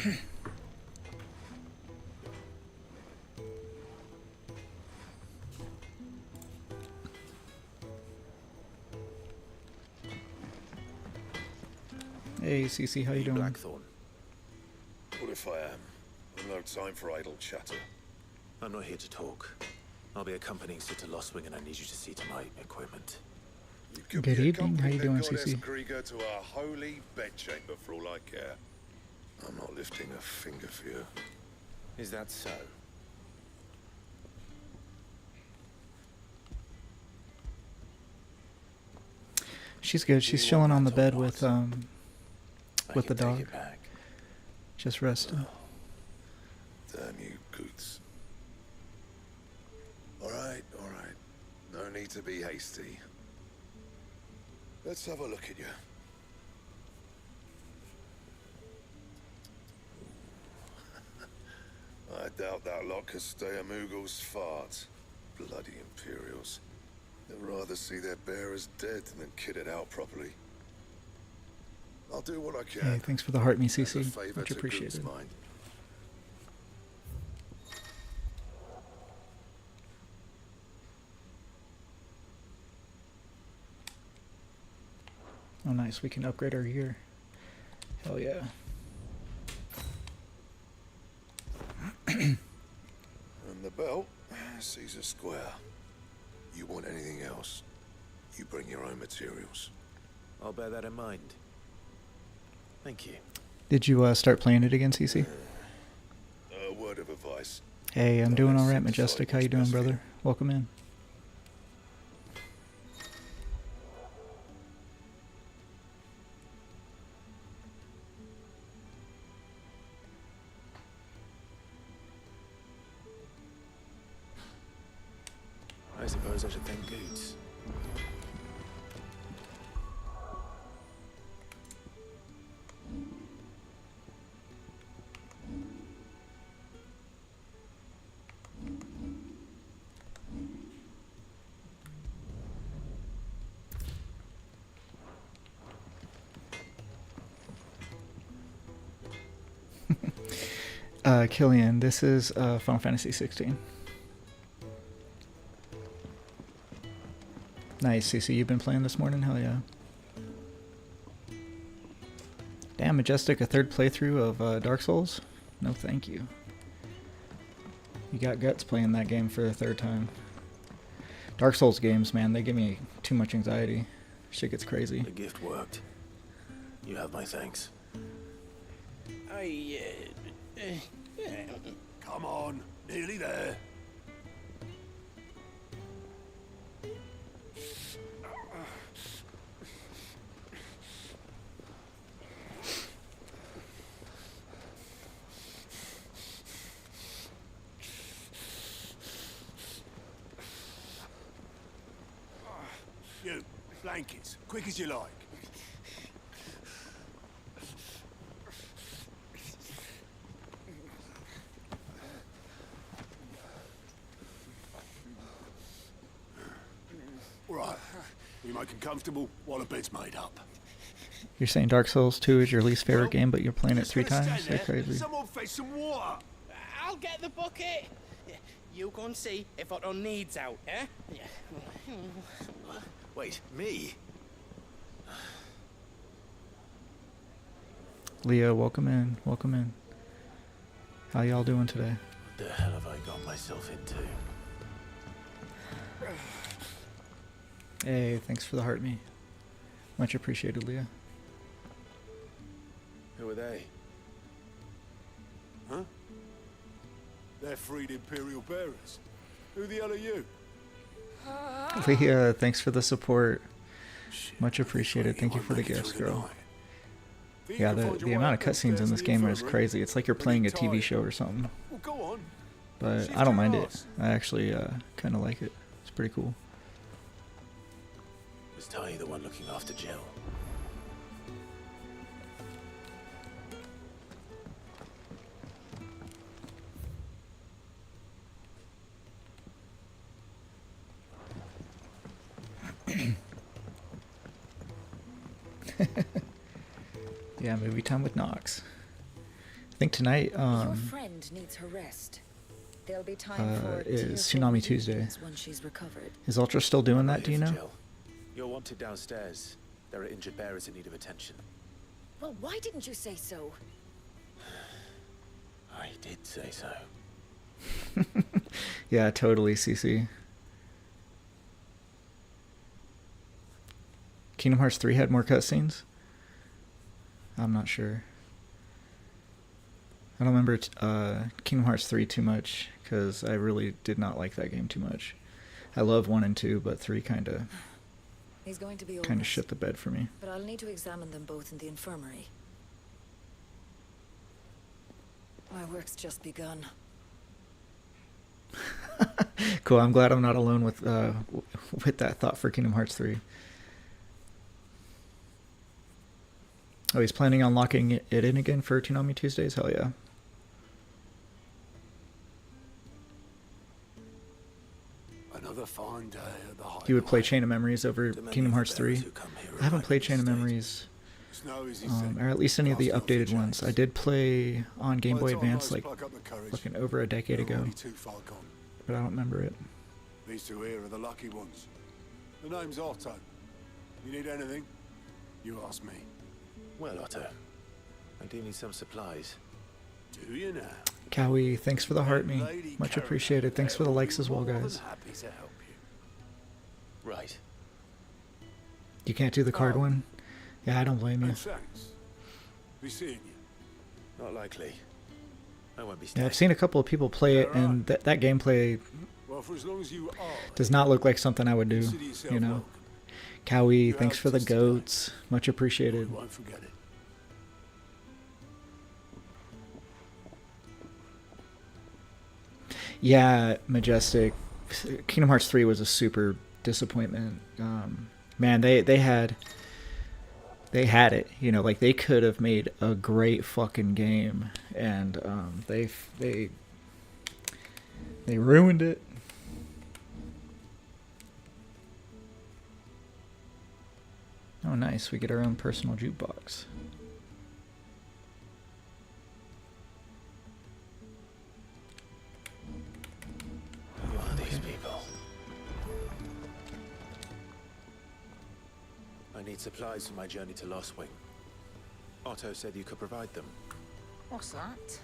Hey, CC, how you doing? Blackthorn. What if I am? I've no time for idle chatter. I'm not here to talk. I'll be accompanying Sitter Lostwing, and I need you to see to my equipment. You could Good be evening. How you accompanying doing, the goddess CC? Krieger to our holy bedchamber for all I care. I'm not lifting a finger for you. Is that so? She's good. She's chilling on the bed with the dog. Take it back. Just resting. Damn you, Coots. All right, all right. No need to be hasty. Let's have a look at you. I doubt that lot could stay a Moogle's fart. Bloody Imperials. They'd rather see their bearers dead than kitted out properly. I'll do what I can. Hey, thanks for the heart, me, As a CC. favor Much to appreciated. Goot's mind. Oh, nice. We can upgrade our gear. Hell yeah. And the belt, Caesar Square. You want anything else, you bring your own materials. I'll bear that in mind. Thank you. Did you start playing it again, CC? A word of advice. Hey, I'm Don't doing let all right, Sid Majestic. decide How you what's doing, best for brother? you. Welcome in. I suppose I should thank Goots. Killian, this is Final Fantasy XVI. Nice, CC. You've been playing this morning? Hell yeah. Damn, Majestic, a third playthrough of Dark Souls? No thank you. You got guts playing that game for the third time. Dark Souls games, man, they give me too much anxiety. Shit gets crazy. The gift worked. You have my thanks. Come on, nearly there. You, blankets, quick as you like. Right, we make 'em comfortable while the bed's made up. You're saying Dark Souls 2 is your least favorite Well, game, but you're playing it just 3 gonna times? stand They're there, crazy. Someone fetch some water. I'll get the bucket. You go and see if Otto needs out, eh? Wait, me? Leo, welcome in. Welcome in. How y'all doing today? What the hell have I got myself into? Hey, thanks for the heart, me. Much appreciated, Leah. Who are they? Huh? They're freed Imperial bearers. Who the hell are you? Leah, thanks for the support. Shit, Much appreciated. Thank you for the Make it gifts, through the girl. night. Think Yeah, you can the find your amount way of up cutscenes in upstairs this the game is infirmary? crazy. It's like you're Or playing a get TV tired? show or something. Well, go on. But Shift I don't your mind it. ass. I actually kind of like it. It's pretty cool. Was Ty the one looking after Jill? Yeah, movie time with Knox. think tonight Your friend needs her rest. There'll be time for is tearful Tsunami Tuesday. reunions when she's recovered. Is Ultra still doing that? Do you Here for know? Jill. You're wanted downstairs. There are injured bearers in need of attention. Well, why didn't you say so? I did say so. Yeah, totally, CC. Kingdom Hearts 3 had more cutscenes? I'm not sure. I don't remember Kingdom Hearts 3 too much, because I really did not like that game too much. I love 1 and 2, but 3 He's going to be all kind of right, shit the bed for me. but I'll need to examine them both in the infirmary. My work's just begun. Cool, I'm glad I'm not alone with that thought for Kingdom Hearts 3. Oh, he's planning on locking it in again for Toonami Tuesdays? Hell yeah. Another fine day at the He would play Chain of Memories over Kingdom Hearts 3. I haven't played Chain of Memories, or at least any of the updated ones. I did play on Game Boy Advance like fucking over a decade ago, but I don't remember it. These two here are the lucky ones. The name's Otto. You need anything? You ask me. Well, Otto, I do need some supplies. Do you now? Cowie, thanks for the heart me. Much appreciated. Thanks for the likes as well, More than guys. happy to help you. Right. You can't do the card one? Yeah, I don't blame you. And thanks. Be seeing you. Not likely. I won't be Yeah, staying. I've seen a couple of people play it, and that gameplay Well, for as long as you are, does not look like something I would do, consider yourself you know? welcome. Cowie, You thanks helped for the us today. goats. Much We appreciated. won't forget it. Yeah, Majestic. Kingdom Hearts 3 was a super disappointment. Man, they had it, you know, like they could have made a great fucking game, and they ruined it. Oh, nice. We get our own personal jukebox. Who are these people? I need supplies for my journey to Lost Wing. Otto said you could provide them. What's that?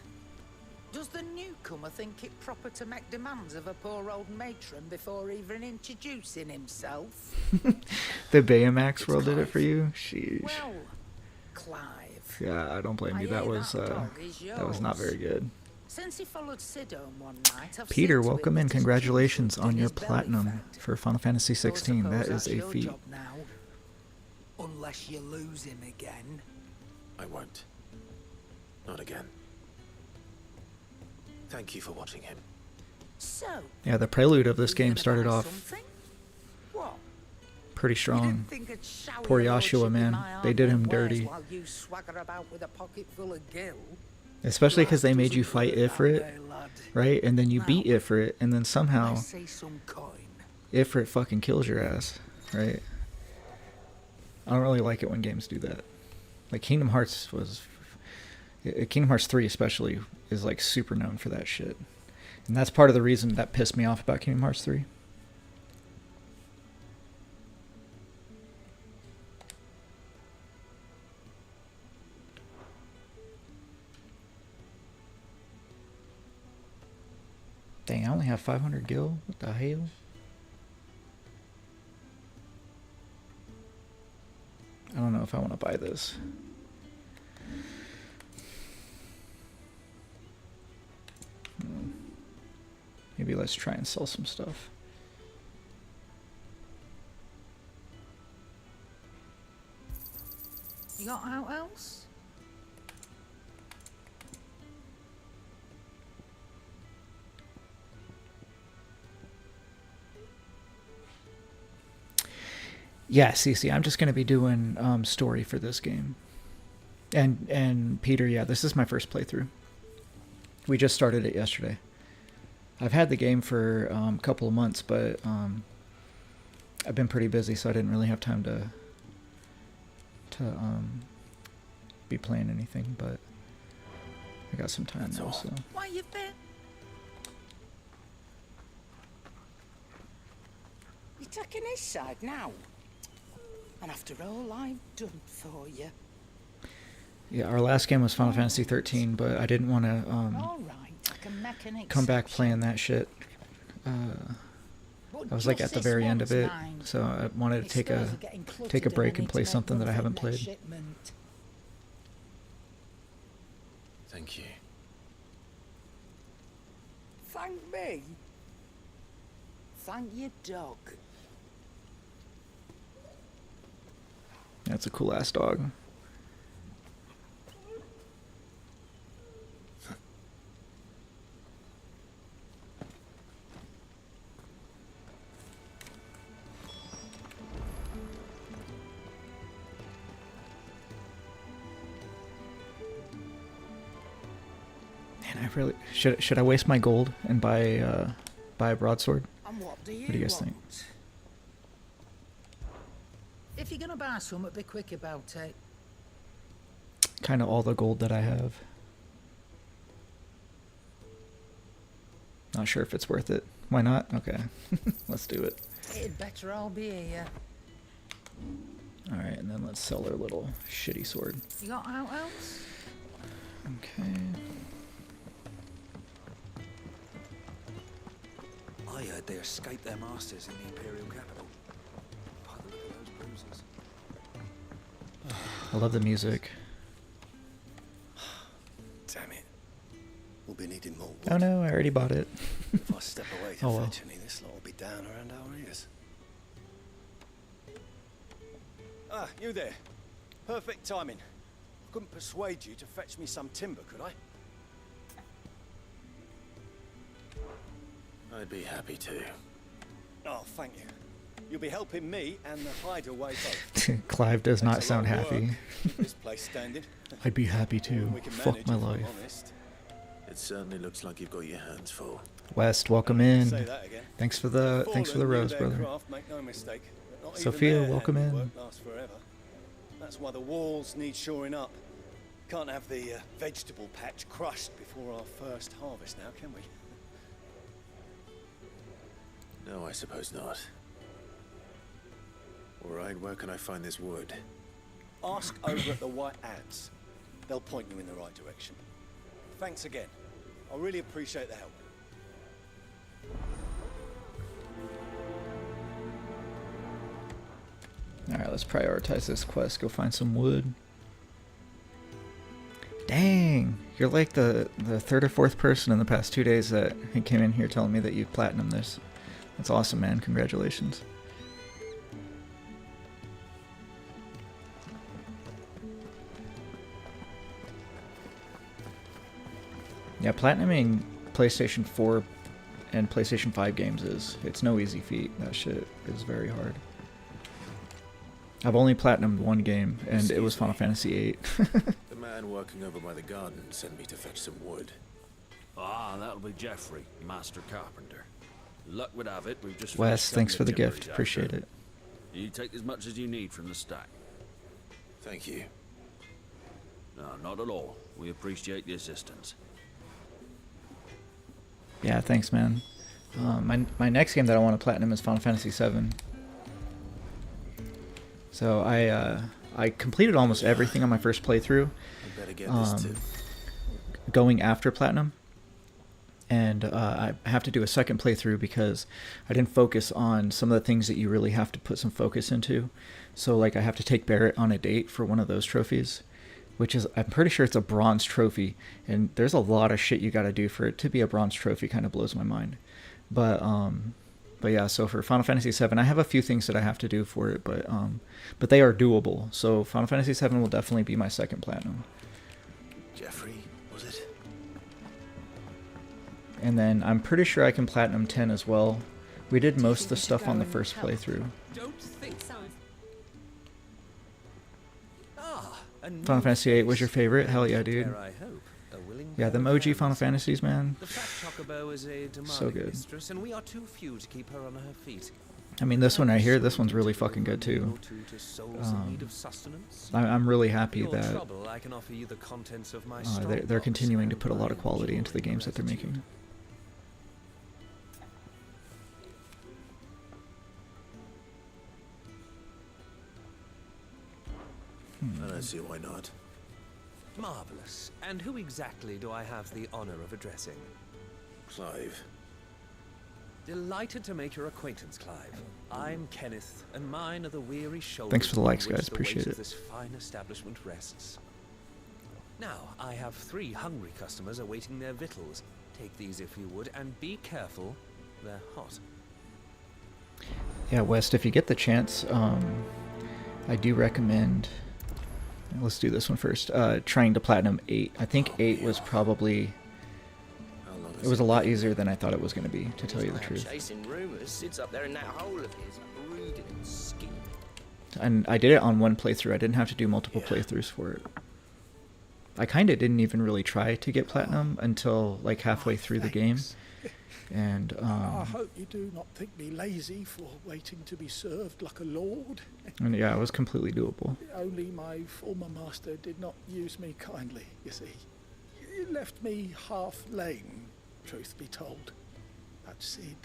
Does the newcomer think it proper to make demands of a poor old matron before even introducing himself? The Baymax world did it for you? Sheesh. Well, Clive. Yeah, I don't blame I you. That hear was dog is that was not yours. very good. Since he followed Sidon one night, I've Peter, seen to it welcome that in. his Congratulations chief on in your his belly platinum fat. for Final Fantasy So I 16. That suppose is that's a your feat. job now. Unless you lose him again. I won't. Not again. Thank you for watching him. So, Yeah, the prelude of this you game gonna started buy off something? What? pretty You strong. didn't think I'd shower Poor your Joshua, lordship in man. my They did him hard-earned wares dirty. While you swagger about with a pocket full of gil. Especially because they made you Doesn't fight work that Ifrit, way, lad. right? And then you Now, beat Ifrit, and then somehow I say some coin. Ifrit fucking kills your ass, right? I don't really like it when games do that. Like Kingdom Hearts Kingdom Hearts 3 especially is like super known for that shit. And that's part of the reason that pissed me off about Kingdom Hearts 3. Dang, I only have 500 gil? What the hell? I don't know if I want to buy this. Maybe let's try and sell some stuff. You got out else? Yeah, CC, I'm just going to be doing story for this game. And Peter, yeah, this is my first playthrough. We just started it yesterday. I've had the game for a couple of months, but I've been pretty busy, so I didn't really have time to be playing anything. But I got some time That's though, all. so. Why you been? You're taking his side now. And after all I've done for you. Yeah, our last game was Final Fantasy 13, but I didn't want to All right, I can make an come back exception. playing that shit. But I was like at just the this very end of one's it, mine. so I wanted to My take stores a are getting cluttered take a break I and need play to make something that I room for haven't next played. shipment. Thank you. Thank me? Thank your dog. That's a cool ass dog. Man, I really should I waste my gold and buy a broadsword? And what do you do you guys want? think? If you're gonna buy something, be quick about it. Kind of all the gold that I have. Not sure if it's worth it. Why not? Okay, let's do it. It'd better all be here. All right, and then let's sell our little shitty sword. You got out else? Okay. I heard they escaped their masters in the Imperial capital. By the look of those bruises. I love the music. Damn it. We'll be needing more wood. Oh no, I already bought it. If I step away to Oh, well. fetch any, this lot will be down around our ears. Ah, you there. Perfect timing. Couldn't persuade you to fetch me some timber, could I? I'd be happy to. Oh, thank you. You'll be helping me and the hideaway both. Clive does not Takes a lot sound of happy. work to keep this place standing. I'd be happy More to. than we can Fuck manage, my if I'm life. honest. It certainly looks like you've got your hands full. West, welcome Say in. that again. Thanks for the Fallen rose, knew their brother. craft, make no mistake, but not even Sophia, their welcome in. handiwork lasts forever. That's why the walls need shoring up. Can't have the vegetable patch crushed before our first harvest now, can we? No, I suppose not. All right, where can I find this wood? Ask over at the White Ants. They'll point you in the right direction. Thanks again. I really appreciate the help. Alright, let's prioritize this quest. Go find some wood. Dang! You're like the third or fourth person in the past 2 days that came in here telling me that you platinumed this. That's awesome, man. Congratulations. Yeah, platinuming PlayStation 4 and PlayStation 5 games it's no easy feat. That shit is very hard. I've only platinumed one game, and it was Final Fantasy VIII. The man working over by the garden sent me to fetch some wood. Ah, that'll be Geoffrey, master carpenter. Luck would have it, we've just Wes, finished thanks for cutting the gift. timber he's Appreciate after. it. You take as much as you need from the stack. Thank you. No, not at all. We appreciate the assistance. Yeah, thanks, man. My next game that I want to platinum is Final Fantasy VII. So I completed almost everything on my first playthrough, I better get this too. going after platinum, and I have to do a second playthrough because I didn't focus on some of the things that you really have to put some focus into. So like I have to take Barrett on a date for one of those trophies, which is, I'm pretty sure it's a bronze trophy, and there's a lot of shit you got to do for it to be a bronze trophy. Kind of blows my mind. But yeah, so for Final Fantasy VII, I have a few things that I have to do for it, but they are doable. So Final Fantasy VII will definitely be my second platinum. Geoffrey, was it? And then I'm pretty sure I can platinum 10 as well. We did most of the stuff on the first playthrough. Don't think so. Final Fantasy VIII was your favorite? Hell yeah, dude. Yeah, the OG Final Fantasies, man. The fat chocobo is a demanding So good. mistress, and we are too few to keep her on her feet. I mean, this one right here, this one's really fucking good too. I'm really happy that they're continuing to put a lot of quality into the games that they're making. I don't see why not. Marvelous. And who exactly do I have the honor of addressing? Clive. Delighted to make your acquaintance, Clive. I'm Kenneth, and mine are the weary shoulders. Thanks for the likes, on which guys. the Appreciate weight it. of this fine establishment rests. Now, I have 3 hungry customers awaiting their victuals. Take these if you would, and be careful. They're hot. Yeah, West, if you get the chance, I do recommend. Let's do this one first. Trying to platinum 8. I think 8 was probably. It was a lot easier than I thought it was going to be, to tell you the truth. Chasing rumors, sits up there in that hole of his, brooding and scheming. And I did it on one playthrough. I didn't have to do multiple playthroughs for it. I kind of didn't even really try to get platinum until like halfway through the game. And I hope you do not think me lazy for waiting to be served like a lord. and yeah, it was completely doable. Only my former master did not use me kindly, you see. He left me half lame, truth be told. But Sid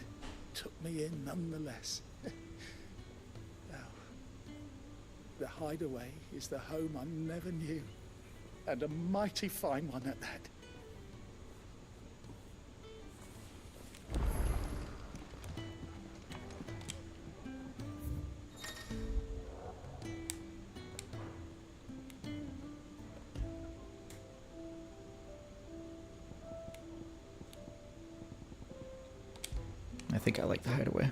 took me in nonetheless. Now, the hideaway is the home I never knew, and a mighty fine one at that. I think I like the hideaway.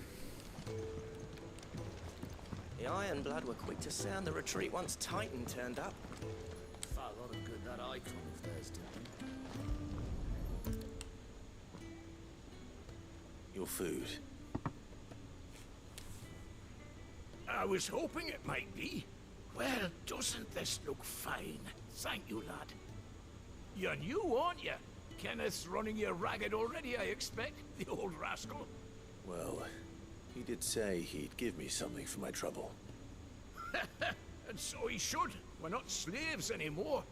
The Iron Blood were quick to sound the retreat once Titan turned up. Far lot of good that icon of theirs did. Your food. I was hoping it might be. Well, doesn't this look fine? Thank you, lad. You're new, aren't you? Kenneth's running you ragged already, I expect, the old rascal. Well, he did say he'd give me something for my trouble. And so he should. We're not slaves anymore.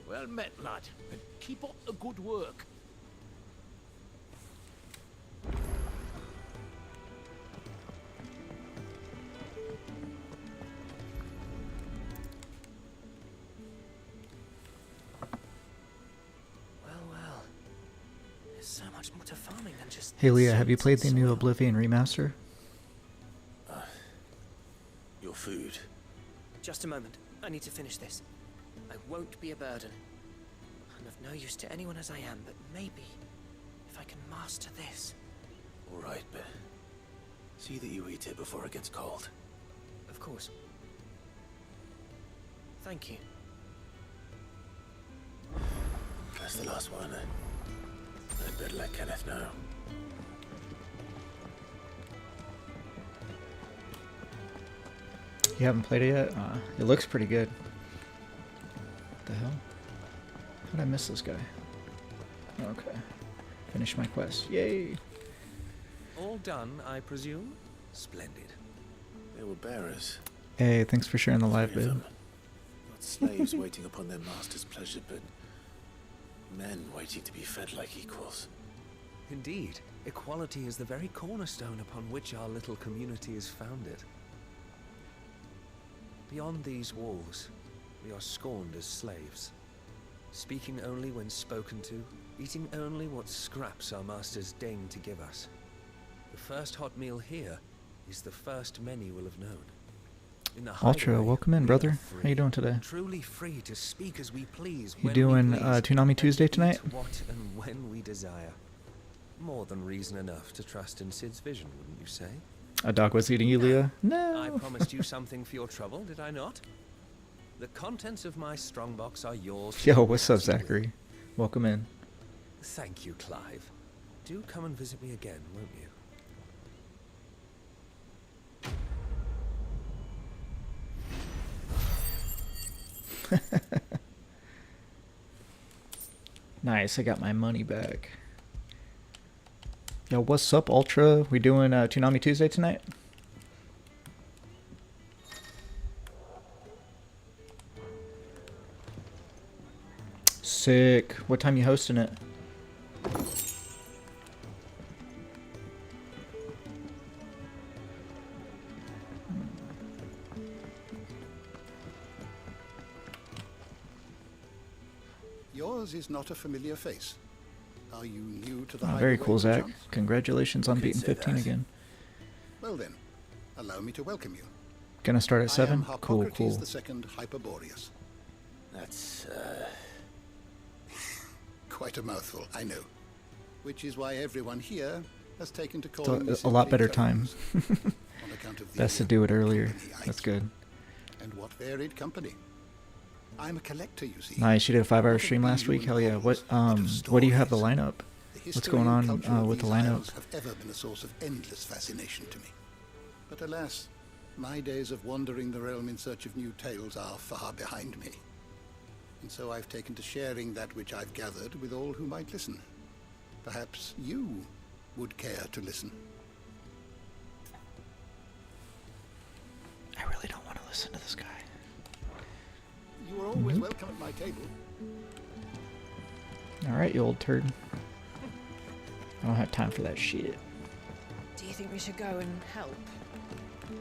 Well met, lad, and keep up the good work. So much more to farming than just. Hey Leah, have you played the new Oblivion remaster? Your food. Just a moment. I need to finish this. I won't be a burden. I'm of no use to anyone as I am, but maybe if I can master this. All right, but see that you eat it before it gets cold. Of course. Thank you. That's the last one. I'd better let Kenneth know. You haven't played it yet? It looks pretty good. What the hell? How did I miss this guy? Okay. Finish my quest. Yay! All done, I presume? Splendid. They were bearers. Hey, thanks for sharing the live Three of vid. them. Not slaves waiting upon their master's pleasure, but men waiting to be fed like equals. Indeed, equality is the very cornerstone upon which our little community is founded. Beyond these walls, we are scorned as slaves, speaking only when spoken to, eating only what scraps our masters deign to give us. The first hot meal here is the first many will have known. In the Ultra, hideaway, welcome in, we brother. are free, How you doing today? truly free to speak as we please. You when doing we please, Toonami and Tuesday eat tonight? What and when we desire. More than reason enough to trust in Sid's vision, wouldn't you say? A dog was eating you, Leah? I No! promised you something for your trouble, did I not? The contents of my strongbox are yours. to Yo, do what's up, as you will. Zachary? Welcome in. Thank you, Clive. Do come and visit me again, won't you? Nice, I got my money back. Yo, what's up, Ultra? We doing Toonami Tuesday tonight? Sick. What time you hosting it? Yours is not a familiar face. Are you new to the Oh, very cool, Zach. perchance? Congratulations on beating 15 again. Well then, allow me to welcome you. Gonna start at I am 7? Cool, Hippocrates cool. the second Hyperboreus. That's, Quite a mouthful, I know. Which is why everyone here has taken to It's calling me a lot simply better Clones, time. on account of the Best to do it earlier. company I That's keep. good. And what varied company. I'm a collector, you see. Nice. You did a 5-hour stream last week. Hell yeah. What do you have the lineup? The What's history going and on culture of with the these lineup? isles have ever been a source of endless fascination to me. But alas, my days of wandering the realm in search of new tales are far behind me. And so I've taken to sharing that which I've gathered with all who might listen. Perhaps you would care to listen. I really don't want to listen to this guy. You are always welcome at my table. Alright, you old turd. I don't have time for that shit. Do you think we should go and help?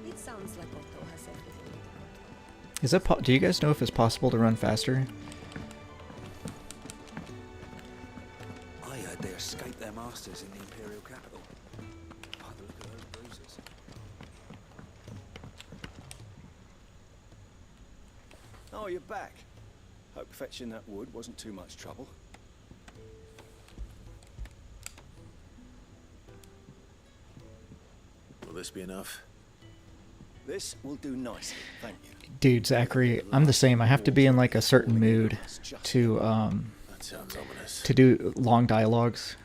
It sounds like Otto has everything. Is that do you guys know if it's possible to run faster? I heard they escaped their masters in the Imperial capital. By the look of those bruises. Oh, you're back. Hope fetching that wood wasn't too much trouble. will this be enough? This will do nicely, thank you. Dude, Zachary, I'm the same. I have to be in like a certain mood to That sounds ominous. to do long dialogues.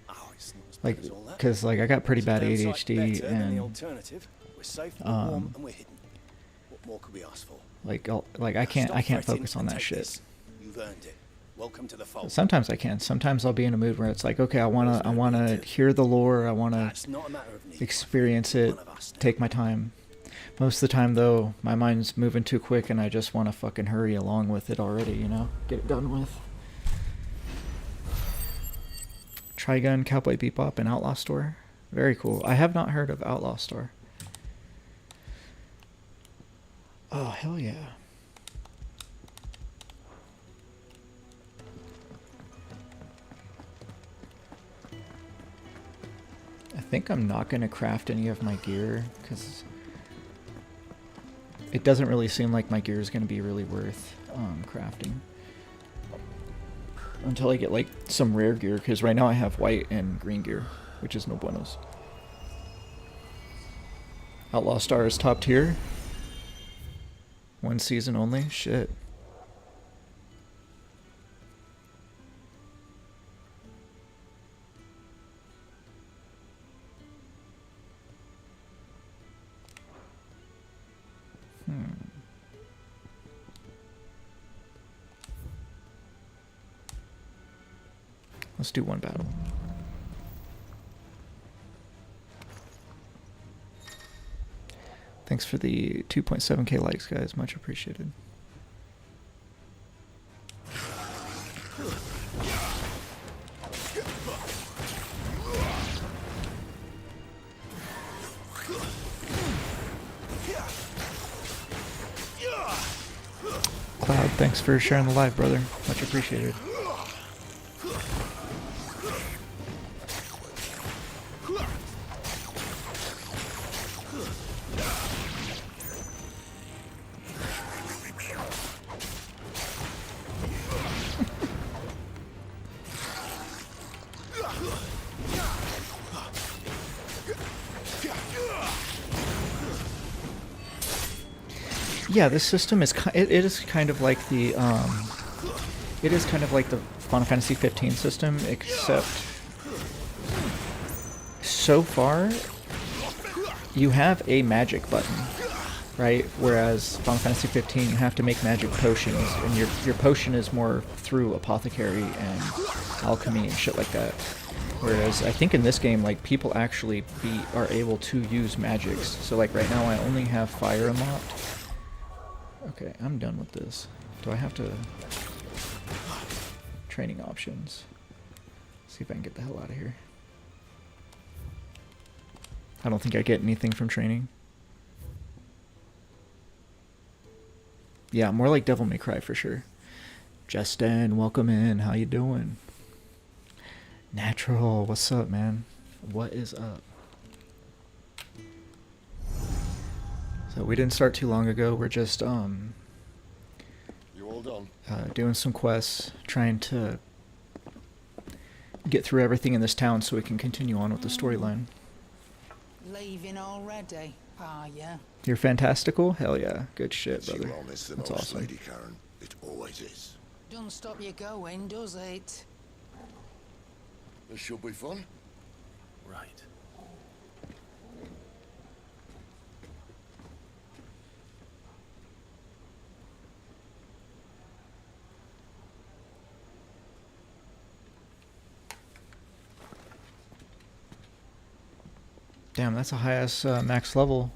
Oh, it's not as bad Like, as all that. cause like I got pretty bad It's a damn sight ADHD better than the and alternative. We're safe, we're warm, and we're hidden. What more could we ask for? like I can't Stop fretting focus on and that take shit. this. You've earned it. Welcome to the fold. Sometimes I can. Sometimes I'll be in a mood where it's like, okay, I wanna hear the lore. I wanna That's not a matter of need. experience it. One of us now. Take my time. Most of the time, though, my mind's moving too quick, and I just want to fucking hurry along with it already. You know, get it done with. Trigun, Cowboy Bebop, and Outlaw Store. Very cool. I have not heard of Outlaw Store. Oh hell yeah. I think I'm not going to craft any of my gear because it doesn't really seem like my gear is going to be really worth crafting until I get like some rare gear, because right now I have white and green gear, which is no buenos. Outlaw Star is top tier. 1 season only? Shit. Let's do one battle. Thanks for the 2.7k likes, guys. Much appreciated. Cloud, thanks for sharing the live, brother. Much appreciated. Yeah, this system is it is kind of like the Final Fantasy 15 system, except so far you have a magic button, right? Whereas Final Fantasy 15 you have to make magic potions, and your potion is more through apothecary and alchemy and shit like that. Whereas I think in this game, like, people actually are able to use magics. So like right now I only have fire unlocked. Okay, I'm done with this. Do I have to... training options. See if I can get the hell out of here. I don't think I get anything from training. Yeah, more like Devil May Cry for sure. Justin, welcome in. How you doing? Natural, what's up, man? What is up? So we didn't start too long ago. We're just You all done? doing some quests, trying to get through everything in this town so we can continue on with the storyline. Leaving already, are ya? You're fantastical? Hell yeah. Good shit, It's brother. you honest than That's most, awesome. Lady Karen. It always is. Don't stop you going, does it? This should be fun. Right. Damn, that's a high-ass max level.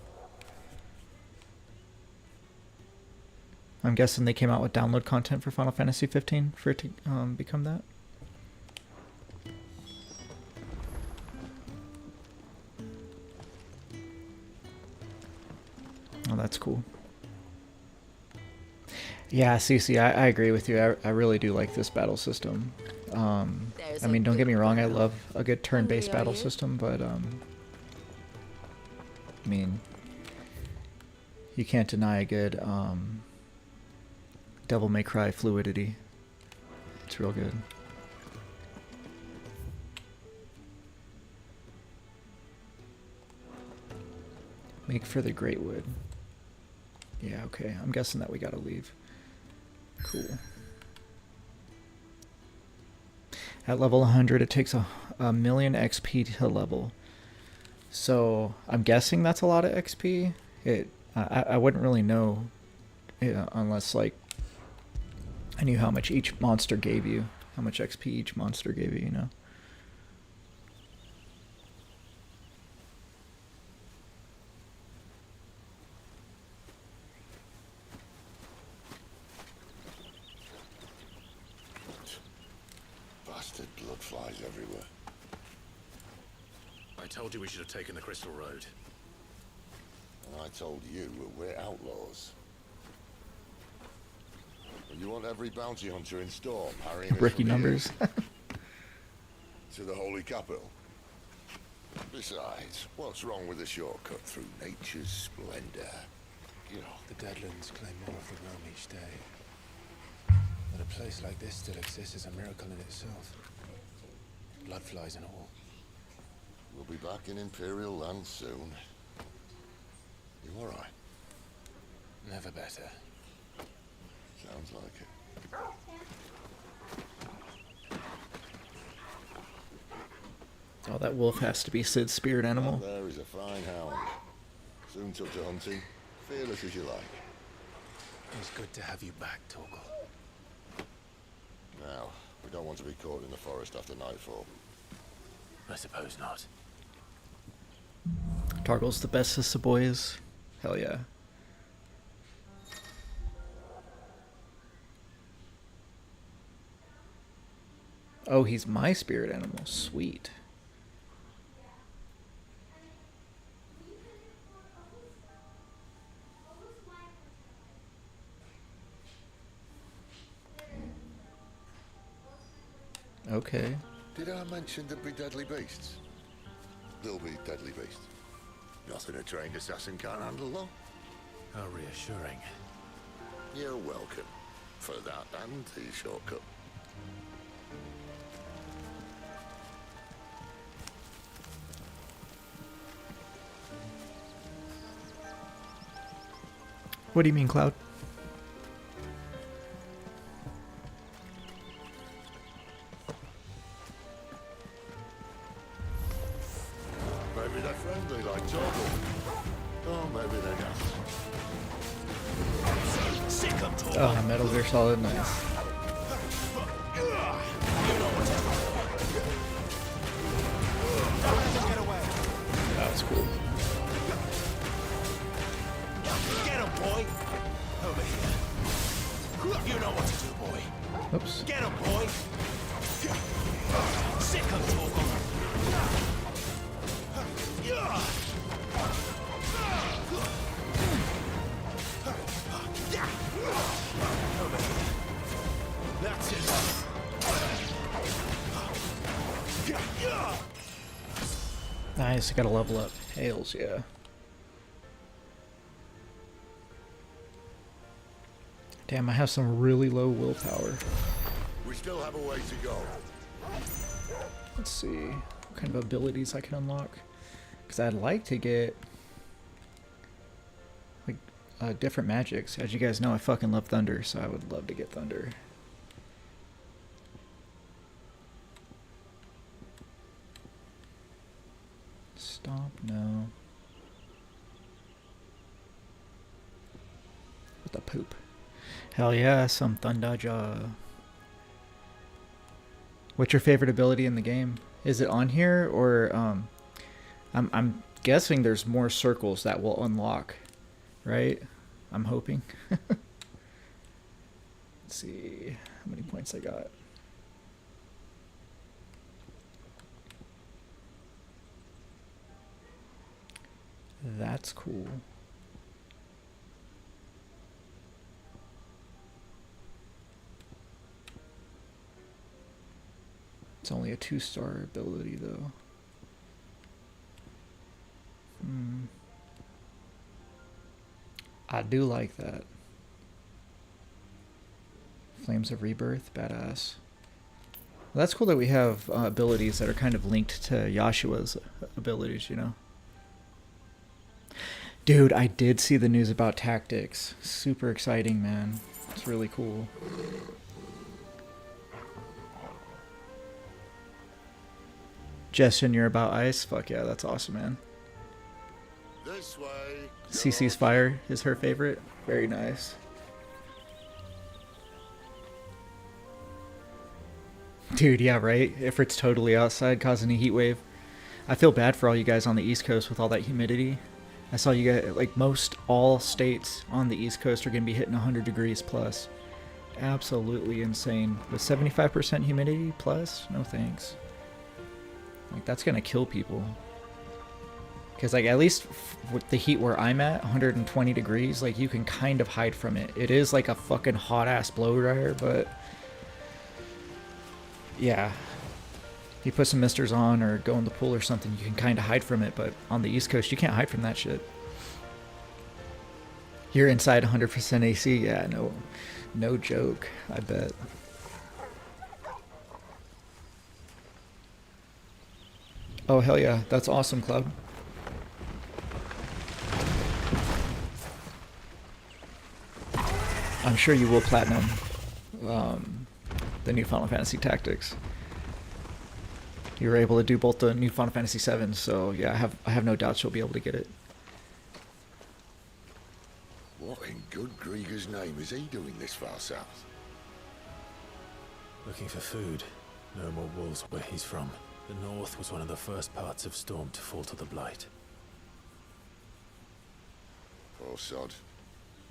I'm guessing they came out with download content for Final Fantasy 15 for it to become that. Oh, that's cool. Yeah, Cece, I agree with you. I really do like this battle system. I mean, don't get me wrong, I love a good turn-based battle system, but I mean, you can't deny a good Devil May Cry fluidity. It's real good. Make for the Great Wood. Yeah, okay. I'm guessing that we gotta leave. Cool. At level 100, it takes a million XP to level. So I'm guessing that's a lot of XP. I wouldn't really know unless like I knew how much each monster gave you, how much XP each monster gave you, you know. Bastard blood flies everywhere. I told you we should have taken the Crystal Road. And I told you we're outlaws. And you want every bounty hunter in Storm harrying us Rookie from numbers. here to the Holy Capital. Besides, what's wrong with a shortcut through nature's splendor? You know, The Deadlands claim more of the realm each day. That a place like this still exists is a miracle in itself. Bloodflies and all. we'll be back in Imperial land soon. You all right? Never better. Sounds like it. Oh, that wolf has to be Sid's spirit animal. That there is a fine hound. Soon took to hunting. Fearless as you like. It's good to have you back, Torgal. Now, we don't want to be caught in the forest after nightfall. I suppose not. Targle's the bestest of boys. Hell yeah. Oh, he's my spirit animal. Sweet. Okay. Did I mention there'd be deadly beasts? There'll be deadly beasts. Nothing a trained assassin can't handle, though. How reassuring. You're welcome. For that and the shortcut. What do you mean, Cloud? Maybe they're friendly like Torgal. Oh, maybe they're not. Oh, Metal Gear Solid, nice. That was cool. Get him, boy! Over here. You know what to do, boy. Oops. Get him, boy! Nice, I gotta level up. Hails, yeah. Damn, I have some really low willpower. We still have a way to go. Let's see what kind of abilities I can unlock. Because I'd like to get like different magics. As you guys know, I fucking love thunder, so I would love to get thunder. Stomp, no. What the poop? Hell yeah, some thunder jaw. What's your favorite ability in the game? Is it on here, or I'm guessing there's more circles that will unlock, right? I'm hoping. Let's see how many points I got. That's cool. It's only a 2-star ability though. I do like that. Flames of Rebirth, badass. Well, that's cool that we have abilities that are kind of linked to Yashua's abilities, you know? Dude, I did see the news about tactics. Super exciting, man. It's really cool. Justin, you're about ice? Fuck yeah, that's awesome, man. This way. CC's fire is her favorite. Very nice. Dude, yeah, right? Ifrit's totally outside causing a heat wave. I feel bad for all you guys on the East Coast with all that humidity. I saw you guys, like most all states on the East Coast are going to be hitting 100 degrees plus. Absolutely insane. With 75% humidity plus? No thanks. Like, that's going to kill people. Because, like, at least with the heat where I'm at, 120 degrees, like, you can kind of hide from it. It is like a fucking hot-ass blow dryer, but... yeah. You put some misters on or go in the pool or something, you can kind of hide from it, but on the East Coast, you can't hide from that shit. You're inside 100% AC? Yeah, no joke, I bet. Oh, hell yeah. That's awesome, Cloud. I'm sure you will platinum the new Final Fantasy Tactics. You were able to do both the new Final Fantasy VII, so yeah, I have no doubts you'll be able to get it. What in good Grieger's name is he doing this far south? Looking for food. No more wolves where he's from. The north was one of the first parts of Storm to fall to the Blight. Poor sod.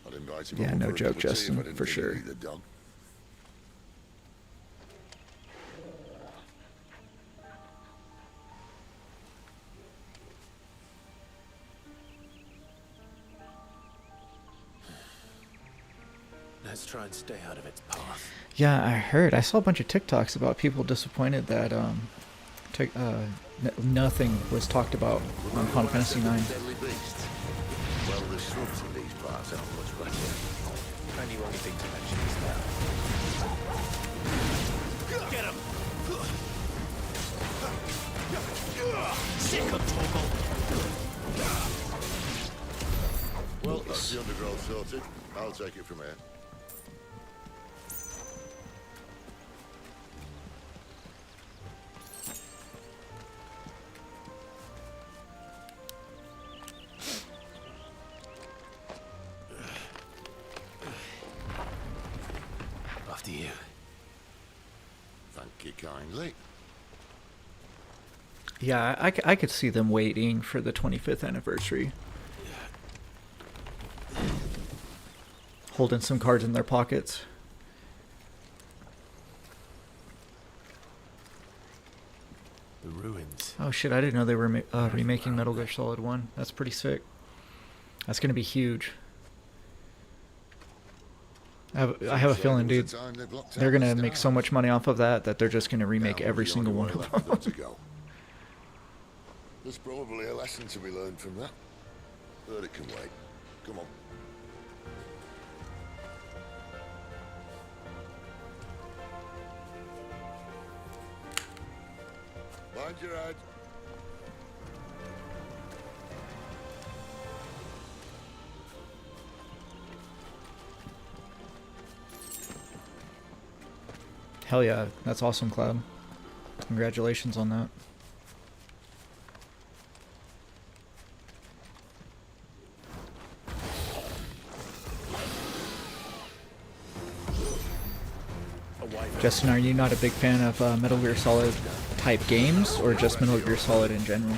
I'd invite him Yeah, over no for a joke, cup of tea if I Justin, didn't for think he'd sure. eat the dog. Let's try and stay out of its path. Yeah, I heard. I saw a bunch of TikToks about people disappointed that nothing was talked about on Final Fantasy IX. Deadly beast. Well, the shrubs in these parts aren't much better. Only one thing to mention is that. Get him! Sick of Toggle! Well, that's the undergrowth sorted. I'll take it from here. After you. Thank you kindly. Yeah, I could see them waiting for the 25th anniversary. Holding some cards in their pockets. The ruins. Oh shit, I didn't know they were remaking Metal Gear Solid 1. That's pretty sick. That's going to be huge. I have a feeling, dude, they're gonna make so much money off of that they're just gonna remake every single one of them. There's probably a lesson to be learned from that. But it can wait. Come on. Mind your head. Hell yeah, that's awesome, Cloud. Congratulations on that. Justin, are you not a big fan of Metal Gear Solid type games, or just Metal Gear Solid in general?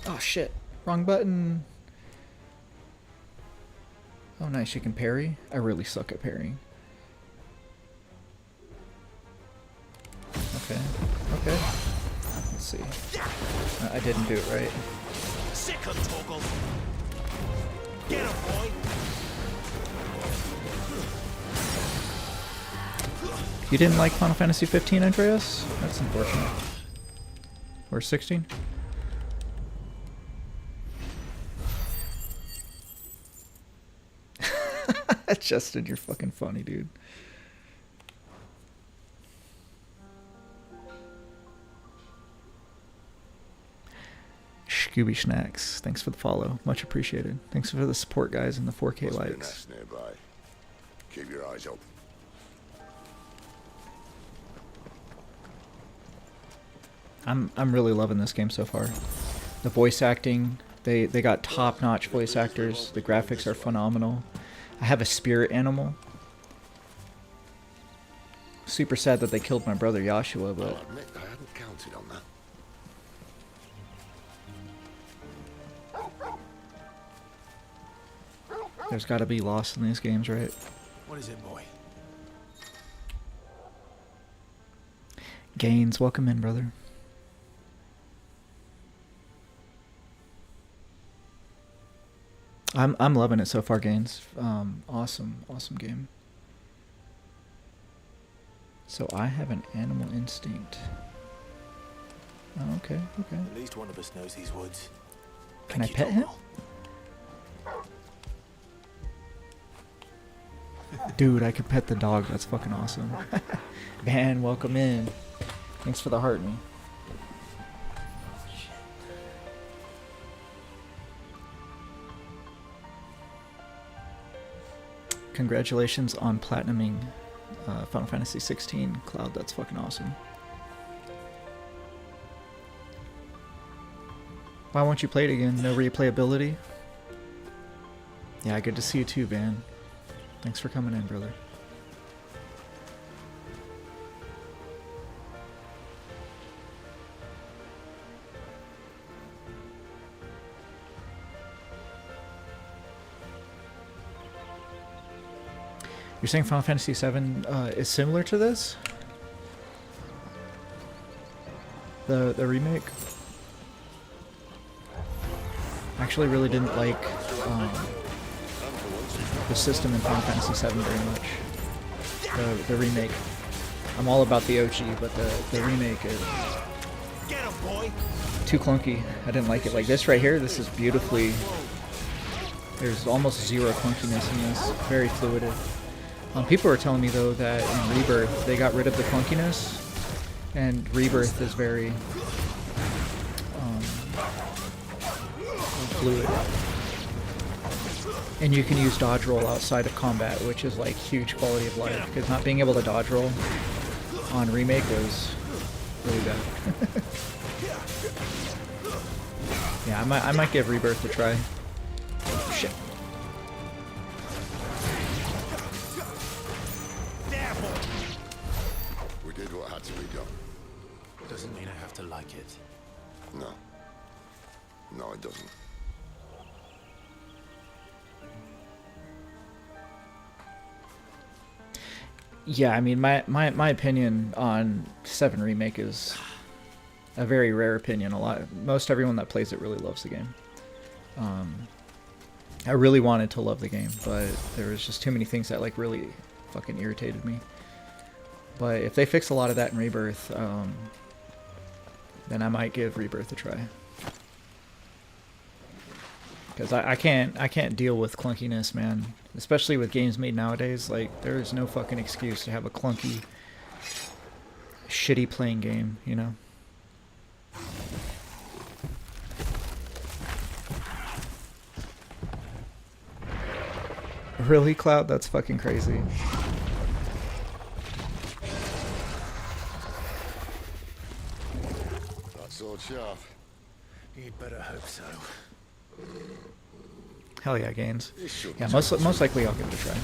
Oh shit, wrong button. Oh nice, you can parry? I really suck at parrying. Okay, okay. Let's see. I didn't do it right. Sick of Toggle. Get him, boy. You didn't like Final Fantasy 15, Andreas? That's unfortunate. Or 16? Justin, you're fucking funny, dude. Scooby Snacks, thanks for the follow. Much appreciated. Thanks for the support, guys, and the 4K likes. Nearby. Keep your eyes open. I'm really loving this game so far. The voice acting, they got top-notch voice actors. The graphics are phenomenal. I have a spirit animal. Super sad that they killed my brother Joshua, but I'll admit I hadn't counted on that. there's got to be loss in these games, right? What is it, boy? Gaines, welcome in, brother. I'm loving it so far, Gaines. Awesome game. So I have an animal instinct. Oh, okay. At least one of us knows these woods. Can I pet him? Dude, I could pet the dog. That's fucking awesome. Man, welcome in. Thanks for the heart, me. Congratulations on platinuming Final Fantasy XVI, Cloud. That's fucking awesome. Why won't you play it again? No replayability? Yeah, good to see you too, Van. Thanks for coming in, brother. You're saying Final Fantasy VII is similar to this? The remake? I actually really didn't like the system in Final Fantasy VII very much. The remake. I'm all about the OG, but the remake is too clunky. I didn't like it. Like this right here, this is beautifully... There's almost zero clunkiness in this. Very fluid. People were telling me though that in Rebirth they got rid of the clunkiness, and Rebirth is very fluid. And you can use dodge roll outside of combat, which is like huge quality of life, because not being able to dodge roll on Remake was really bad. Yeah, I might give Rebirth a try. Shit. We did what had to be done. Doesn't mean I have to like it. No. No, it doesn't. Yeah, I mean, my opinion on 7 Remake is a very rare opinion. Most everyone that plays it really loves the game. I really wanted to love the game, but there was just too many things that like really fucking irritated me. But if they fix a lot of that in Rebirth, then I might give Rebirth a try. Because I can't deal with clunkiness, man. Especially with games made nowadays. Like, there is no fucking excuse to have a clunky, shitty playing game, you know? Really, Cloud? That's fucking crazy. That sword sharp. You'd better hope so. Hell yeah, Gaines. Yeah, most likely I'll give it a try.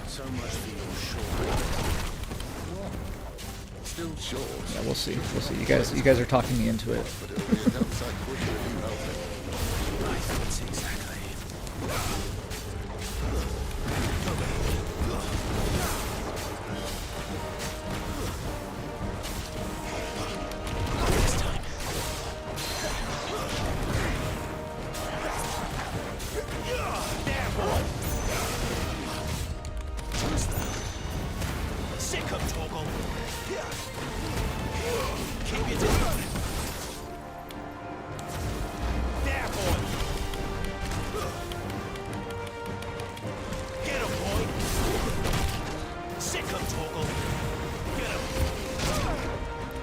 So much for your short. Still short. Yeah, we'll see. We'll see. You guys are talking me into it. But it'll be a downside quicker if you help me. My thoughts exactly.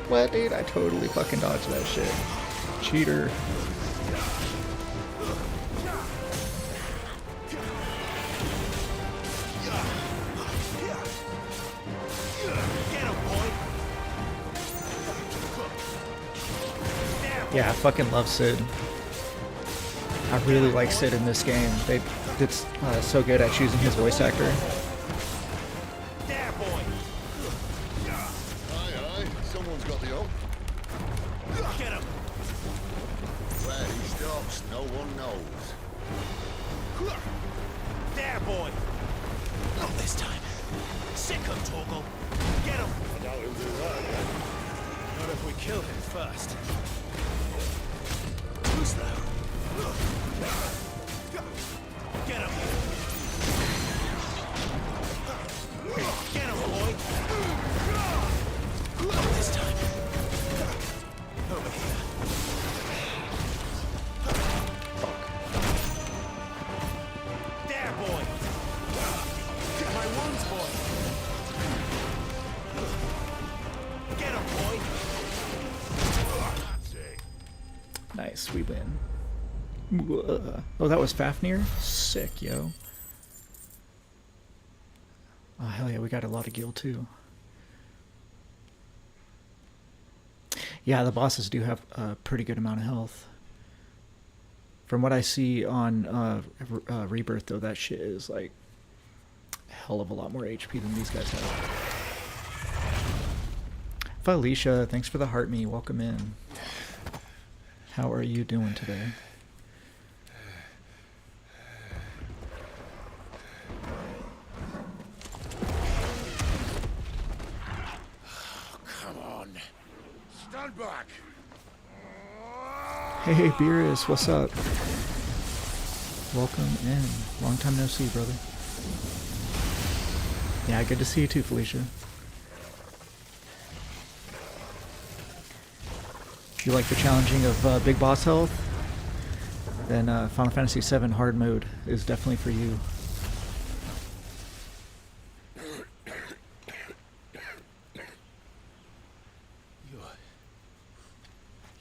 What, dude? I totally fucking dodged that shit. Cheater. Yeah, I fucking love Sid. I really like Sid in this game. They did so good at choosing his voice actor. Someone's got the oak. Get him! Where he stops, no one knows. There, boy! Not this time. Sick him, Torgal. Get him! I doubt he'll do that again. Not if we kill him first. Too slow. Get him! Get him, boy! Not this time. Over here. There, boy! My wounds, boy! Get him, boy! That's it. Nice, we win. Oh, that was Fafnir? Sick, yo. Oh, hell yeah, we got a lot of guild too. Yeah, the bosses do have a pretty good amount of health. From what I see on Rebirth, though, that shit is like a hell of a lot more HP than these guys have. Felicia, thanks for the heart me. Welcome in. How are you doing today? Come on. Stand back. Hey, Beerus, what's up? Welcome in. Long time no see, brother. Yeah, good to see you too, Felicia. If you like the challenging of big boss health, then Final Fantasy VII hard mode is definitely for you.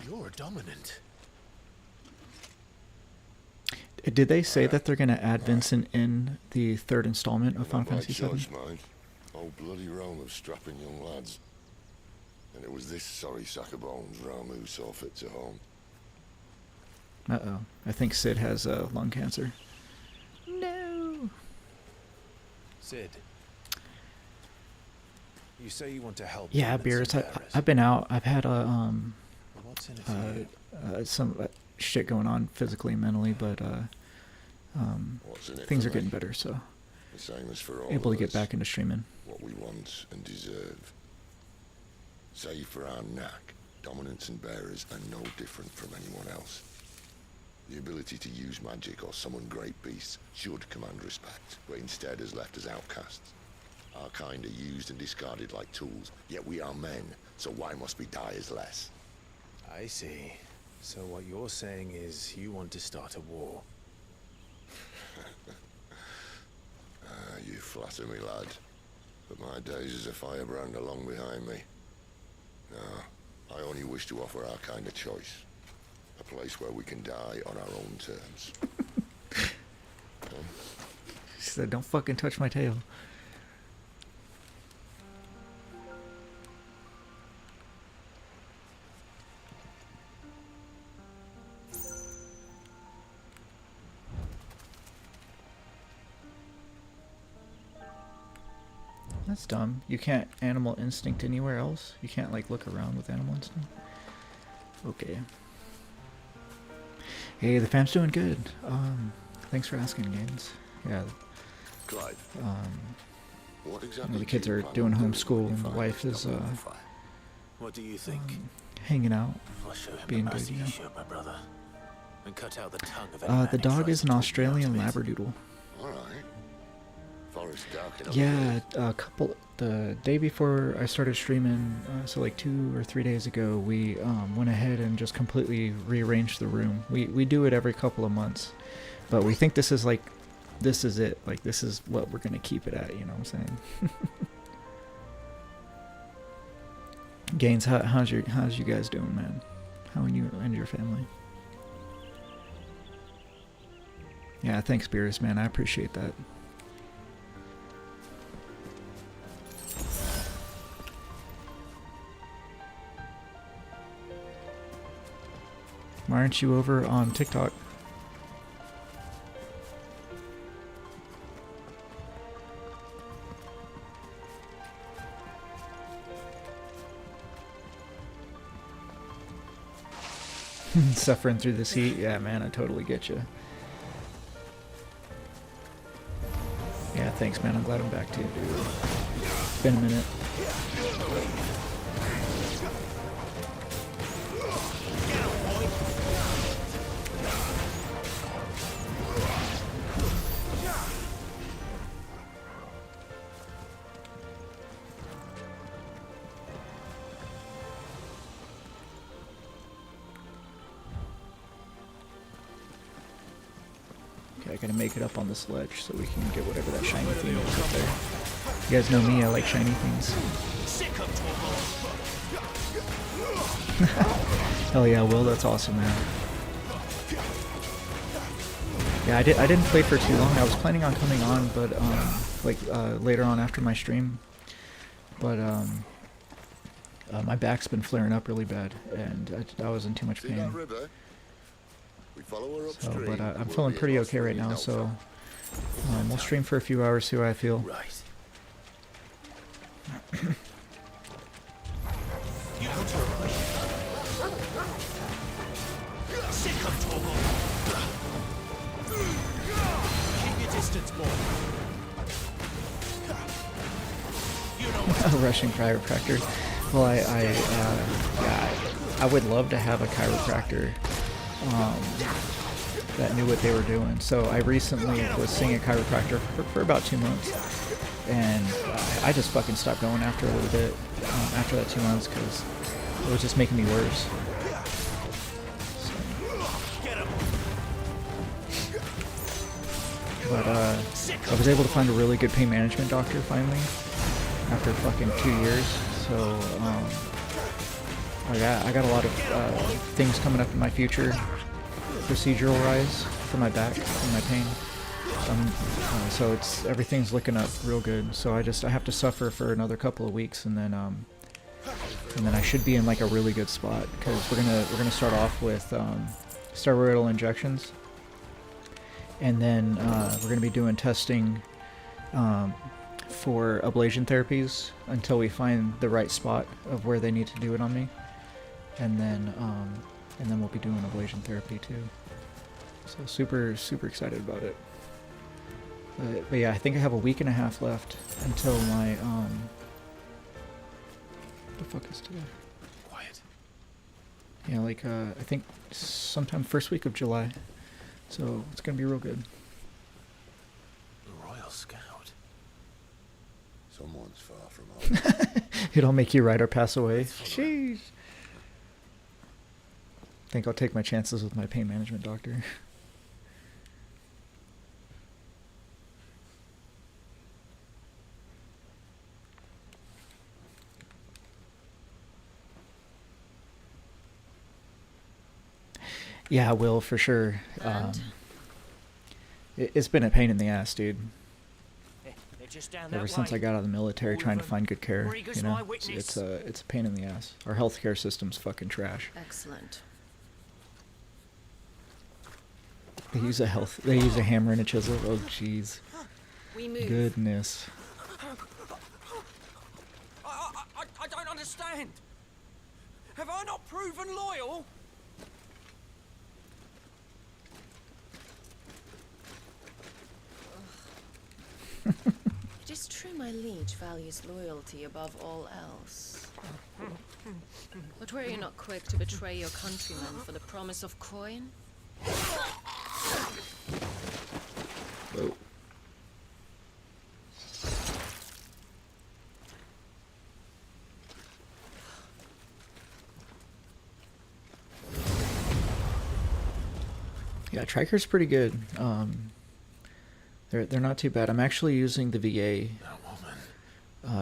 You're dominant. Did they say that they're going to add Vincent in the third installment of Final Fantasy VII? Choice, mind. Whole bloody realm of strapping young lads. And it was this sorry sack of bones Ramu saw fit to home. Uh-oh. I think Sid has lung cancer. No. Sid. You say you want to help. Yeah, Beerus, I've been out. I've had What's in it for you? some shit going on physically and mentally, but What's in it things for are getting me? better, so. The same as for all able to of get us. back into streaming. What we want and deserve. Save for our knack, dominance and bearers are no different from anyone else. The ability to use magic or summon great beasts should command respect, but instead has left us outcasts. Our kind are used and discarded like tools, yet we are men, so why must we die as less? I see. So what you're saying is you want to start a war. You flatter me, lad. But my days as a firebrand are long behind me. No, I only wish to offer our kind of choice. A place where we can die on our own terms. She said, don't fucking touch my tail. That's dumb. You can't animal instinct anywhere else? You can't like look around with animal instinct? Okay. Hey, the fam's doing good. Thanks for asking, Gaines. Yeah. Clive, what You exactly know, the do kids you are plan doing on doing homeschool when you and the find wife is What do you think? hanging out, I'll show him being the good, mercy you know. he showed my brother. And cut out the tongue of any man The who dog tries is to an talk me Australian out of it. Labradoodle. Alright. Forest dark enough. Yeah, the day before I started streaming, so like 2 or 3 days ago, we went ahead and just completely rearranged the room. We do it every couple of months, but we think this is it. Like, this is what we're gonna keep it at. You know what I'm saying? Gaines, how's you guys doing, man? How are you and your family? Yeah, thanks, Beerus, man. I appreciate that. Why aren't you over on TikTok? Suffering through this heat? Yeah, man, I totally get you. Yeah, thanks, man. I'm glad I'm back too, dude. It's been a minute. Okay, I gotta make it up on this ledge so we can get whatever that shiny thing is up there. You guys know me, I like shiny things. Hell yeah, Will, that's awesome, man. Yeah, I didn't play for too long. I was planning on coming on, but later on after my stream. But my back's been flaring up really bad, and I was in too much pain. So, but I'm feeling pretty okay right now, so we'll stream for a few hours, see how I feel. Right. Keep your distance, boy. A Russian chiropractor. Well, I would love to have a chiropractor that knew what they were doing. So I recently was seeing a chiropractor for about 2 months, and I just fucking stopped going after a little bit after that 2 months because it was just making me worse. So. But I was able to find a really good pain management doctor finally after fucking 2 years. So I got a lot of things coming up in my future, procedural wise for my back and my pain. So everything's looking up real good. So I have to suffer for another couple of weeks, and then I should be in like a really good spot because we're gonna start off with steroidal injections, and then we're gonna be doing testing for ablation therapies until we find the right spot of where they need to do it on me, and then we'll be doing ablation therapy too. So super excited about it. But yeah, I think I have a week and a half left until my what the fuck is today? Quiet. Yeah, like I think sometime first week of July. So it's gonna be real good. A Royal Scout. Someone's far from home. It'll make you ride or pass away. Sheesh. I think I'll take my chances with my pain management doctor. Yeah, I will for sure. It's been a pain in the ass, dude. They're just down Ever that since way. I got out of the military, All trying of to them. find good care, Rieger's you know, my witness. it's a pain in the ass. Our healthcare system's fucking trash. Excellent. They use a hammer and a chisel. Oh, jeez. We move. Goodness. I don't understand. Have I not proven loyal? It is true my liege values loyalty above all else. But were you not quick to betray your countrymen for the promise of coin? Whoa. Yeah, Triker's pretty good. They're not too bad. I'm actually using the VA.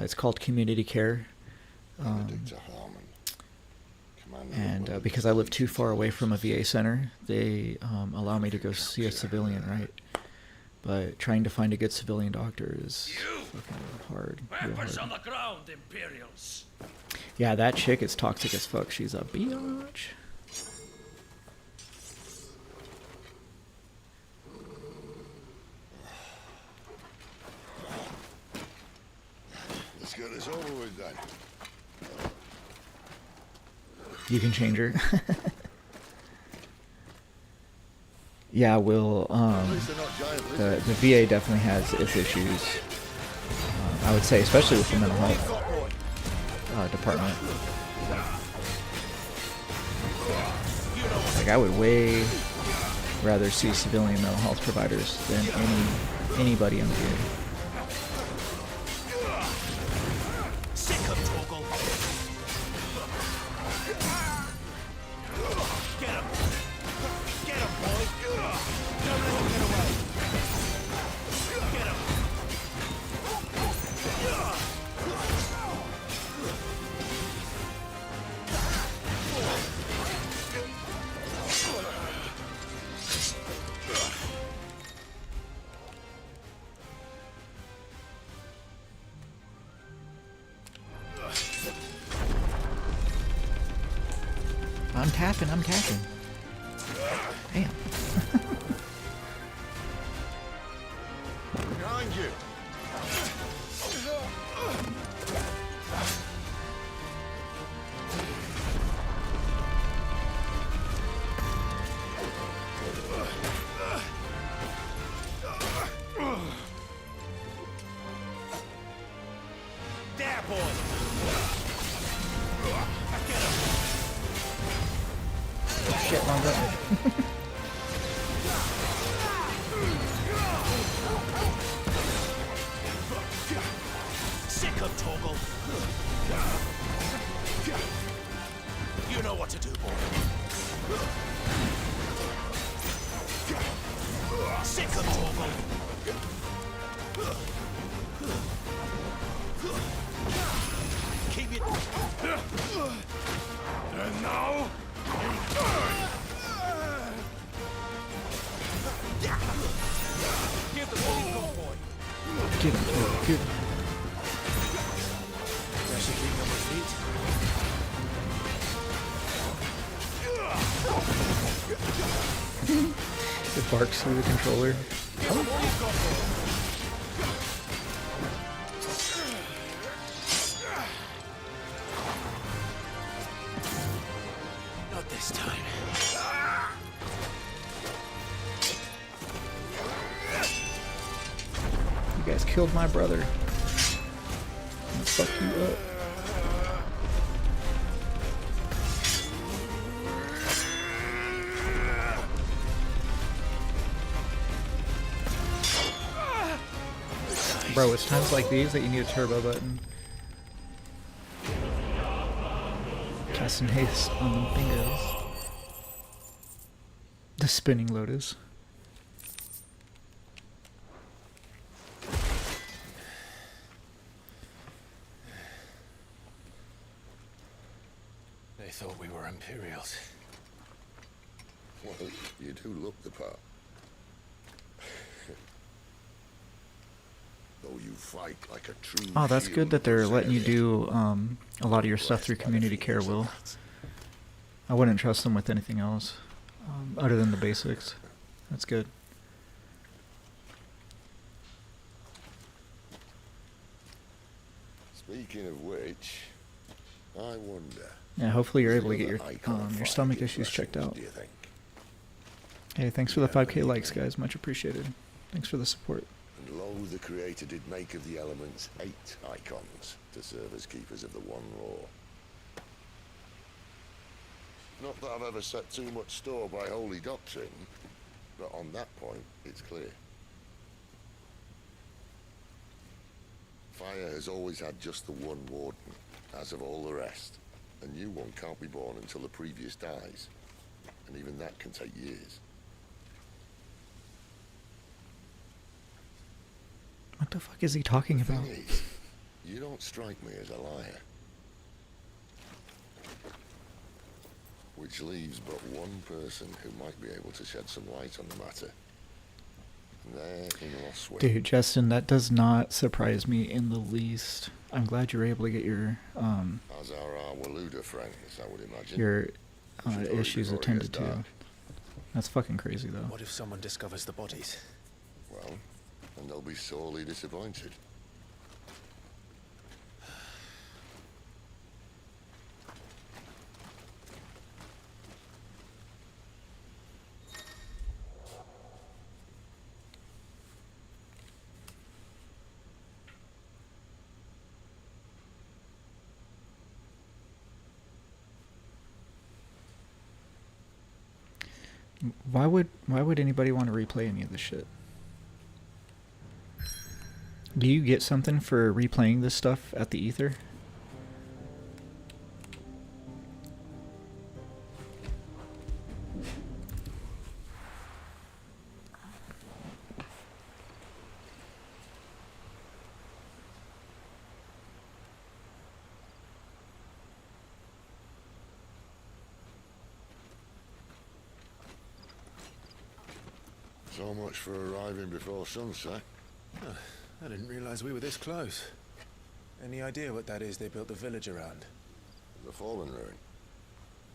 It's called Community Care. And because I live too far away from a VA center, they allow me to go see a civilian, right? But trying to find a good civilian doctor is fucking hard. Real Weapons hard. on the ground, Imperials. Yeah, that chick is toxic as fuck. She's a biatch. Let's get this over with then. You can change her. Yeah, Will. The VA definitely has its issues. I would say, especially with the mental health department. Like, I would way rather see civilian mental health providers than anybody in the VA. I'm tapping. Damn. Behind you. There, boy. Shit, wrong button. Sick of Torgal. You know what to do, boy. Sick of Torgal. Keep it. And now. Give the ball, go, boy. Get him, get him. Pressure keep on my feet. It barks through the controller. Not this time. killed my brother. I'm gonna fuck you up. Bro, it's times like these that you need a turbo button. Casting haste on them fingers. The spinning lotus. They thought we were Imperials. Well, you do look the part. Though you fight like a true Oh, that's shield good that they're letting you crusader. do a lot of your stuff through community care, Will. I wouldn't trust them with anything else other than the basics. That's good. Speaking of which, I wonder. Yeah, hopefully you're is able to the get other your icon your fight stomach in issues checked Russians, out. do you think? Hey, thanks for the 5K likes, guys. Much appreciated. Thanks for the support. And lo, the creator did make of the elements 8 icons to serve as keepers of the One Law. Not that I've ever set too much store by holy doctrine, but on that point, it's clear. Fire has always had just the one warden, as of all the rest. A new one can't be born until the previous dies, and even that can take years. What the fuck is he talking about? Thing is, you don't strike me as a liar. Which leaves but one person who might be able to shed some light on the matter. And they're in Lost Wing. Dude, Justin, that does not surprise me in the least. I'm glad you're able to get your As are our Waluda friends, I would imagine. your Should hurry issues before it attended gets to. dark. That's fucking crazy, though. What if someone discovers the bodies? Well, and they'll be sorely disappointed. Why would anybody want to replay any of this shit? Do you get something for replaying this stuff at the ether? So much for arriving before sunset. Huh, I didn't realize we were this close. Any idea what that is they built the village around? The Fallen Ruin.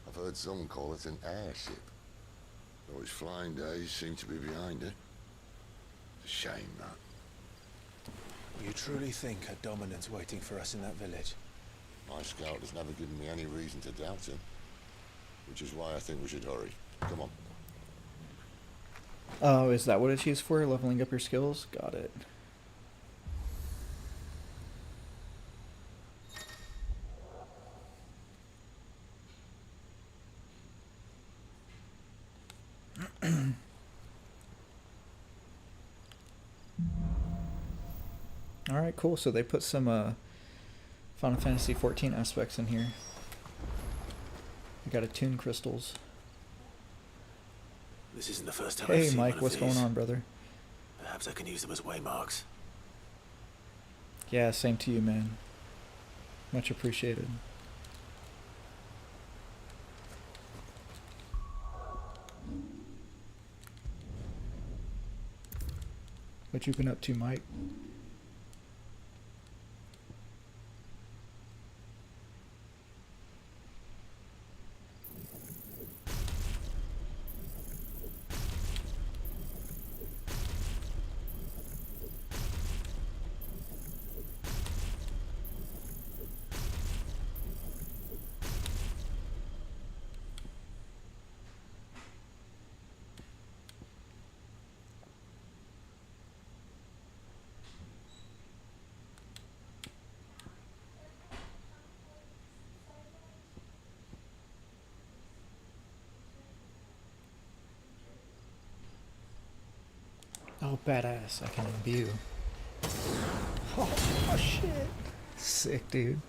I've heard some call it an airship. Though its flying days seem to be behind it. It's a shame, that. You truly think a dominant's waiting for us in that village? My scout has never given me any reason to doubt him. Which is why I think we should hurry. Come on. Oh, is that what it's used for? Leveling up your skills? Got it. Alright, cool. So they put some Final Fantasy XIV aspects in here. We got attune crystals. This isn't the first time I've Hey seen Mike, one of what's going these. on, brother? Perhaps I can use them as waymarks. Yeah, same to you, man. Much appreciated. What you been up to, Mike? so badass. I can imbue. Oh shit. Sick, dude.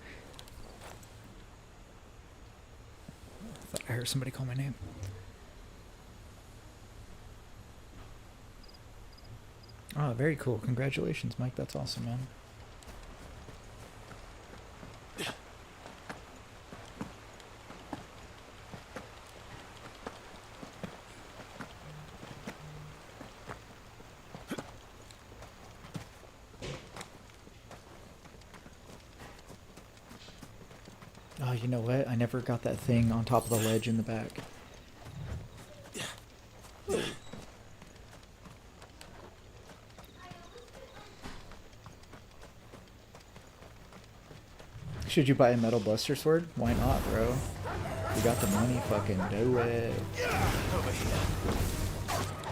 I thought I heard somebody call my name. Oh, very cool. Congratulations, Mike. That's awesome, man. Oh, you know what? I never got that thing on top of the ledge in the back. Should you buy a metal buster sword? Why not, bro? You got the money, fucking do it.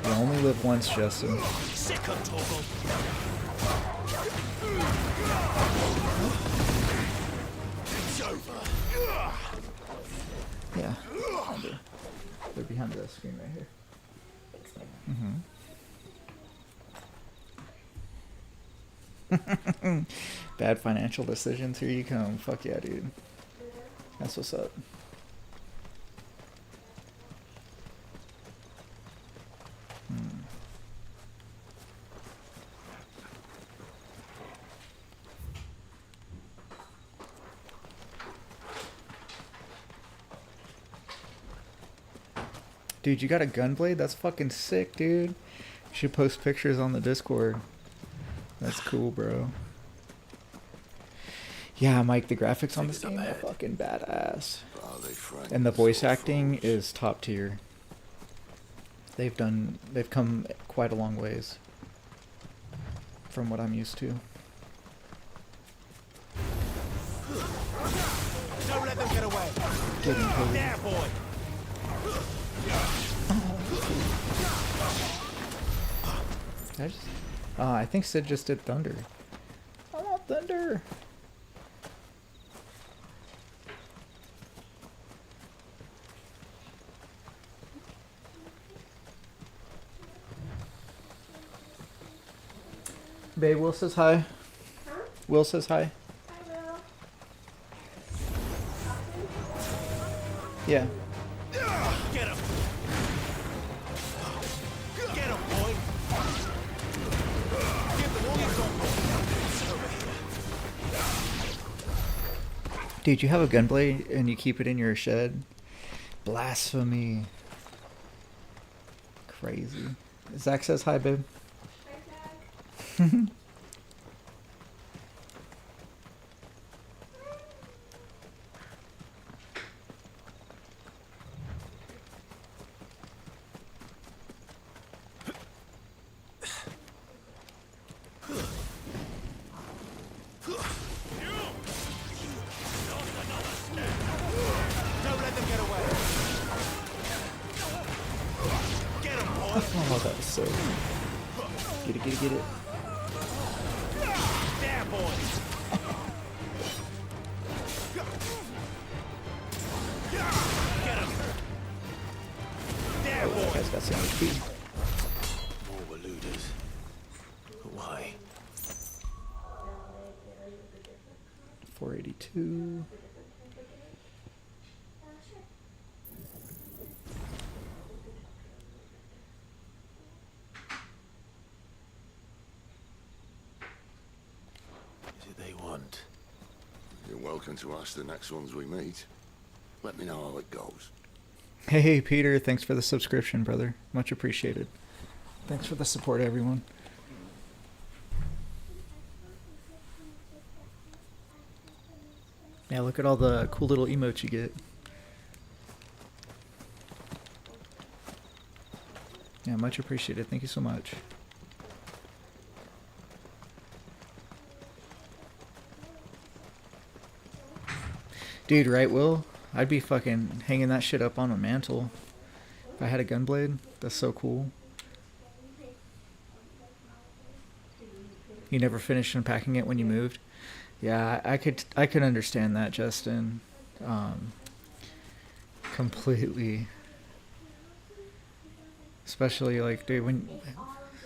You only live once, Justin. Yeah. They're behind the screen right here. Bad financial decisions, here you come. Fuck yeah, dude. That's what's up. Dude, you got a gunblade? That's fucking sick, dude. You should post pictures on the Discord. That's cool, bro. Yeah, Mike, the graphics on this game are fucking badass. And the voice acting is top tier. They've come quite a long ways from what I'm used to. Don't let them get away. There, boy. I think Sid just did thunder. I want thunder. Babe, Will says hi. Huh? Will says hi. Hi, Will. Yeah. Get him. Get him, boy. Give them all you've got. Over here. Dude, you have a gunblade and you keep it in your shed? Blasphemy. Crazy. Zach says hi, babe. Hi, Zach. Oh, that was so... Get it, get it, get it. There, boy. Get him. There, boy. That guy's got some HP. More eluders. Why? 482. You're welcome to ask the next ones we meet. Let me know how it goes. Hey, Peter, thanks for the subscription, brother. Much appreciated. Thanks for the support, everyone. Yeah, look at all the cool little emotes you get. Yeah, much appreciated. Thank you so much. Dude, right, Will? I'd be fucking hanging that shit up on a mantle if I had a gunblade. That's so cool. You never finished unpacking it when you moved? Yeah, I could understand that, Justin. Completely. Especially like, dude, when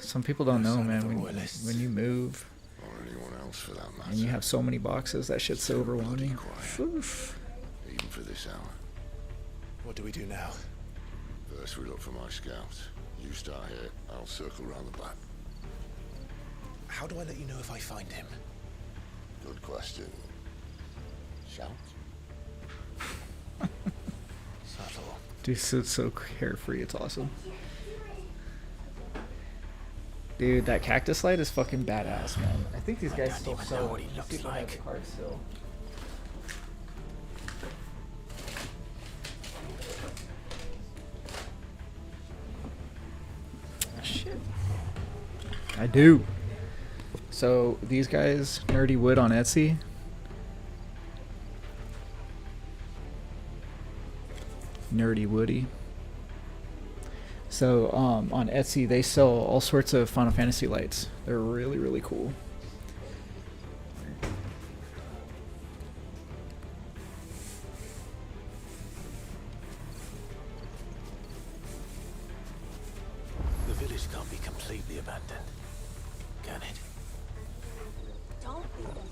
Some people don't know, man. the When Royalists. you move Or anyone else for that matter. and you have so many boxes, that shit's so overwhelming. Oof. Even for this hour. What do we do now? First we look for my scouts. You start here, I'll circle round the back. How do I let you know if I find him? Good question. Shout? Subtle. Dude, so carefree. It's awesome. Dude, that cactus light is fucking badass, man. I think these guys still sell what he these looks people have like. the cards still. Shit. I do. So these guys, Nerdy Wood on Etsy. Nerdy Woody. So on Etsy they sell all sorts of Final Fantasy lights. They're really, really cool. The village can't be completely abandoned, can it?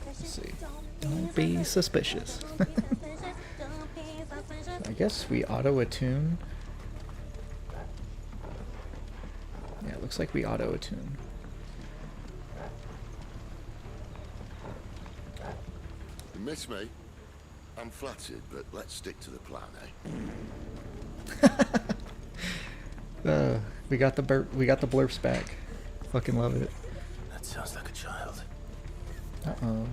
Let's see. Don't be suspicious. I guess we auto-attune. Yeah, it looks like we auto-attune. You miss me? I'm flattered, but let's stick to the plan, eh? We got the blurps back. Fucking love it. That sounds like a child. Uh-oh.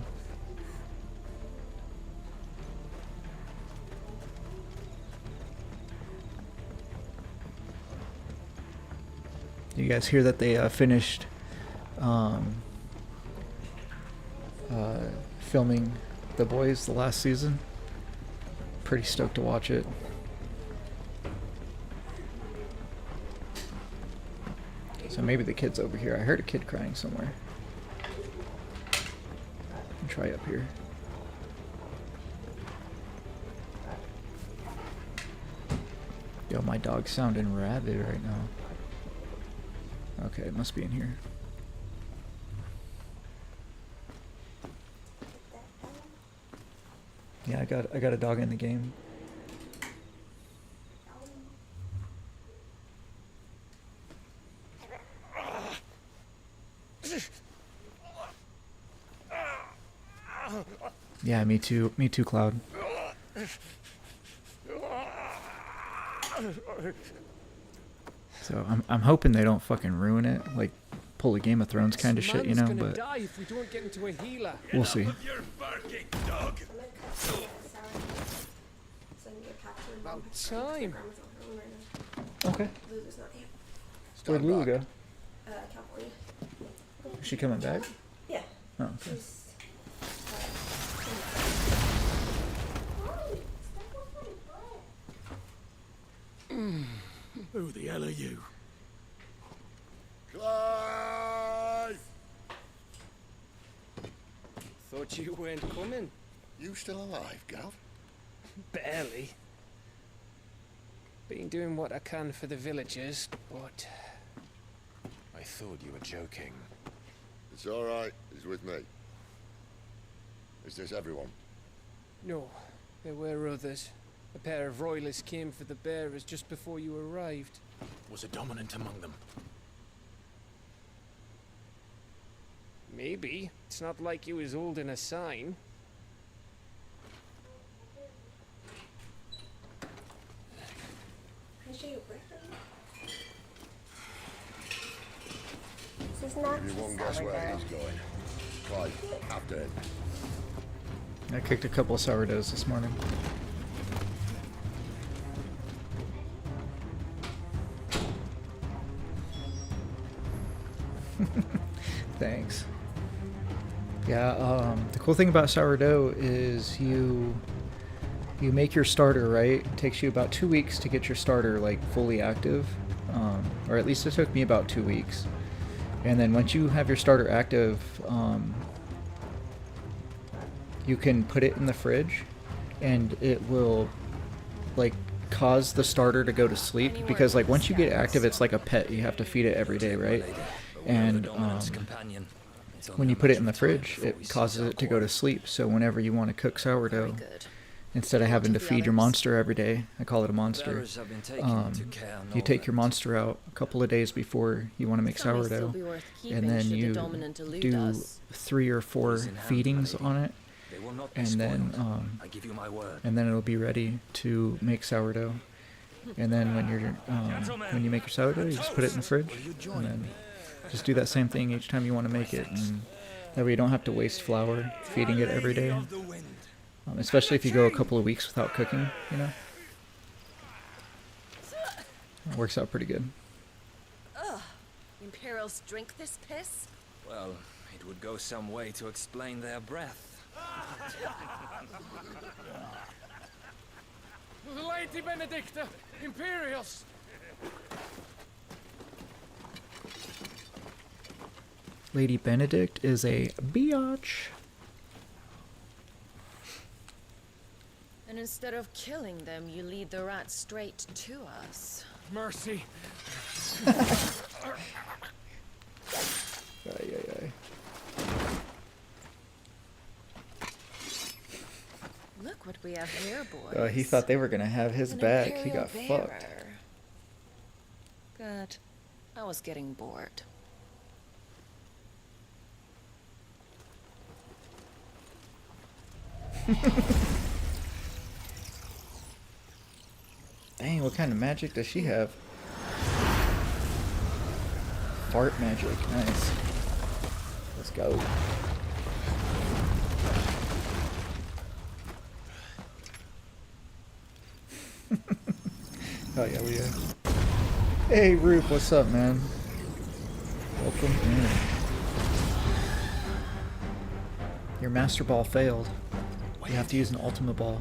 You guys hear that they finished filming The Boys the last season? Pretty stoked to watch it. So maybe the kid's over here. I heard a kid crying somewhere. Try up here. Yo, my dog's sounding rabid right now. Okay, it must be in here. Yeah, I got a dog in the game. Yeah, me too. Me too, Cloud. So I'm hoping they don't fucking ruin it, like pull a Game of Thrones kind of shit, you know. But die if we don't get into a healer. We'll see. About time. Okay. Where'd Lulu go? California. Is she coming back? Yeah. Oh, okay. Who the hell are you? Clive! Thought you weren't coming. You still alive, Gav? Barely. Been doing what I can for the villagers, but I thought you were joking. It's all right. He's with me. Is this everyone? no, there were others. A pair of royalists came for the bearers just before you arrived. Was a dominant among them? Maybe. It's not like he was holding a sign. Can I show you a brick? This is not You won't guess where he's going. Clive, after him. I kicked a couple of sourdoughs this morning. Thanks. Yeah, the cool thing about sourdough is you make your starter, right? It takes you about 2 weeks to get your starter like fully active, or at least it took me about 2 weeks. And then once you have your starter active, you can put it in the fridge, and it will like cause the starter to go to sleep, because like once you get active, it's like a pet. You have to feed it every day, right? and companion. It's only when you a put it matter in the of time fridge, before we it cease causes our it to go to quarrel. sleep. So whenever you want to cook sourdough, good. instead of having to What of the feed your others? monster every day, I call it a monster. Bearers have been taken to Care You take your Norland. monster out a couple of days before you want to make Some may still sourdough, be worth keeping and then should the you dominant elude do us. 3 or 4 Those in hand, feedings lady. on it, They will not be and then spoiled. I give you my word. and then it'll be ready to make sourdough. And then when you make your sourdough, you just put it in the fridge, and then just do that same thing each time you want to make it, and that way you don't have to waste flour feeding it every day. Especially if you go a couple of weeks without cooking, you know. It works out pretty good. Ugh. Imperials drink this piss? Well, it would go some way to explain their breath. Lady Benedicta, Imperials! Lady Benedict is a biatch. And instead of killing them, you lead the rats straight to us. Mercy. Look what we have here, boys. He thought they were gonna have his An back. He Imperial got bearer. fucked. Good. I was getting bored. Dang, what kind of magic does she have? Fart magic, nice. Let's go. Oh yeah, we Hey Roop, what's up, man? Welcome in. Your master ball failed. You have to use an ultimate ball.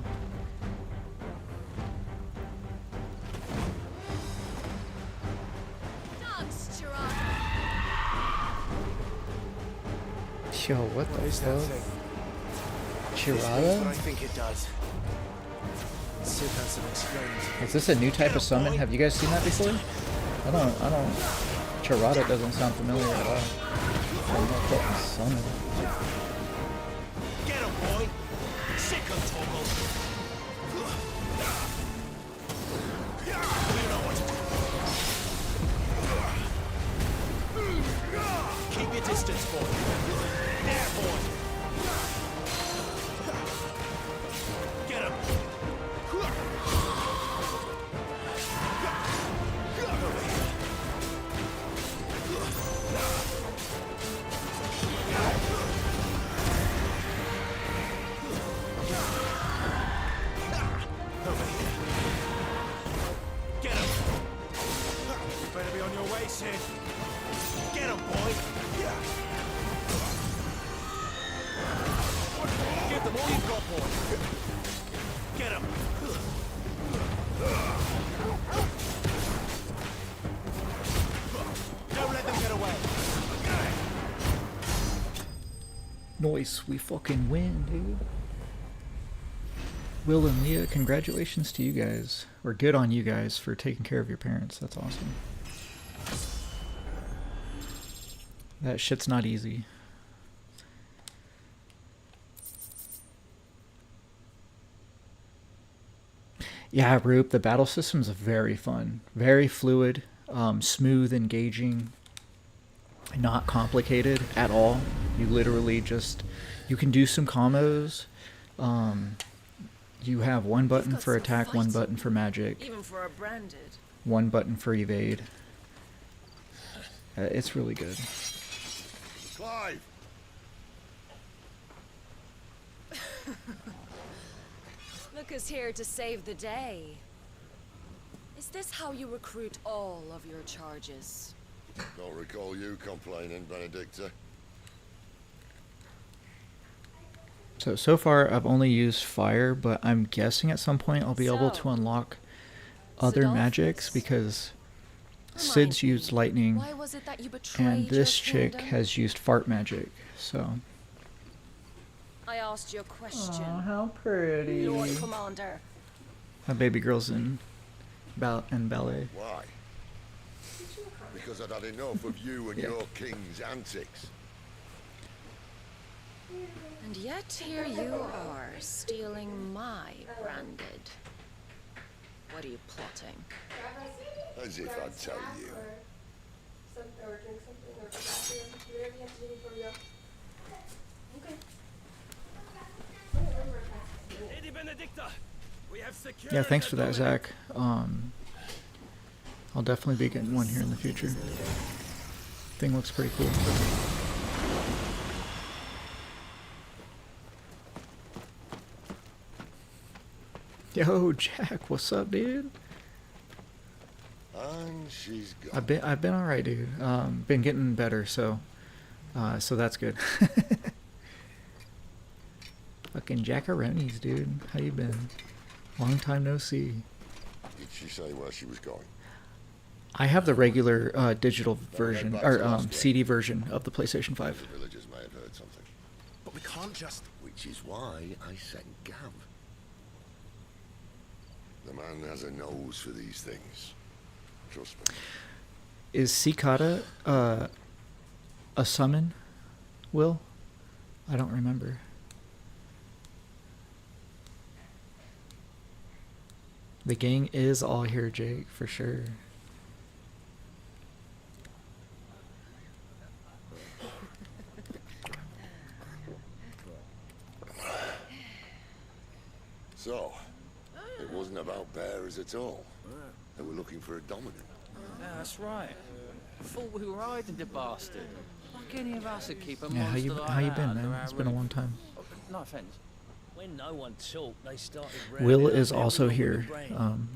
Yo, what the fuck? I Chirada? think it does. Sid has some explains. Is this a new type of summon? Have you guys seen that before? I don't. Chirada doesn't sound familiar at all. I'm not fucking summon. Get him, boy! Sick of Toggle! You know what to do. Keep your distance, boy. There, boy! Get him! Get him! You better be on your way, Sid. Get him, boy! Give them all you've got, boy! Get him! Don't let them get away! Nice, we fucking win, dude. Will and Leah, congratulations to you guys. Or good on you guys for taking care of your parents. That's awesome. That shit's not easy. Yeah, Roop, the battle system's very fun. Very fluid, smooth, engaging, not complicated at all. You literally just, you can do some combos. You have one button for attack, one button for magic, Even for a branded. one button for evade. It's really good. Clive! Look who's here to save the day. Is this how you recruit all of your charges? Don't recall you complaining, Benedicta. So far I've only used fire, but I'm guessing at some point I'll be able to unlock other magics because Sid's used lightning Why was it that you betrayed and this your chick kingdom? has used fart magic, so. I asked you a question. Aw, how pretty. Lord Commander. My baby girl's in ballet. Why? Because I'd had enough of you and your king's antics. And yet here you are, stealing my branded. What are you plotting? As if I'd tell you. Yeah, thanks for that, Zach. I'll definitely be getting one here in the future. Thing looks pretty cool. Yo, Jack, what's up, dude? And she's gone. I've been all right, dude. Been getting better, so that's good. Fucking Jackaronis, dude. How you been? Long time no see. Did she say where she was going? I have the regular digital version, or CD version of the PlayStation 5. The villagers may have heard something. But we can't just... Which is why I sent Gav. The man has a nose for these things. Trust me. Is Cicada a summon, Will? I don't remember. The gang is all here, Jake, for sure. So, it wasn't about bearers at all. They were looking for a dominant. Yeah, that's right. I thought we were hiding the bastard. Like any of us would keep a Yeah, monster like how you that been, under man? our It's been a roof. long time. No offense. When no one talked, they started Will rounding is up also everyone here. with a brain.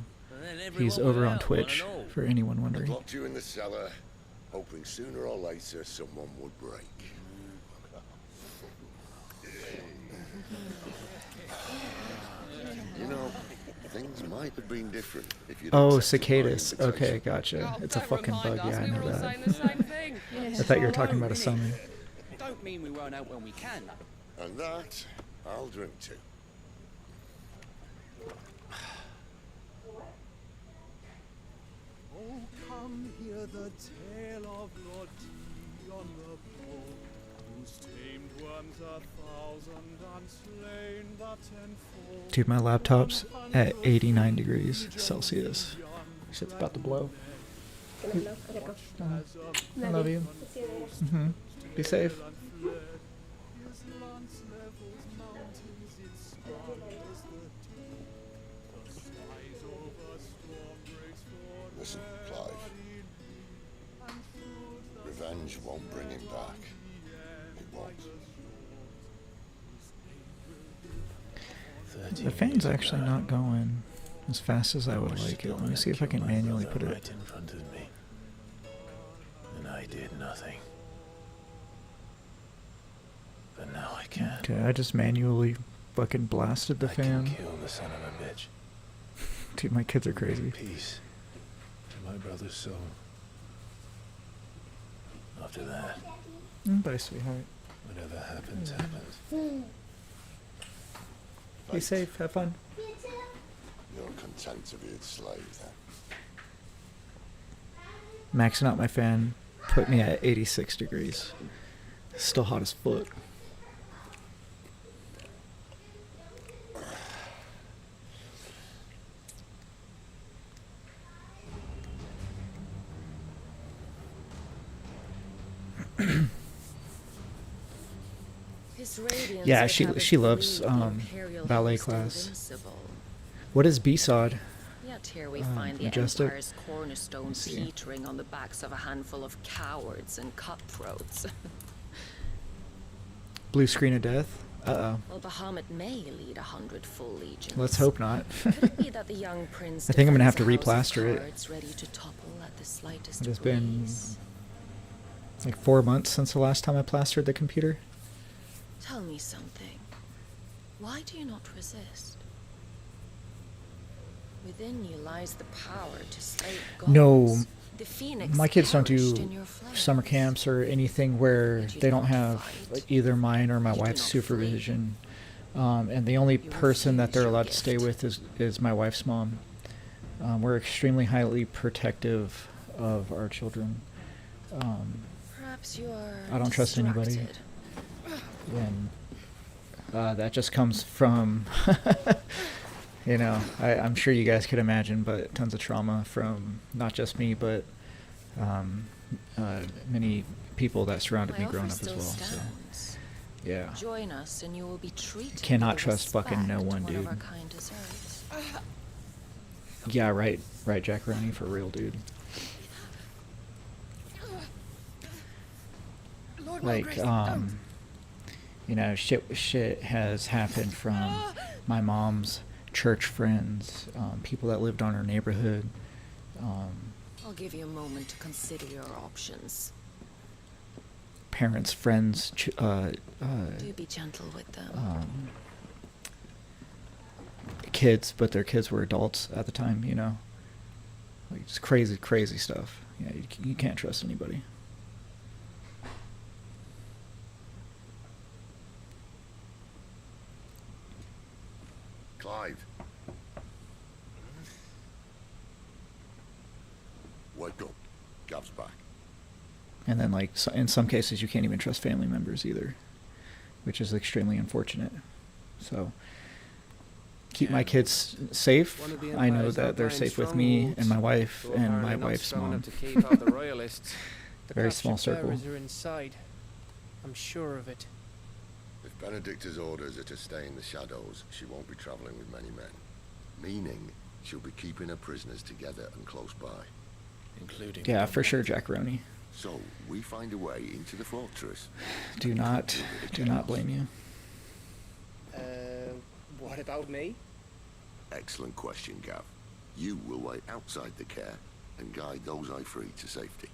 And then He's everyone over on without one Twitch, and all. for anyone I wondering. locked you in the cellar, hoping sooner or later someone would break. You know, things might have been different if you'd Oh, accepted my cicadas. invitation. Okay, gotcha. It's a fucking bug. Yeah, I know Saying that. the same thing. I thought you were talking about a summon. Don't mean we won't out when we can. And that, I'll drink to. Oh, come hear the tale of Lord Dion the Bold, whose tamed worms 1,000 and slain the tenfold. Dude, my laptop's at 89 degrees Celsius. Shit's about to blow. I love you. Be safe. Listen, Clive. Revenge won't bring him back. It won't. The fan's actually not going as fast as I would like it. Let me see if I can manually put it. Right in front of me. And I did nothing. But now I can. Okay, I just manually fucking blasted the I fan. can kill the son of a bitch. Dude, my kids are crazy. Peace to my brother's soul. After that, Bye, sweetheart. whatever happens, happens. Be safe. Have fun. You're content to be its slave, then. Maxing out my fan put me at 86 degrees. Still hot as fuck. His radiance Yeah, would she have she it loves believed the Imperial ballet host class. invincible. What is B-Sod? Yet here we find the Majestic. Empire's cornerstone Let's see. teetering on the backs of a handful of cowards and cutthroats. Blue screen of death? Uh-oh. Well, Bahamut may lead 100 full legions. Let's hope not. Could it be that the young prince I think I'm gonna have to defends a house replaster of it. cards ready to topple at the slightest It has been breeze? like 4 months since the last time I plastered the computer. Tell me something. Why do you not resist? Within you lies the power to slay gods. No, The phoenix my kids don't perished do in your flames. summer camps or anything where But you they don't don't have fight. like, either mine or my You do wife's not supervision. And the only person that they're your allowed to stay with is my wife's mom. We're extremely highly protective of our children. Perhaps you are I don't trust anybody. distracted. When that just comes from, you know, I'm sure you guys could imagine, but tons of trauma from not just me, but many people that surrounded My me growing offer up as well. still So, stands. yeah. Join us and you will be treated Cannot with the trust fucking no respect one, one dude. of our kind deserves. Yeah, right, Jackaroni, for real, dude. Lord Like, Mulgrave, don't. you know, shit has happened from my mom's church friends, people that lived on her neighborhood. I'll give you a moment to consider your options. Parents, friends, Do be gentle with them. kids, but their kids were adults at the time, you know. Like, it's crazy stuff. Yeah, you can't trust anybody. Clive. Wake up. Gav's back. And then, like, in some cases, you can't even trust family members either, which is extremely unfortunate. So, keep my kids safe. One of the I know Empire's that they're outlying safe with me and my wife strongholds, and though my apparently not wife's strong mom. enough to keep out the royalists. The Very captured small circle. bearers are inside. I'm sure of it. If Benedicta's orders are to stay in the shadows, she won't be traveling with many men. Meaning, she'll be keeping her prisoners together and close by. Including... Yeah, for sure, Jackaroni. So, we find a way into the fortress. Do not blame you. What about me? Excellent question, Gav. You will wait outside the care and guide those I free to safety.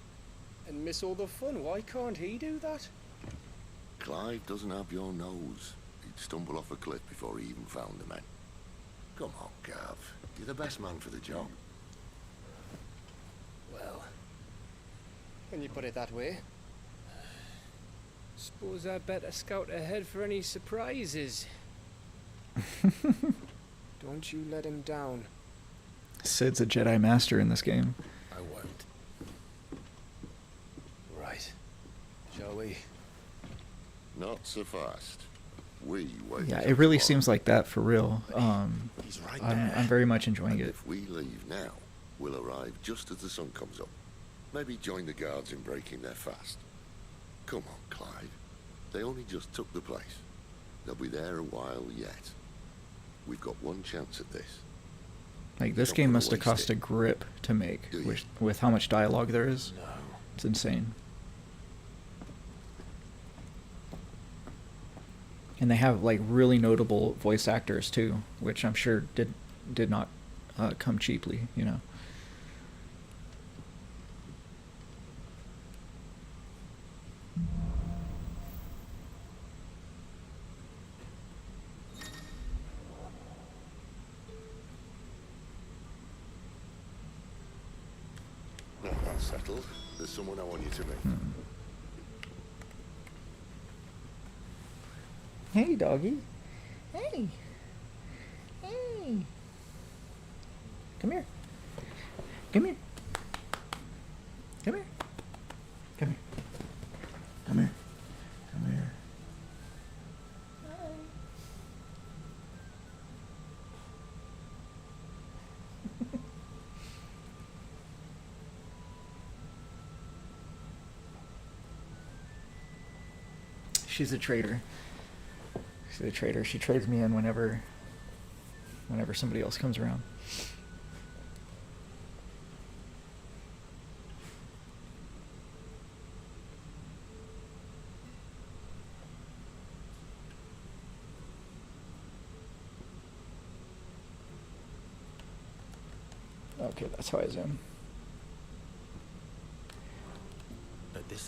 And miss all the fun. Why can't he do that? Clive doesn't have your nose. He'd stumble off a cliff before he even found the men. Come on, Gav. You're the best man for the job. Well, when you put it that way. Suppose I'd better scout ahead for any surprises. Don't you let him down. Sid's a Jedi Master in this game. I won't. Right. Shall we? Not so fast. We wait. Yeah, it really seems like that for real. He's right I'm very much enjoying and it. If we leave now, we'll arrive just as the sun comes up. Maybe join the guards in breaking their fast. Come on, Clive. They only just took the place. They'll be there a while yet. We've got one chance at this. Like, this game must have cost a grip to make, with how much dialogue there is. No. It's insane. And they have, like, really notable voice actors too, which I'm sure did not come cheaply, you know. Now that's settled. There's someone I want you to meet. Hey, doggy. Hey. Hey. Come here. Come here. Come here. Come here. Come here. Come here. She's a traitor. She's a traitor. She trades me in whenever somebody else comes around. Okay, that's how I zoom.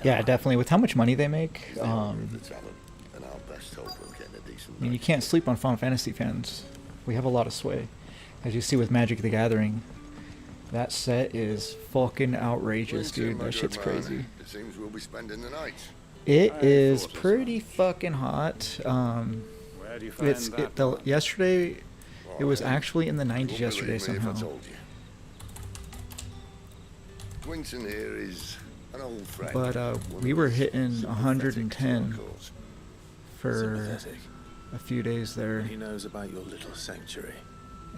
Yeah, definitely. With how much money they make, The talent and our best hope of getting a decent I mean, you can't sleep on Final Fantasy fans. We have a lot of sway. As you see with Magic the Gathering, that set is fucking outrageous, dude. That shit's crazy. It seems we'll be spending the night. It is pretty fucking hot. Where do you find that? Yesterday, it was actually in the 90s won't yesterday believe me if I somehow. told you. Quinton here is an old friend. But we were hitting 110 for a few days there. He knows about your little sanctuary.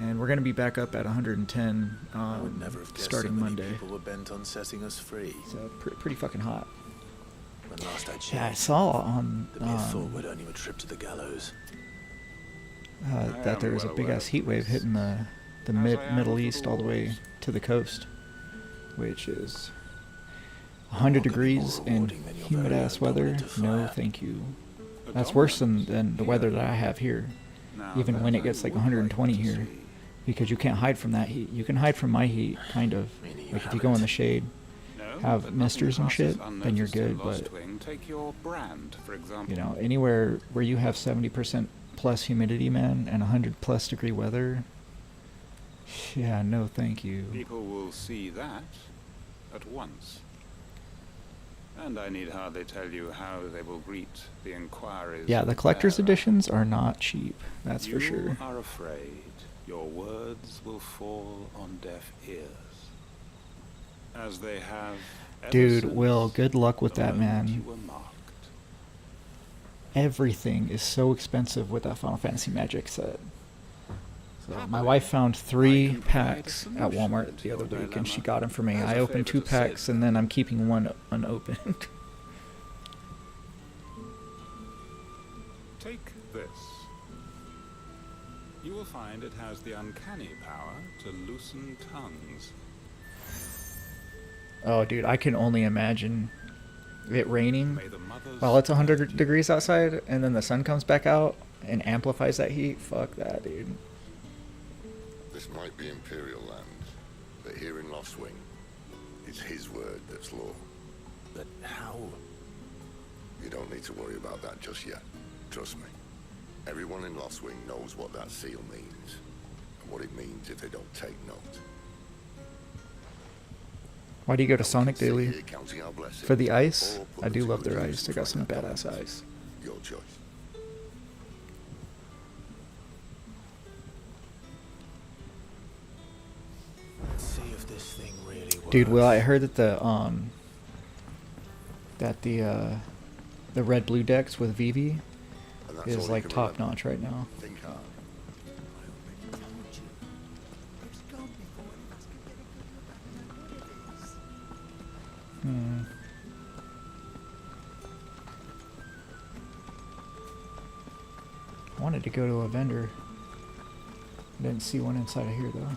And we're going to be back up at 110 I would never have guessed starting so many Monday. people were bent on setting us free. So pretty fucking hot. When last I checked, Yeah, I saw on the mere thought would earn you a trip to the gallows. that there was a big ass heat wave hitting the Middle East all the way to the coast, which is 100 degrees and humid ass weather. No, thank you. That's worse than the weather that I have here. Even when it gets like 120 here, because you can't hide from that heat. You can hide from my heat, kind of. Like if you go in the shade, have misters and shit, then you're good. But you know, anywhere where you have 70% plus humidity, man, and 100 plus degree weather, yeah, no, thank you. People will see that at once. And I need hardly tell you how they will greet the inquiries. Yeah, the collector's editions are not cheap, that's for sure. You are afraid your words will fall on deaf ears, as they have ever Dude, since Will, good luck with the that, moment man. you were marked. Everything is so expensive with that Final Fantasy Magic set. So my wife found 3 packs at Walmart the other week, and she got them for me. I opened 2 packs, and then I'm keeping one unopened. Take this. You will find it has the uncanny power to loosen tongues. Oh, dude, I can only imagine it raining while it's 100 degrees outside, and then the sun comes back out and amplifies that heat. Fuck that, dude. This might be Imperial land, but here in Lostwing, it's his word that's law. But how? You don't need to worry about that just yet. Trust me. Everyone in Lostwing knows what that seal means, and what it means if they don't take note. Why do you go to Sonic Daily? Here counting our blessings, For the ice? or put I them do to love good their use ice. to They got some find that badass balance. ice. Your choice. Let's see if this thing really works. Dude, Will, I heard that the red blue decks with Vivi is like top notch right now. Think hard. I wanted to go to a vendor. I didn't see one inside of here though.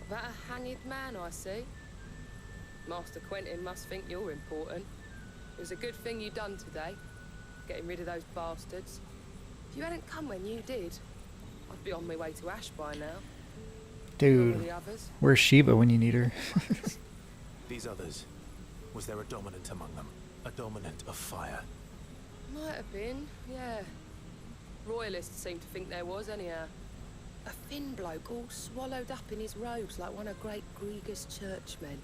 That a hanged man, I see. Master Quentin must think you're important. It was a good thing you done today, getting rid of those bastards. If you hadn't come when you did, I'd be on my way to Ash by now. Dude, where's Shiva when you need her? These others, was there a dominant among them? A dominant of fire? Might have been, yeah. Royalists seem to think there was, anyhow. A thin bloke all swallowed up in his robes like one of Great Grieger's churchmen.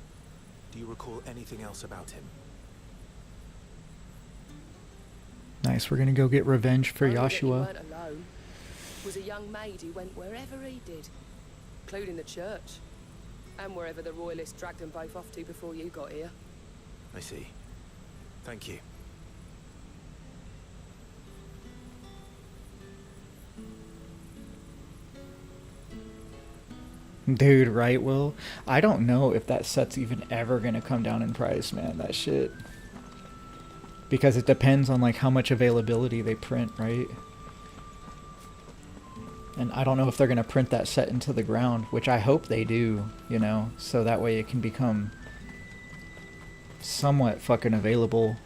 Do you recall anything else about him? Nice, we're gonna go get revenge for Only that he Joshua. weren't alone. Was a young maid who went wherever he did, including the church, and wherever the Royalists dragged them both off to before you got here. I see. Thank you. Dude, right, Will? I don't know if that set's even ever gonna come down in price, man. That shit. Because it depends on like how much availability they print, right? And I don't know if they're gonna print that set into the ground, which I hope they do, you know, so that way it can become somewhat fucking available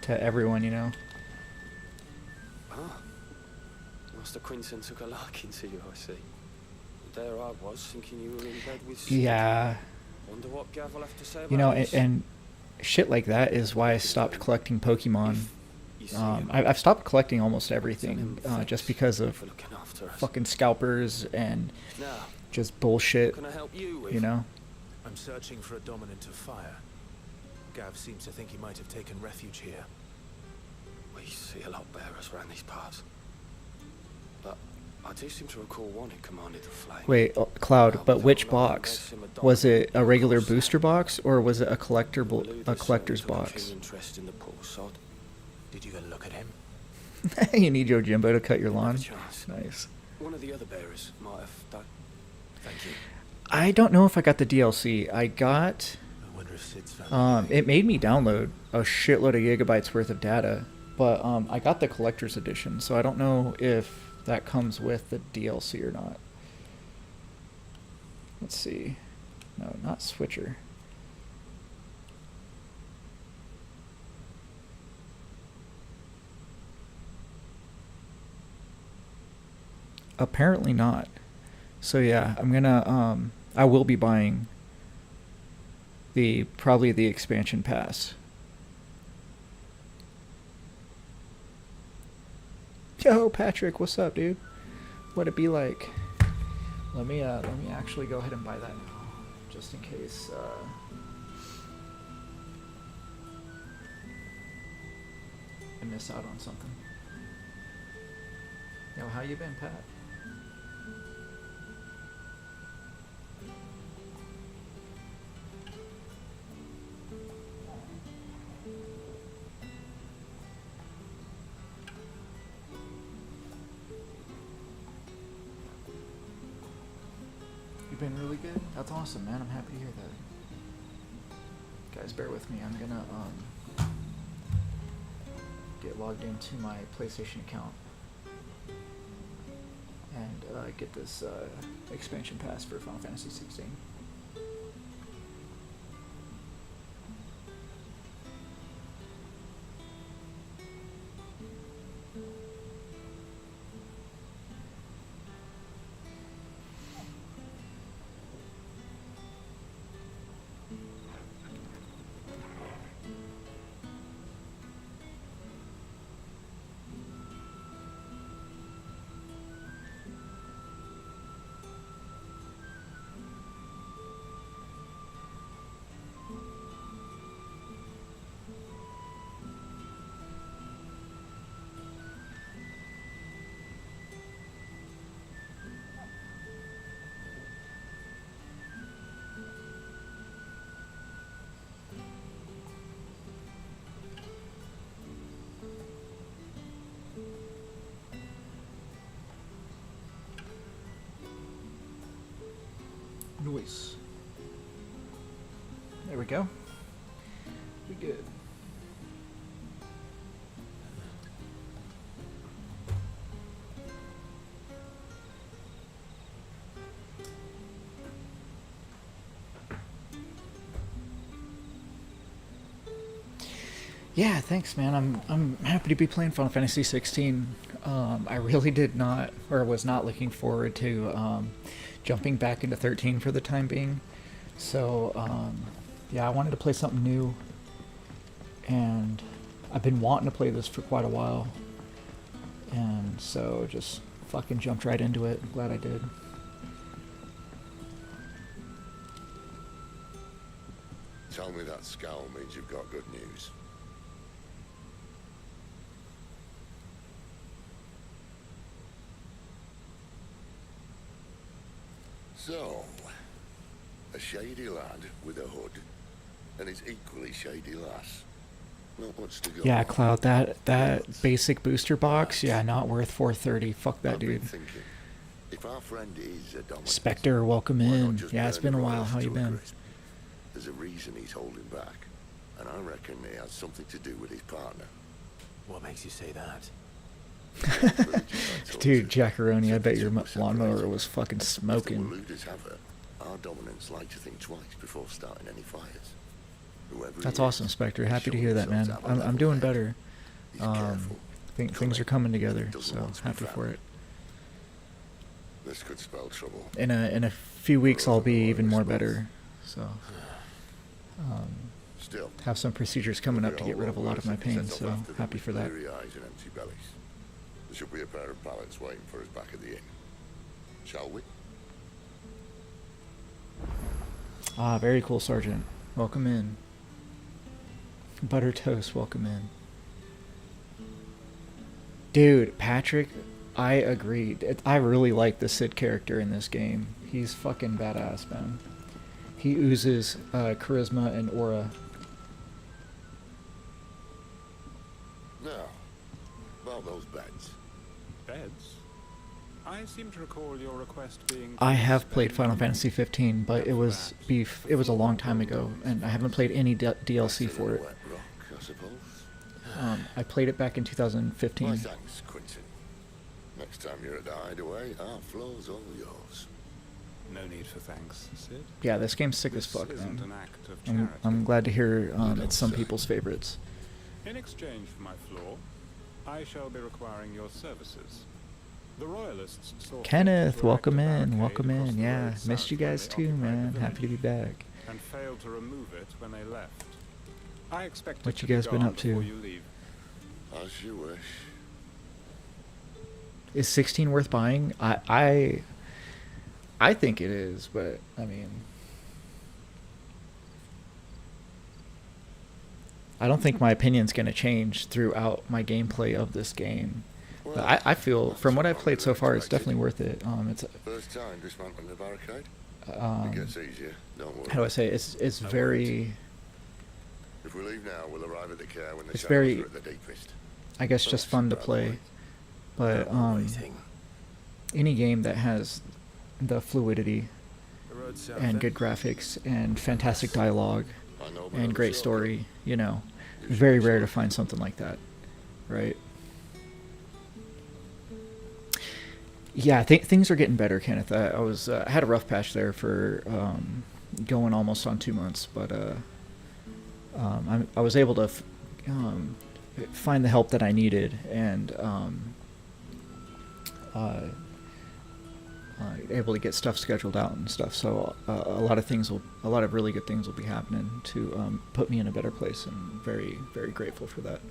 to everyone, you know. Ah, Master Quinton took a liking to you, I see. There I was, thinking you were in bed with... Yeah. Wonder what Gav will have to say about You know, this. and shit like that is why I stopped collecting Pokemon. I've stopped collecting almost everything, just because of fucking scalpers and just bullshit, you know? I'm searching for a dominant of fire. Gav seems to think he might have taken refuge here. We see a lot bearers around these parts. But I do seem to recall one who commanded the flame. Wait, Cloud, but which box? Was it a regular booster box, or was it a collector's box? Interest in the poor sod. Did you even look at him? You need Yojimbo to cut your lawn? Nice. One of the other bearers might have done. Thank you. I don't know if I got the DLC. I got... I wonder if Sid's found it made me download a shitload of gigabytes worth of data, but I got the collector's edition, so I don't know if that comes with the DLC or not. Let's see. No, not Switcher. Apparently not. So yeah, I'm gonna I will be buying probably the expansion pass. Yo, Patrick, what's up, dude? What'd it be like? Let me actually go ahead and buy that now, just in case. I miss out on something. Yo, how you been, Pat? You've been really good? That's awesome, man. I'm happy to hear that. Guys, bear with me. I'm gonna get logged into my PlayStation account and get this expansion pass for Final Fantasy XVI. Noise. There we go. We good. Yeah, thanks, man. I'm happy to be playing Final Fantasy XVI. I really did not, or was not looking forward to jumping back into 13 for the time being. So, yeah, I wanted to play something new, and I've been wanting to play this for quite a while, and so just fucking jumped right into it. I'm glad I did. Tell me that scowl means you've got good news. So, a shady lad with a hood, and his equally shady lass. Not much to go Yeah, on. Cloud, that basic booster box, yeah, not worth $430. Fuck that, dude. Thinking, if our friend is a dominant, Spectre, welcome why not in. just Yeah, it's burn been a the while. royals How you to a been? crisp? There's a reason he's holding back, and I reckon it has something to do with his partner. What makes you say that? Dude, Jackaroni, I bet your lawnmower was fucking If the smoking. Waluders have her, our dominants like to think twice before starting any fires. Whoever That's he is, awesome, Spectre. he's Happy to showing hear that, man. himself to have a I'm level doing head. better. He's careful, Things are coming together, doesn't so want to be happy for found. it. This could spell trouble. In a few weeks, I'll be even more better. So, Still, have some procedures coming up to get rid of a lot of my pain. set So off after them happy with for that. bleary eyes and empty bellies. There should be a pair of pallets waiting for us back at the inn. Shall we? Ah, very cool, Sergeant. Welcome in. Butter Toast, welcome in. Dude, Patrick, I agree. I really like the Cid character in this game. He's fucking badass, man. He oozes charisma and aura. Now, about those beds. Beds? I seem to recall your request being... I have played Final Fantasy 15, but it was a long time ago, and I haven't played any DLC for it. I played it back in 2015. My thanks, Quentin. Next time you're at the hideaway, our floor's all yours. No need for thanks, Cid. Yeah, this game's sick as fuck, isn't man. an act of charity. I'm glad to hear it's some people's favorites. In exchange for my floor, I shall be requiring your services. The Royalists saw Kenneth, welcome in. Yeah, missed you guys too, man. Happy to be back. And failed to remove it when they left. I expect What you guys been up to? As you wish. Is 16 worth buying? I think it is, but I mean, I don't think my opinion's going to change throughout my gameplay of this game. But I feel, from what I've played so far, it's definitely worth it. It's First time dismantling the barricade? It gets easier, don't worry. how do I say it? It's very, If we leave now, we'll arrive at the care when the it's shadows very, are at the deepest. I guess, just fun to play. But any game that has the fluidity and good graphics and fantastic dialogue and great story, you know, very rare to find something like that, right? Yeah, things are getting better, Kenneth. I had a rough patch there for going almost on 2 months, but I was able to find the help that I needed, and able to get stuff scheduled out and stuff. So a lot of really good things will be happening to put me in a better place, and very, very grateful for that.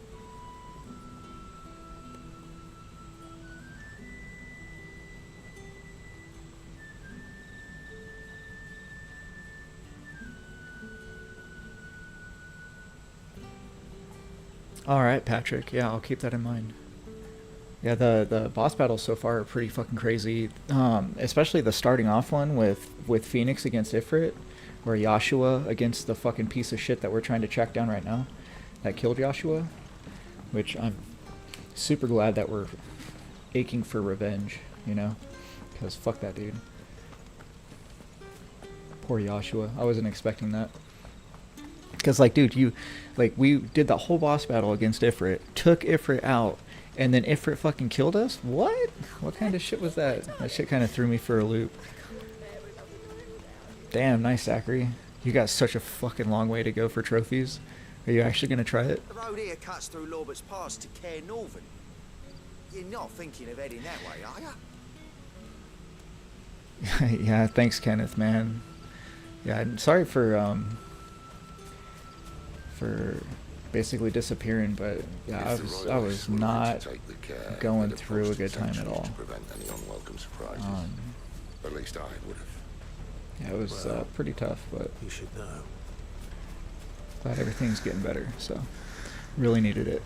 All right, Patrick. Yeah, I'll keep that in mind. Yeah, the boss battles so far are pretty fucking crazy. Especially the starting off one with Phoenix against Ifrit, or Joshua against the fucking piece of shit that we're trying to track down right now, that killed Joshua. Which I'm super glad that we're aching for revenge, you know, because fuck that dude. Poor Joshua. I wasn't expecting that. Because, like, dude, we did the whole boss battle against Ifrit, took Ifrit out, and then Ifrit fucking killed us? What? What kind of shit was that? That shit kind of threw me for a loop. Damn, nice, Zachary. You got such a fucking long way to go for trophies. Are you actually going to try it? The road here cuts through Lorbert's Pass to Care Northern. You're not thinking of heading that way, are you? Yeah, thanks, Kenneth, man. Yeah, I'm sorry for basically disappearing, but yeah, I was not going through a good time at all. At least I would have. Yeah, it was pretty tough, but you should know. Glad everything's getting better, so really needed it.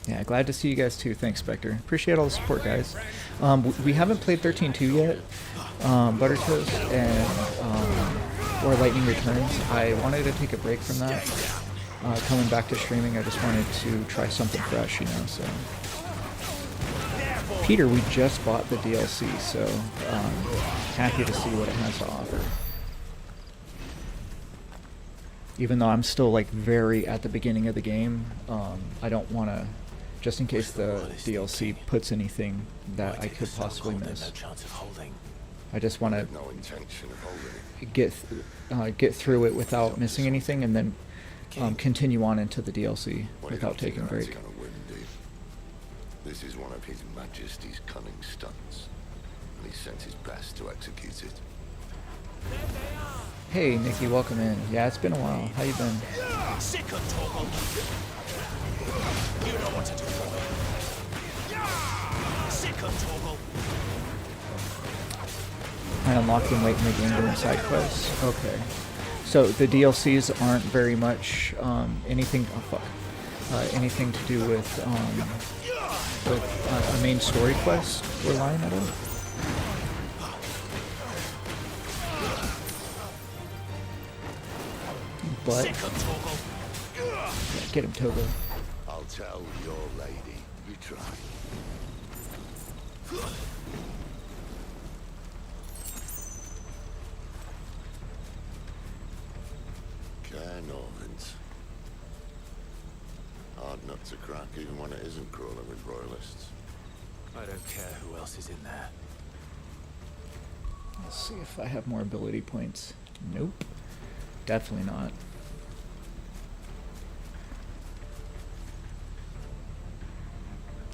Yeah, glad to see you guys too. Thanks, Spectre. Appreciate all the support, guys. We haven't played 13.2 yet, Buttertoast and or Lightning Returns. I wanted to take a break from that. Coming back to streaming, I just wanted to try something fresh, you know. So, Peter, we just bought the DLC, so happy to see what it has to offer. Even though I'm still like very at the beginning of the game, I don't want to. Just in case the DLC puts anything that I could possibly miss. I just want to get through it without missing anything, and then continue on into the DLC without taking a break. This is one of His Majesty's cunning stunts, and he sent his best to execute it. Hey, Nikki, welcome in. Yeah, it's been a while. How you been? You know what to do for me. Sick of Toggle. I unlocked them late in the game doing side quests. Okay. So the DLCs aren't very much anything. Oh fuck. anything to do with a main story quest or line at all. But yeah, get him, Togo. I'll tell your lady you tried. Cairnorvins. Hard nut to crack even when it isn't crawling with royalists. I don't care who else is in there. Let's see if I have more ability points. Nope. Definitely not.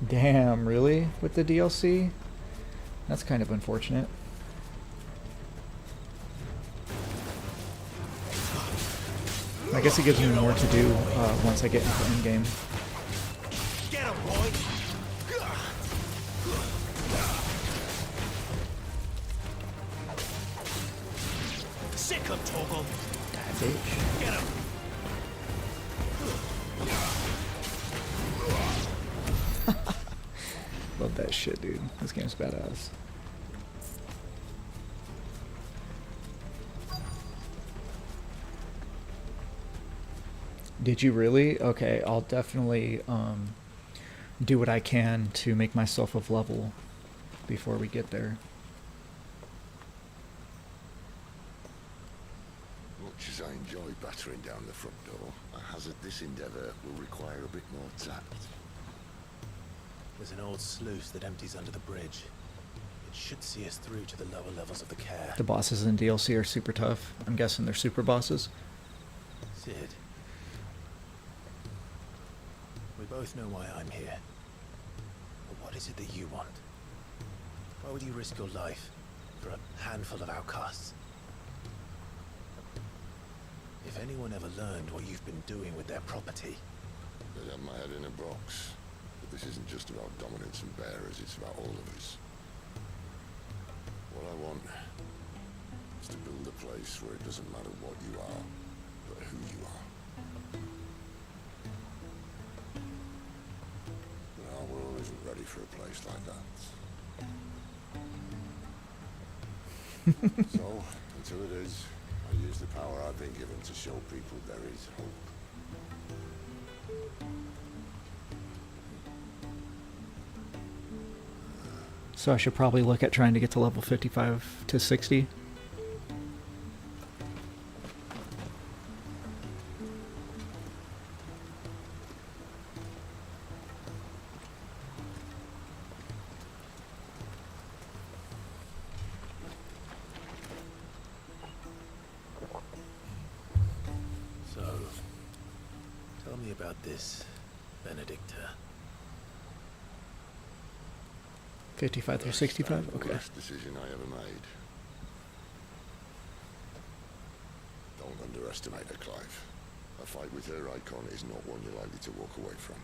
Damn, really? With the DLC? That's kind of unfortunate. I guess it gives me more to do once I get into endgame. Get him, boy! Sick him, Toggle! Bitch. Get him! Love that shit, dude. This game's badass. Did you really? Okay, I'll definitely do what I can to make myself of level before we get there. Much as I enjoy battering down the front door, I hazard this endeavour will require a bit more tact. There's an old sluice that empties under the bridge. It should see us through to the lower levels of the care. The bosses in DLC are super tough. I'm guessing they're super bosses. Sid. We both know why I'm here. But what is it that you want? Why would you risk your life for a handful of outcasts? If anyone ever learned what you've been doing with their property... They have my head in a box. But this isn't just about dominance and bearers, it's about all of us. What I want is to build a place where it doesn't matter what you are, but who you are. But our world isn't ready for a place like that. So, until it is, I use the power I've been given to show people there is hope. So I should probably look at trying to get to level 55 to 60. So, tell me about this, Benedicta. 55 through 65? Okay. Worst decision I ever made. Don't underestimate her, Clive. A fight with her icon is not one you're likely to walk away from.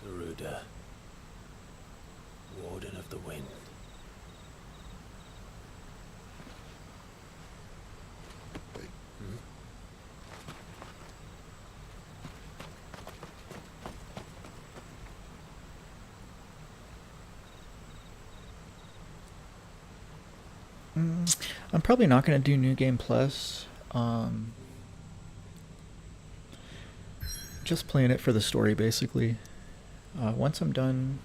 Garuda. Warden of the Wind. I'm probably not going to do New Game Plus. Just playing it for the story, basically. Once I'm done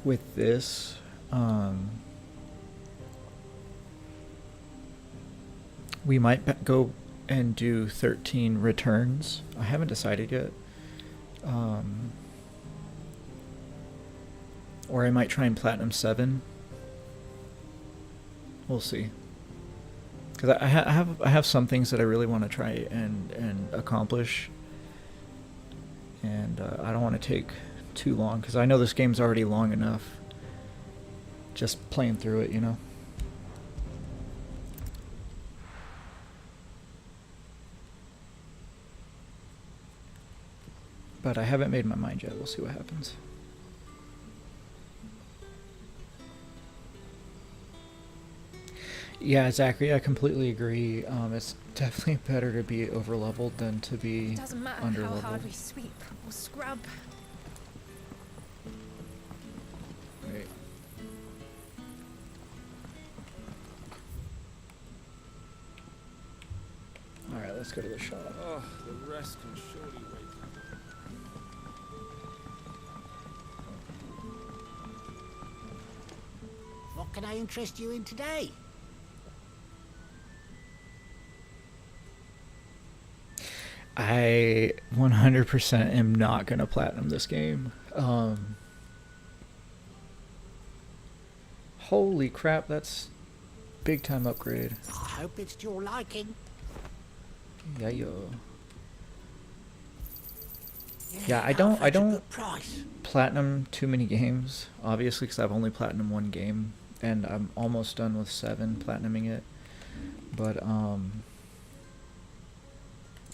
with this, we might go and do 13 Returns. I haven't decided yet. Or I might try and Platinum 7. We'll see. Because I have some things that I really want to try and accomplish. And I don't want to take too long, because I know this game's already long enough. Just playing through it, you know. But I haven't made my mind yet. We'll see what happens. Yeah, Zachary, I completely agree. It's definitely better to be over-leveled than to be It doesn't matter how hard we sweep or scrub. Wait. Alright, let's go to the shop. Oh, the rest can surely wait. What can I interest you in today? I 100% am not going to platinum this game. Holy crap, that's big time upgrade. I hope it's to your liking. Yeah, yeah, I don't platinum too many games, obviously, because I've only platinumed one game, and I'm almost done with 7 platinuming it. But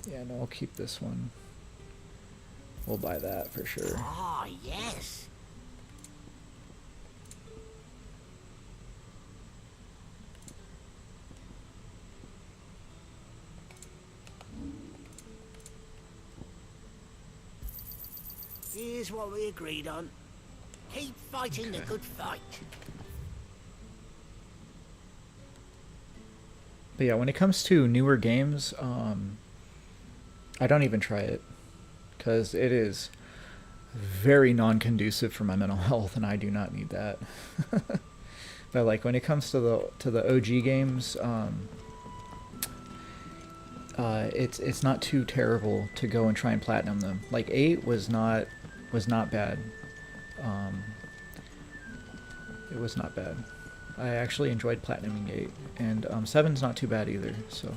yeah, no, I'll keep this one. We'll buy that for sure. Ah, yes. Here's what we agreed on. Keep fighting the good fight. But yeah, when it comes to newer games, I don't even try it, because it is very non-conducive for my mental health, and I do not need that. But like when it comes to the OG games, it's not too terrible to go and try and platinum them. Like 8 was not bad. It was not bad. I actually enjoyed platinuming 8, and 7's not too bad either. So,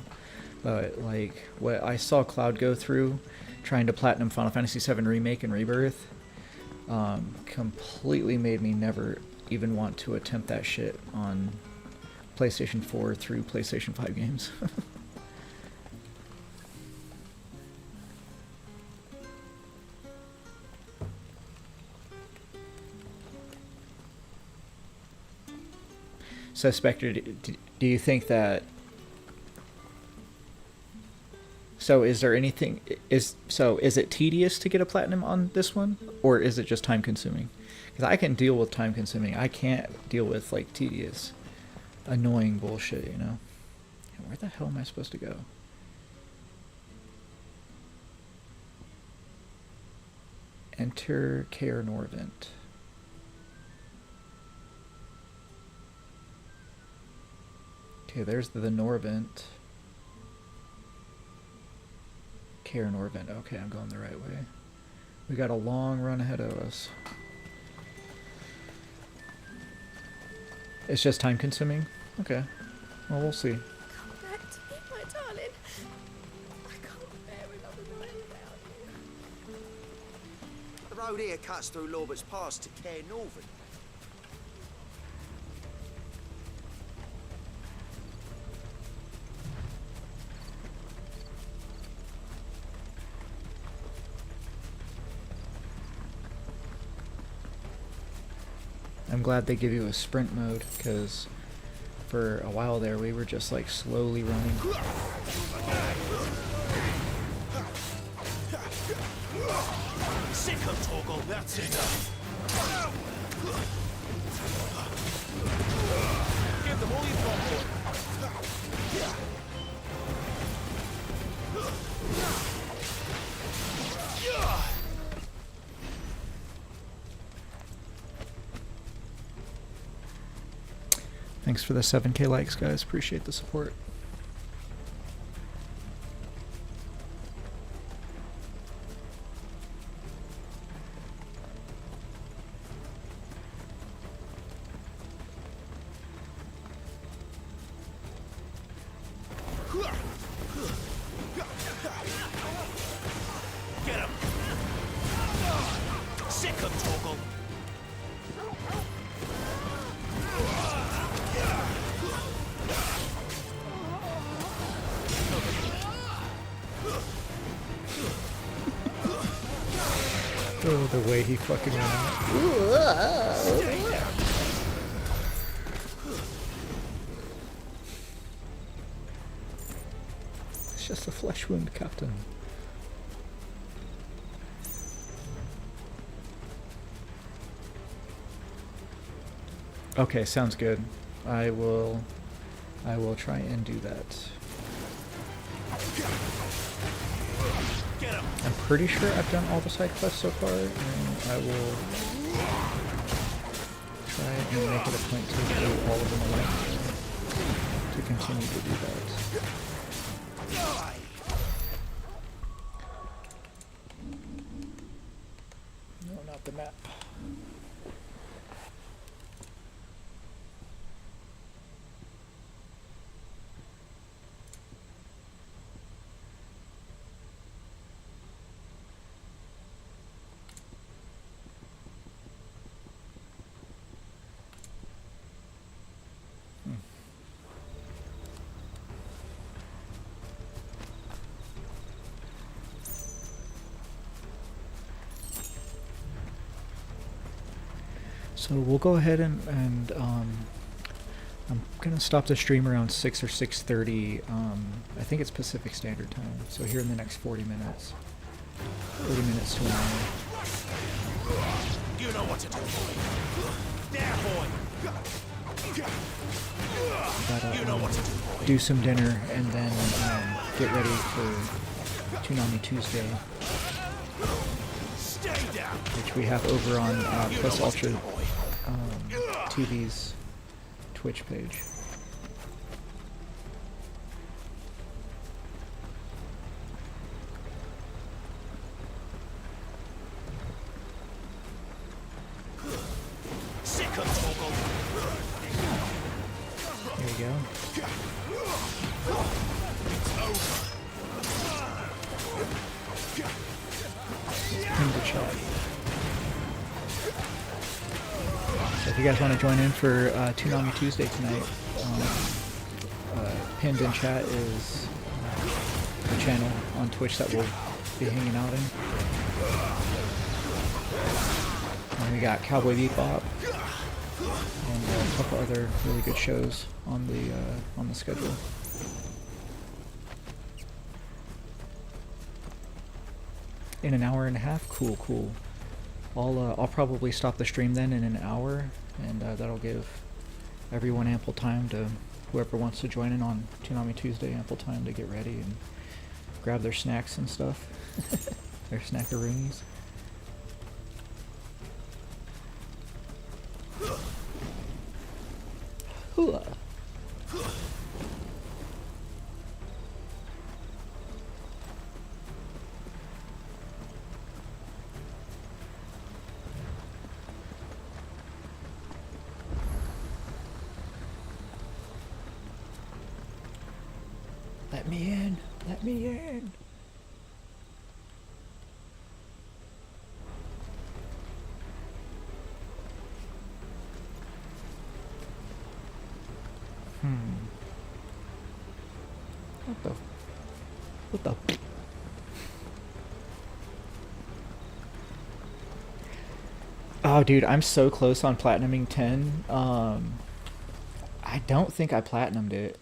but like what I saw Cloud go through trying to platinum Final Fantasy VII Remake and Rebirth, completely made me never even want to attempt that shit on PlayStation 4 through PlayStation 5 games. So Spectre, do you think that... So is there anything... Is it tedious to get a platinum on this one? Or is it just time consuming? Because I can deal with time consuming. I can't deal with like tedious, annoying bullshit, you know? Where the hell am I supposed to go? Enter Kaer Norvent. Okay, there's the Norvent. Kaer Norvent. Okay, I'm going the right way. We got a long run ahead of us. It's just time consuming? Okay. Well, we'll see. Come back to me, my darling. I can't bear another night without you. The road here cuts through Lorbert's Pass to Kaer Norvent. I'm glad they give you a sprint mode, because for a while there we were just like slowly running. Sick of Torgal, that's enough. Give them all you've got for it. Thanks for the 7K likes, guys. Appreciate the support. Get him. Sick of Torgal. Oh, the way he fucking went out. Just a flesh wound, Captain. Okay, sounds good. I will try and do that. I'm pretty sure I've done all the side quests so far, and I will try and make it a point to do all of them alone to continue to do that. No, not the map. So we'll go ahead and I'm gonna stop the stream around 6 or 6:30. I think it's Pacific Standard Time. So here in the next 40 minutes, 40 minutes to an hour. You know what to do, boy. There, boy. Gotta, You know what to do, boy. do some dinner and then get ready for Toonami Tuesday, Stay down. which we have over on Plus Ultra TV's Twitch page. There you go. In the chat. So if you guys want to join in for Toonami Tuesday tonight, pinned in chat is the channel on Twitch that we'll be hanging out in. And we got Cowboy Bebop and a couple other really good shows on the schedule. In an hour and a half? Cool, cool. I'll probably stop the stream then in an hour, and that'll give everyone ample time to, whoever wants to join in on Toonami Tuesday, ample time to get ready and grab their snacks and stuff. Their snackaroonies. Hooah. Let me in. Let me in. What the? Oh, dude, I'm so close on platinuming 10. I don't think I platinumed it.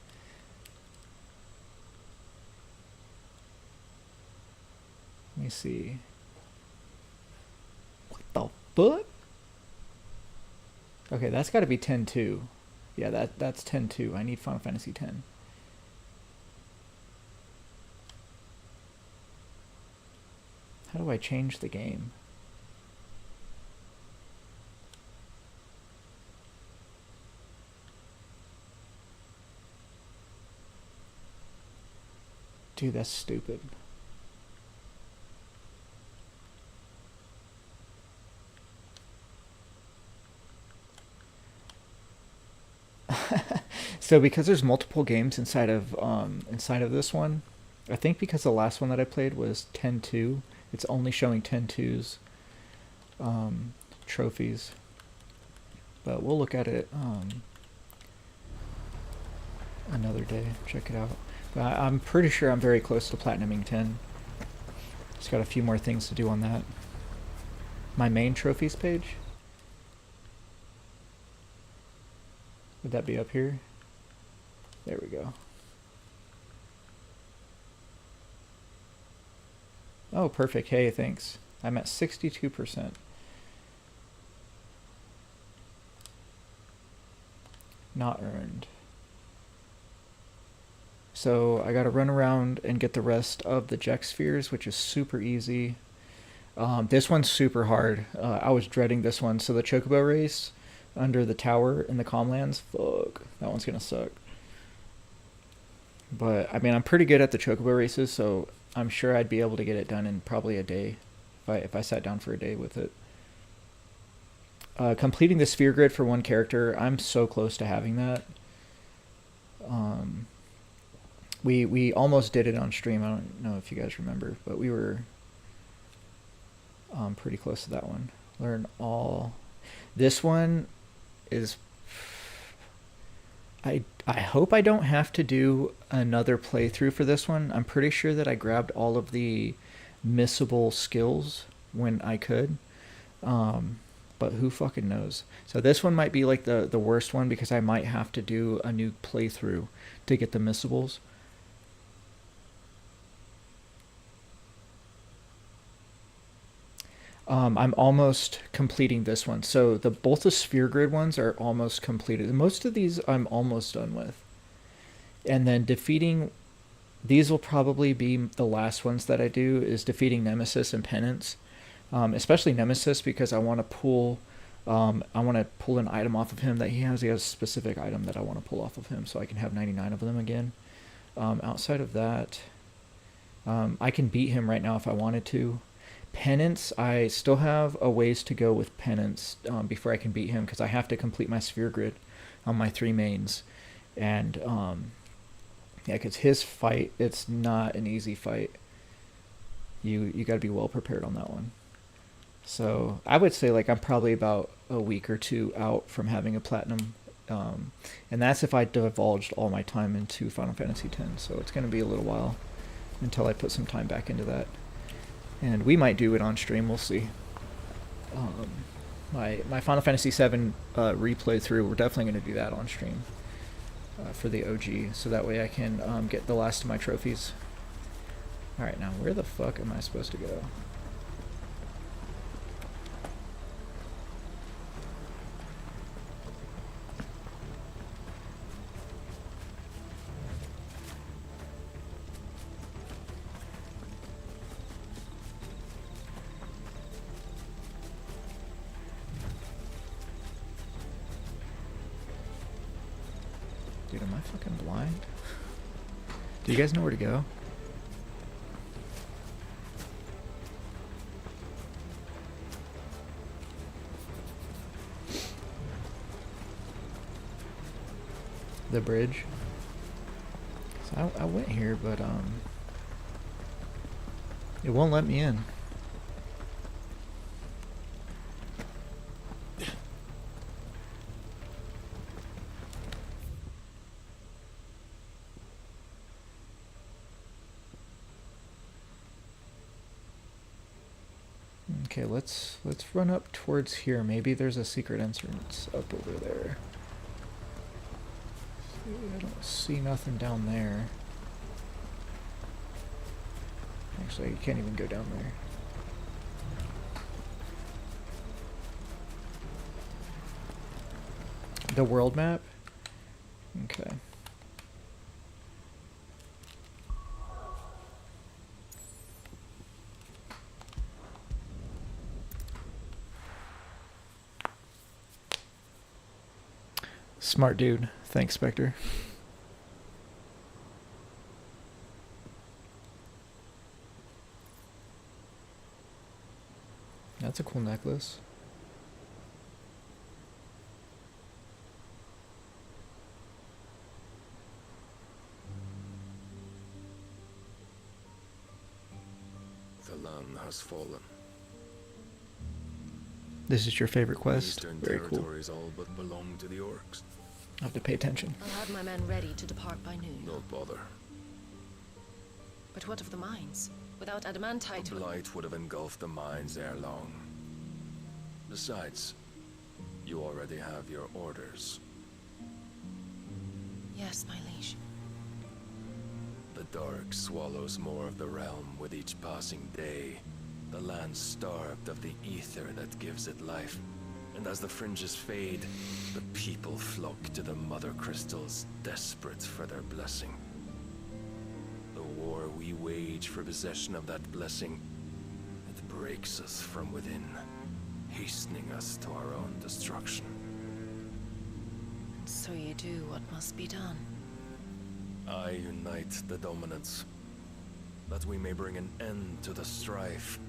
Let me see. What the fuck? Okay, that's got to be 10-2. Yeah, that's 10-2. I need Final Fantasy 10. How do I change the game? Dude, that's stupid. So because there's multiple games inside of this one, I think because the last one that I played was 10-2, it's only showing 10-2's trophies. But we'll look at it another day. Check it out. But I'm pretty sure I'm very close to platinuming 10. Just got a few more things to do on that. My main trophies page. Would that be up here? There we go. Oh, perfect. Hey, thanks. I'm at 62%. Not earned. So I gotta run around and get the rest of the Jex spheres, which is super easy. This one's super hard. I was dreading this one. So the Chocobo race under the tower in the Calmlands, fuck, that one's gonna suck. But I mean, I'm pretty good at the Chocobo races, so I'm sure I'd be able to get it done in probably a day if I sat down for a day with it. Completing the sphere grid for one character, I'm so close to having that. We almost did it on stream. I don't know if you guys remember, but we were pretty close to that one. Learn all. This one is. I hope I don't have to do another playthrough for this one. I'm pretty sure that I grabbed all of the missable skills when I could. But who fucking knows? So this one might be like the worst one because I might have to do a new playthrough to get the missables. I'm almost completing this one. So both the sphere grid ones are almost completed. Most of these I'm almost done with. And then defeating, these will probably be the last ones that I do, is defeating Nemesis and Penance. Especially Nemesis because I want to pull an item off of him that he has. He has a specific item that I want to pull off of him so I can have 99 of them again. Outside of that, I can beat him right now if I wanted to. Penance, I still have a ways to go with Penance before I can beat him because I have to complete my sphere grid on my 3 mains. And yeah, because his fight, it's not an easy fight. You got to be well prepared on that one. So I would say like I'm probably about a week or 2 out from having a platinum. And that's if I divulged all my time into Final Fantasy X. So it's going to be a little while until I put some time back into that. And we might do it on stream, we'll see. My Final Fantasy VII replay through, we're definitely going to do that on stream for the OG, so that way I can get the last of my trophies. Alright, now where the fuck am I supposed to go? Dude, am I fucking blind? Do you guys know where to go? The bridge. So I went here, but it won't let me in. Okay, let's run up towards here. Maybe there's a secret entrance up over there. I don't see nothing down there. Actually, you can't even go down there. The world map? Okay. Smart dude. Thanks, Spectre. That's a cool necklace. The land has fallen. This is your favorite quest? Eastern Very cool. territories all but belong to the orcs. I have to pay attention. I'll have my men ready to depart by noon. Don't bother. But what of the mines? Without adamantite... The blight would have engulfed the mines ere long. Besides, you already have your orders. Yes, my liege. The dark swallows more of the realm with each passing day. The land starved of the ether that gives it life. And as the fringes fade, the people flock to the mother crystals, desperate for their blessing. The war we wage for possession of that blessing, it breaks us from within, hastening us to our own destruction. So you do what must be done. I unite the dominants, that we may bring an end to the strife,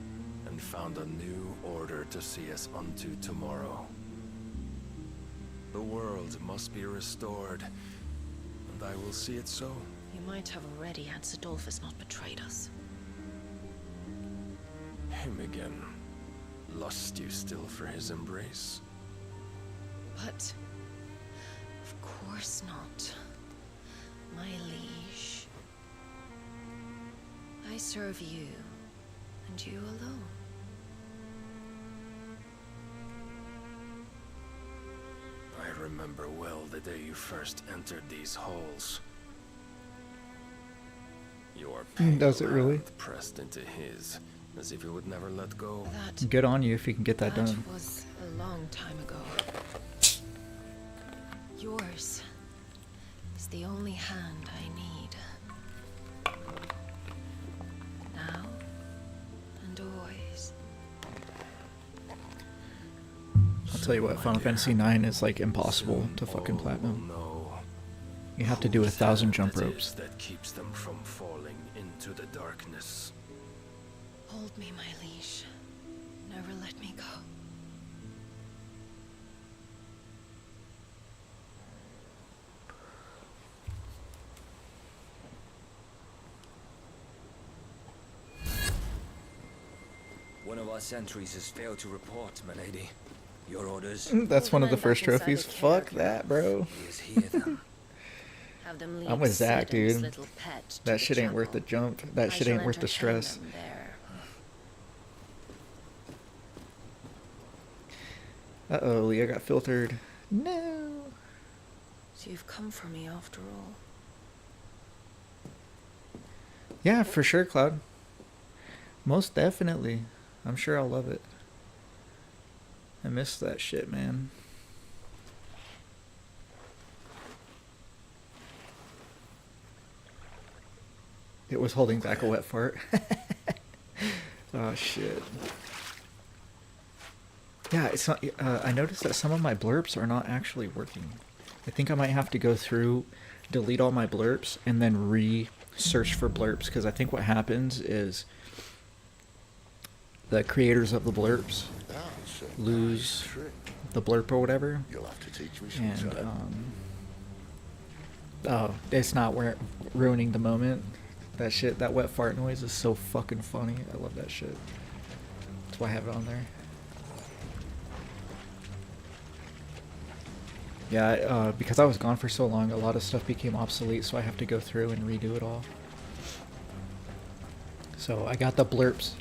and found a new order to see us unto tomorrow. The world must be restored, and I will see it so. You might have already had Sidolphus not betrayed us. Him again. Lust you still for his embrace? But of course not, my liege. I serve you, and you alone. I remember well the day you first entered these halls. Your Does it really? hand pressed into his, as if he would never let go. Good on you if you can get that done. That was a long time ago. Yours is the only hand I need. Now and always. I'll tell you what, Final Fantasy IX is like impossible to fucking platinum. You have to do 1,000 jump ropes. That keeps them from falling into the darkness. Hold me, my liege. Never let me go. One of our sentries has failed to report, my lady. Your orders? That's one of the first trophies. Fuck that, bro. He is here then. Have them lead I'm with Zach, Sid and his dude. little pet to That the shit ain't worth the chapel. jump. That I shit shall ain't worth the entertain stress. them there. Uh-oh, Leah got filtered. No. So you've come for me after all. Yeah, for sure, Cloud. Most definitely. I'm sure I'll love it. I miss that shit, man. It was holding back a wet fart. Oh, shit. Yeah, it's not. I noticed that some of my blurps are not actually working. I think I might have to go through, delete all my blurps, and then re-search for blurps, because I think what happens is the creators of the blurps lose the blurp or whatever. You'll have to teach me And sometime. oh, it's not ruining the moment. That shit, that wet fart noise is so fucking funny. I love that shit. That's why I have it on there. Yeah, because I was gone for so long, a lot of stuff became obsolete, so I have to go through and redo it all. So I got the blurps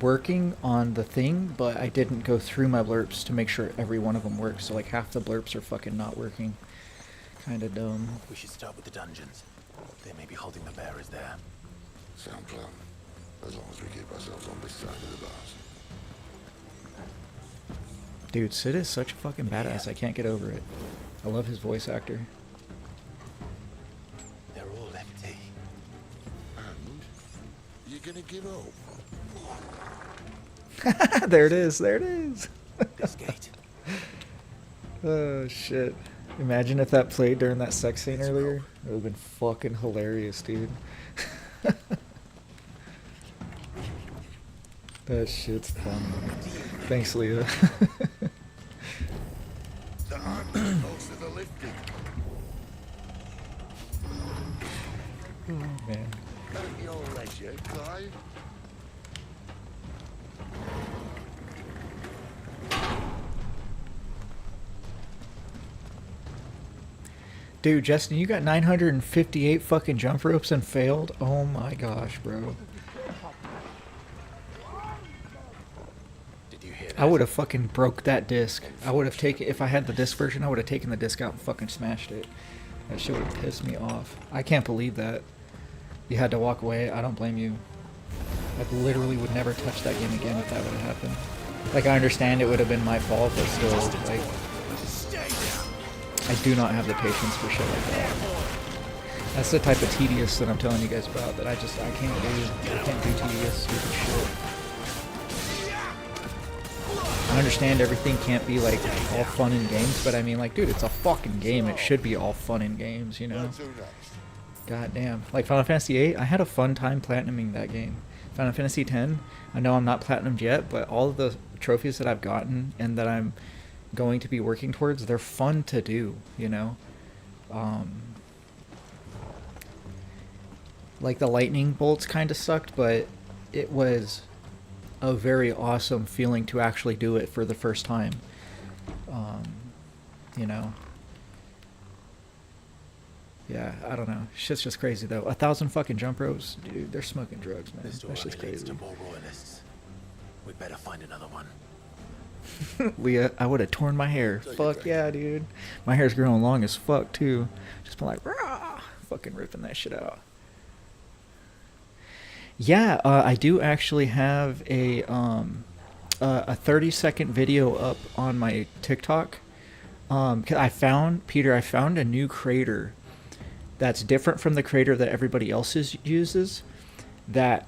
working on the thing, but I didn't go through my blurps to make sure every one of them works. So like half the blurps are fucking not working. Kind of dumb. We should start with the dungeons. They may be holding the bearers there. Sound plan. As long as we keep ourselves on this side of the bars. Dude, Sid is such a fucking badass. I can't get over it. I love his voice actor. They're all empty. And you're gonna give up? There it is. There it is. This gate. Oh, shit. Imagine if that played during that sex scene earlier. It would have been fucking hilarious, dude. That shit's fun. Thanks, Leah. Time close to the lifting. Oh, man. At your leisure, Clive. Dude, Justin, you got 958 fucking jump ropes and failed? Oh my gosh, bro. Did you hear I would have fucking broke that disc. I would have taken, if I had the disc version, I would have taken the disc out and fucking smashed it. That shit would have pissed me off. I can't believe that. You had to walk away. I don't blame you. I literally would never touch that game again if that would have happened. Like, I understand it would have been my fault, but still, like, I do not have the patience for shit like that. That's the type of tedious that I'm telling you guys about that I can't do. I can't do tedious, stupid shit. I understand everything can't be, like, all fun and games, but I mean, like, dude, it's a fucking game. It should be all fun and games, you know? God damn. Like, Final Fantasy VIII, I had a fun time platinuming that game. Final Fantasy X, I know I'm not platinumed yet, but all of the trophies that I've gotten and that I'm going to be working towards, they're fun to do, you know? Like, the lightning bolts kind of sucked, but it was a very awesome feeling to actually do it for the first time. You know? Yeah, I don't know. Shit's just crazy, though. 1,000 fucking jump ropes? Dude, they're smoking drugs, man. This door That shit's only leads crazy. to more royalists. We'd better find another one. Leah, I would have torn my hair. Fuck yeah, dude. My hair's growing long as fuck, too. Just been like, rah, fucking ripping that shit out. Yeah, I do actually have a 30-second video up on my TikTok. 'Cause I found a new creator that's different from the creator that everybody else uses, that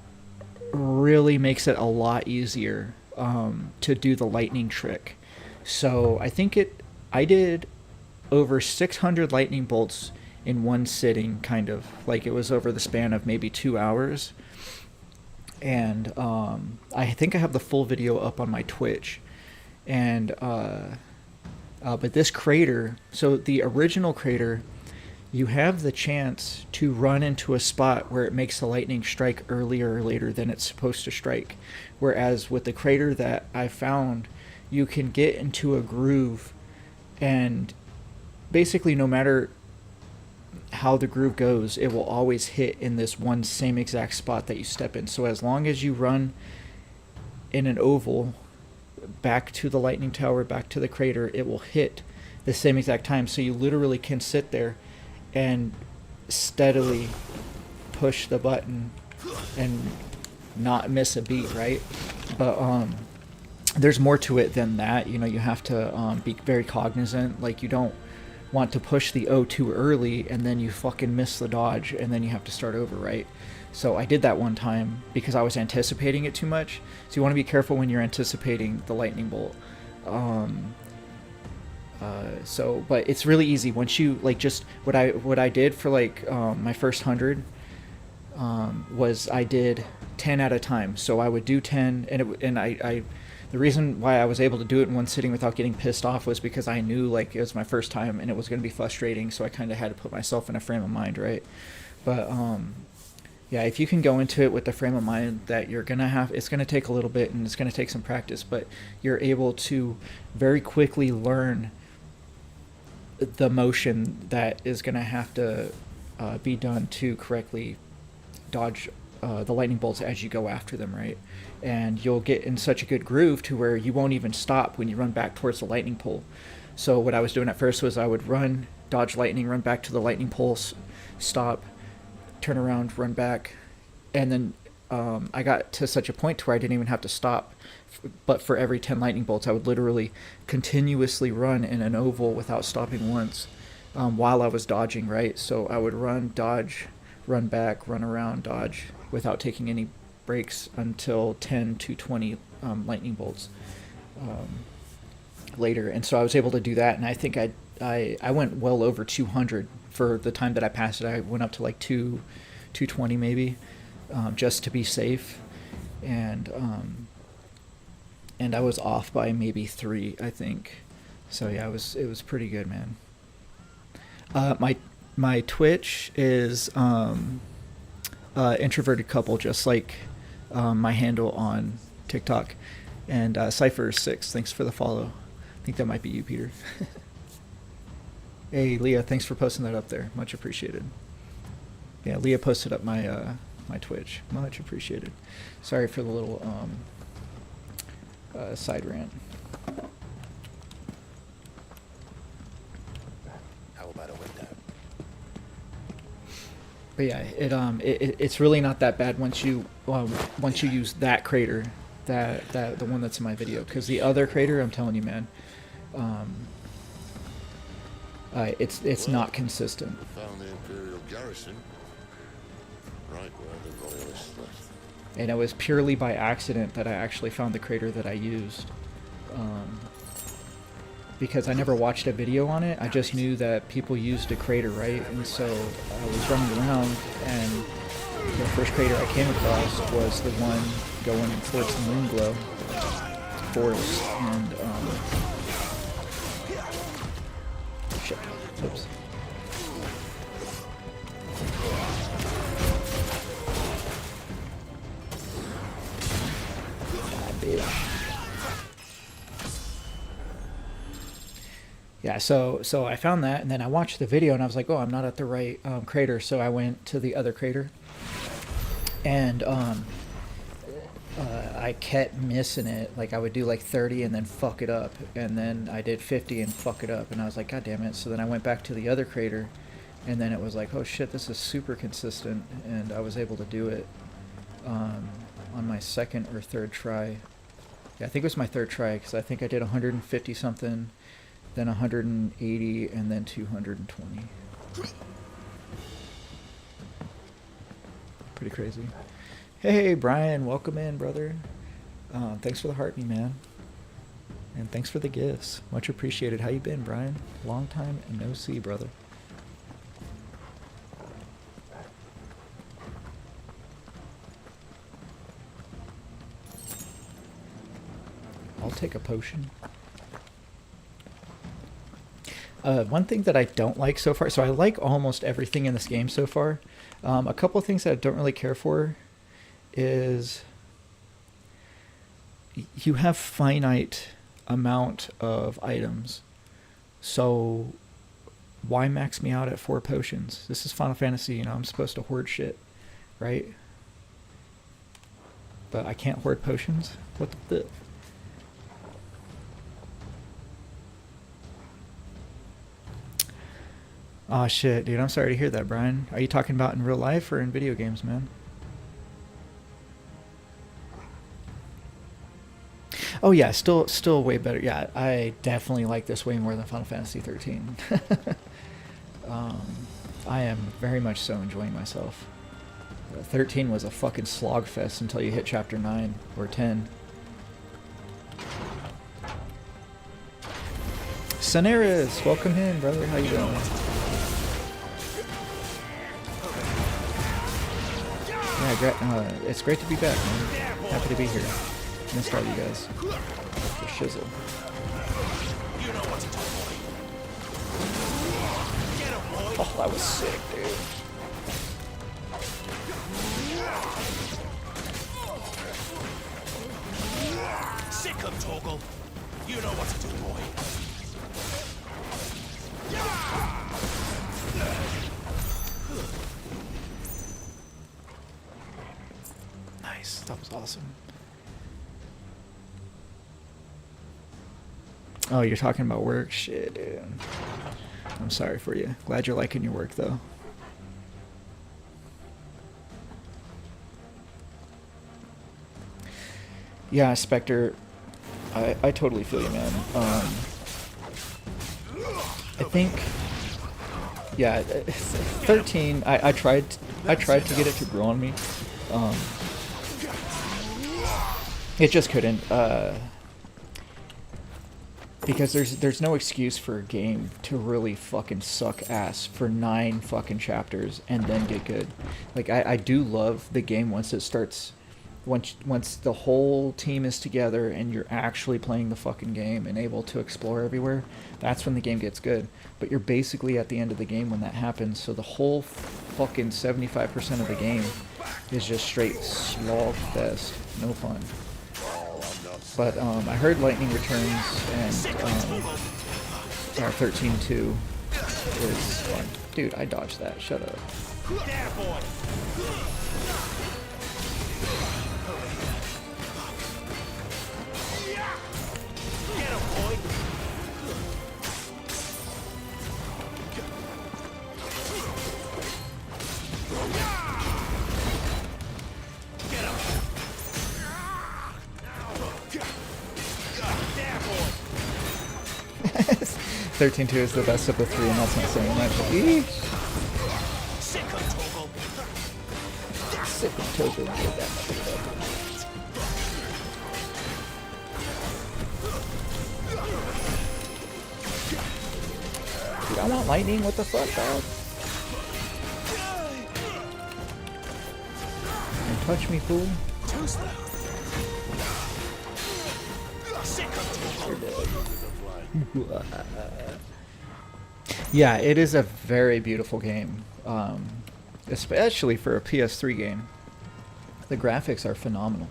really makes it a lot easier to do the lightning trick. So I did over 600 lightning bolts in one sitting, kind of. Like, it was over the span of maybe 2 hours. And I think I have the full video up on my Twitch. And but this creator, so the original creator, you have the chance to run into a spot where it makes the lightning strike earlier or later than it's supposed to strike. Whereas with the creator that I found, you can get into a groove, and basically no matter how the groove goes, it will always hit in this one same exact spot that you step in. So as long as you run in an oval back to the lightning tower, back to the crater, it will hit the same exact time. So you literally can sit there and steadily push the button and not miss a beat, right? But there's more to it than that. You know, you have to be very cognizant. Like, you don't want to push the O too early and then you fucking miss the dodge and then you have to start over, right? So I did that one time because I was anticipating it too much. So you want to be careful when you're anticipating the lightning bolt. But it's really easy once you, like, just what I did for, like, my first 100 was I did 10 at a time. So I would do 10, and I the reason why I was able to do it in one sitting without getting pissed off was because I knew, like, it was my first time and it was going to be frustrating. So I kind of had to put myself in a frame of mind, right? But yeah, if you can go into it with the frame of mind that you're gonna have, it's gonna take a little bit and it's gonna take some practice, but you're able to very quickly learn the motion that is gonna have to be done to correctly dodge the lightning bolts as you go after them, right? And you'll get in such a good groove to where you won't even stop when you run back towards the lightning pole. So what I was doing at first was I would run, dodge lightning, run back to the lightning pole, stop, turn around, run back, and then I got to such a point to where I didn't even have to stop. But for every 10 lightning bolts, I would literally continuously run in an oval without stopping once while I was dodging, right? So I would run, dodge, run back, run around, dodge, without taking any breaks until 10 to 20 lightning bolts later. And so I was able to do that, and I think I went well over 200 for the time that I passed it. I went up to like 220 maybe, just to be safe, and I was off by maybe 3, I think. So yeah, it was pretty good, man. My Twitch is introverted couple, just like my handle on TikTok, and Cypher6. Thanks for the follow. I think that might be you, Peter. Hey, Leah, thanks for posting that up there. Much appreciated. Yeah, Leah posted up my my Twitch. Much appreciated. Sorry for the little side rant. How about a window? But yeah, it's really not that bad once you use that crater, that the one that's in my video, because the other crater, I'm telling you, man, it's not consistent. Found the Imperial garrison right where the Royalists left. And it was purely by accident that I actually found the crater that I used. Because I never watched a video on it, I just knew that people used a crater, right? And so I was running around, and the first crater I came across was the one going towards the Moonglow Forest, and shit, oops. Bitch. Yeah, so I found that, and then I watched the video, and I was like, oh, I'm not at the right crater, so I went to the other crater, and I kept missing it. Like, I would do like 30 and then fuck it up, and then I did 50 and fuck it up, and I was like, god damn it. So then I went back to the other crater, and then it was like, oh shit, this is super consistent, and I was able to do it on my second or third try. Yeah, I think it was my third try, because I think I did 150 something, then 180, and then 220. Pretty crazy. Hey, Brian, welcome in, brother. Thanks for the heart me, man. And thanks for the gifts. Much appreciated. How you been, Brian? Long time and no see, brother. I'll take a potion. One thing that I don't like so far, so I like almost everything in this game so far. A couple of things that I don't really care for is you have finite amount of items. So why max me out at 4 potions? This is Final Fantasy, you know, I'm supposed to hoard shit, right? But I can't hoard potions? What the... Oh shit, dude, I'm sorry to hear that, Brian. Are you talking about in real life or in video games, man? Oh yeah, still way better. Yeah, I definitely like this way more than Final Fantasy 13. I am very much so enjoying myself. 13 was a fucking slog fest until you hit chapter 9 or 10. Soneris, welcome in, brother. How you doing? Yeah, it's great to be back, man. Happy to be here. Missed all you guys. The shizzle. Oh, that was sick, dude. Sick of Toggle. You know what to do, boy. Nice. That was awesome. Oh, you're talking about work? Shit, dude. I'm sorry for you. Glad you're liking your work, though. Yeah, Spectre, I totally feel you, man. I think, yeah, 13. I tried to get it to grow on me. It just couldn't. Because there's no excuse for a game to really fucking suck ass for 9 fucking chapters and then get good. Like, I do love the game once it starts, once the whole team is together and you're actually playing the fucking game and able to explore everywhere. That's when the game gets good. But you're basically at the end of the game when that happens, so the whole fucking 75% of the game is just straight slog fest. No fun. But I heard Lightning Returns and 13-2 is fun. Dude, I dodged that. Shut up. 13-2 is the best of the three, and that's not saying much. Eesh. Sick of Togo. Dude, I want lightning. What the fuck, dog? Don't touch me, fool. Yeah, it is a very beautiful game, especially for a PS3 game. The graphics are phenomenal,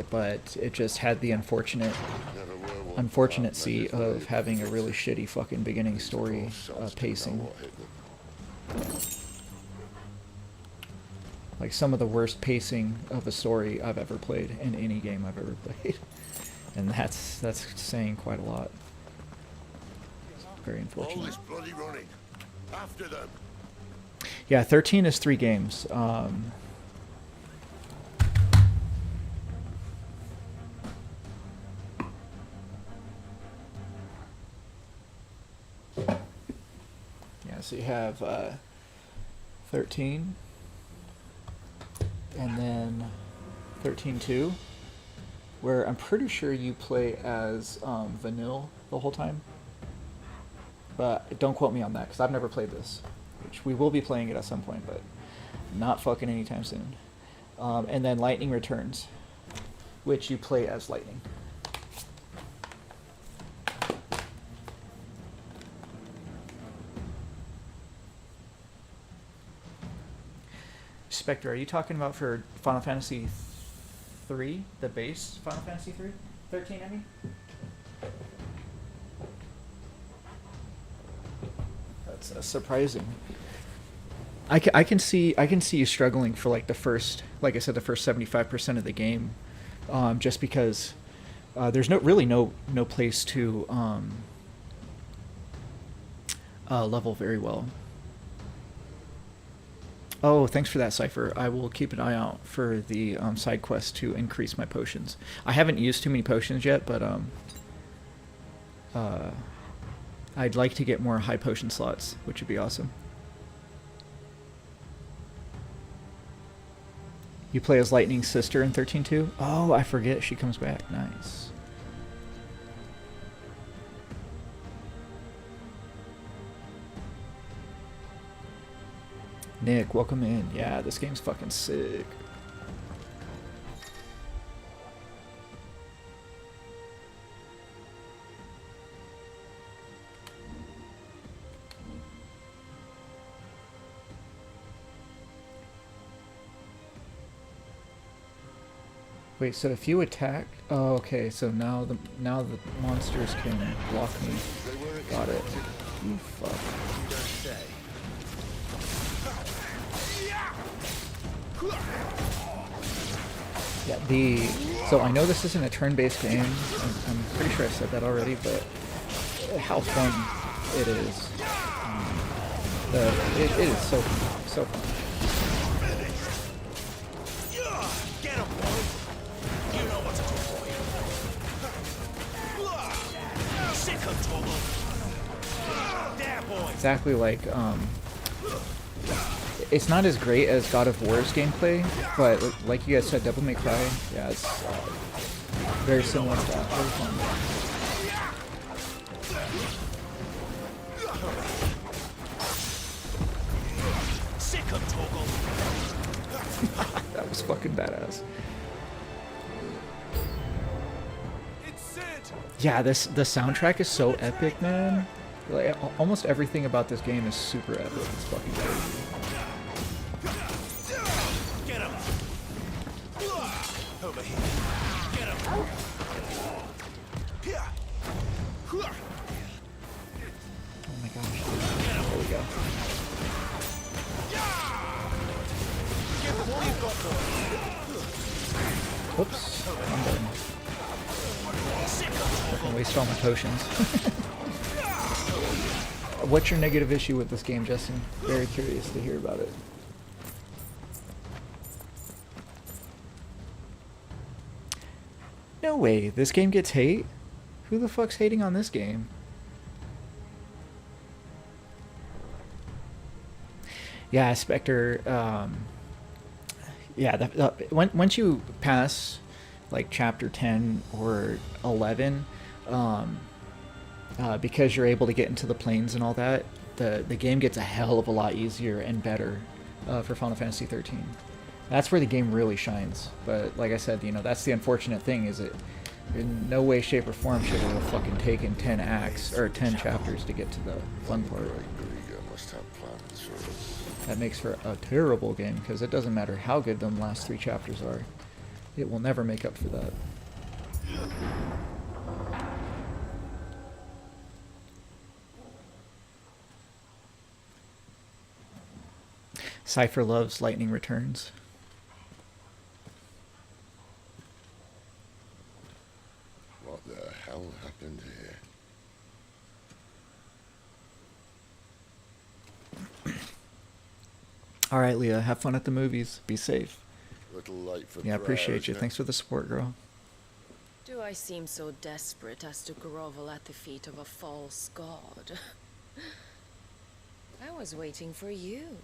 but it just had the unfortunate of having a really shitty fucking beginning story pacing. Like some of the worst pacing of a story I've ever played in any game I've ever played. And that's saying quite a lot. Very unfortunate. All this bloody running. After them. Yeah, 13 is 3 games. Yeah, so you have 13, and then 13-2, where I'm pretty sure you play as Vanille the whole time. But don't quote me on that, because I've never played this. Which we will be playing it at some point, but not fucking anytime soon. And then Lightning Returns, which you play as Lightning. Spectre, are you talking about for Final Fantasy 3, the base Final Fantasy 3? 13, I mean? That's surprising. I can see you struggling for like the first, like I said, the first 75% of the game, just because there's really no place to level very well. Oh, thanks for that, Cypher. I will keep an eye out for the side quest to increase my potions. I haven't used too many potions yet, but I'd like to get more high potion slots, which would be awesome. You play as Lightning's sister in 13-2? Oh, I forget. She comes back. Nice. Nick, welcome in. Yeah, this game's fucking sick. Wait, so if you attack, oh, okay, so now the monsters can block me. Got it. You fuck. Yeah, so I know this isn't a turn-based game. I'm pretty sure I said that already, but how fun it is. It is so fun. Get him, boy. You know what to do for you. Sick of trouble. There, boy. Exactly like it's not as great as God of War's gameplay, but like you guys said, Devil May Cry, yeah, it's very similar to that. Very fun. That was fucking badass. Yeah, the soundtrack is so epic, man. Like almost everything about this game is super epic. It's fucking crazy. Get him. Over here. Get him. Here. Oh my gosh. There we go. Give them all you've got, boy. Whoops. I'm done. Fucking waste all my potions. What's your negative issue with this game, Justin? Very curious to hear about it. No way. This game gets hate? Who the fuck's hating on this game? Yeah, Spectre. Yeah, once you pass like chapter 10 or 11, because you're able to get into the planes and all that, the game gets a hell of a lot easier and better for Final Fantasy 13. That's where the game really shines. But like I said, you know, that's the unfortunate thing, is it in no way, shape, or form should it have fucking taken 10 acts or 10 chapters to get to the fun part. Must have plans for us. That makes for a terrible game, because it doesn't matter how good them last 3 chapters are. It will never make up for that. Cypher loves Lightning Returns. What the hell happened here? All right, Leah, have fun at the movies. Be safe. Little late for Yeah, I appreciate prayers, you. yeah? Thanks for the support, girl. Do I seem so desperate as to grovel at the feet of a false god? I was waiting for you.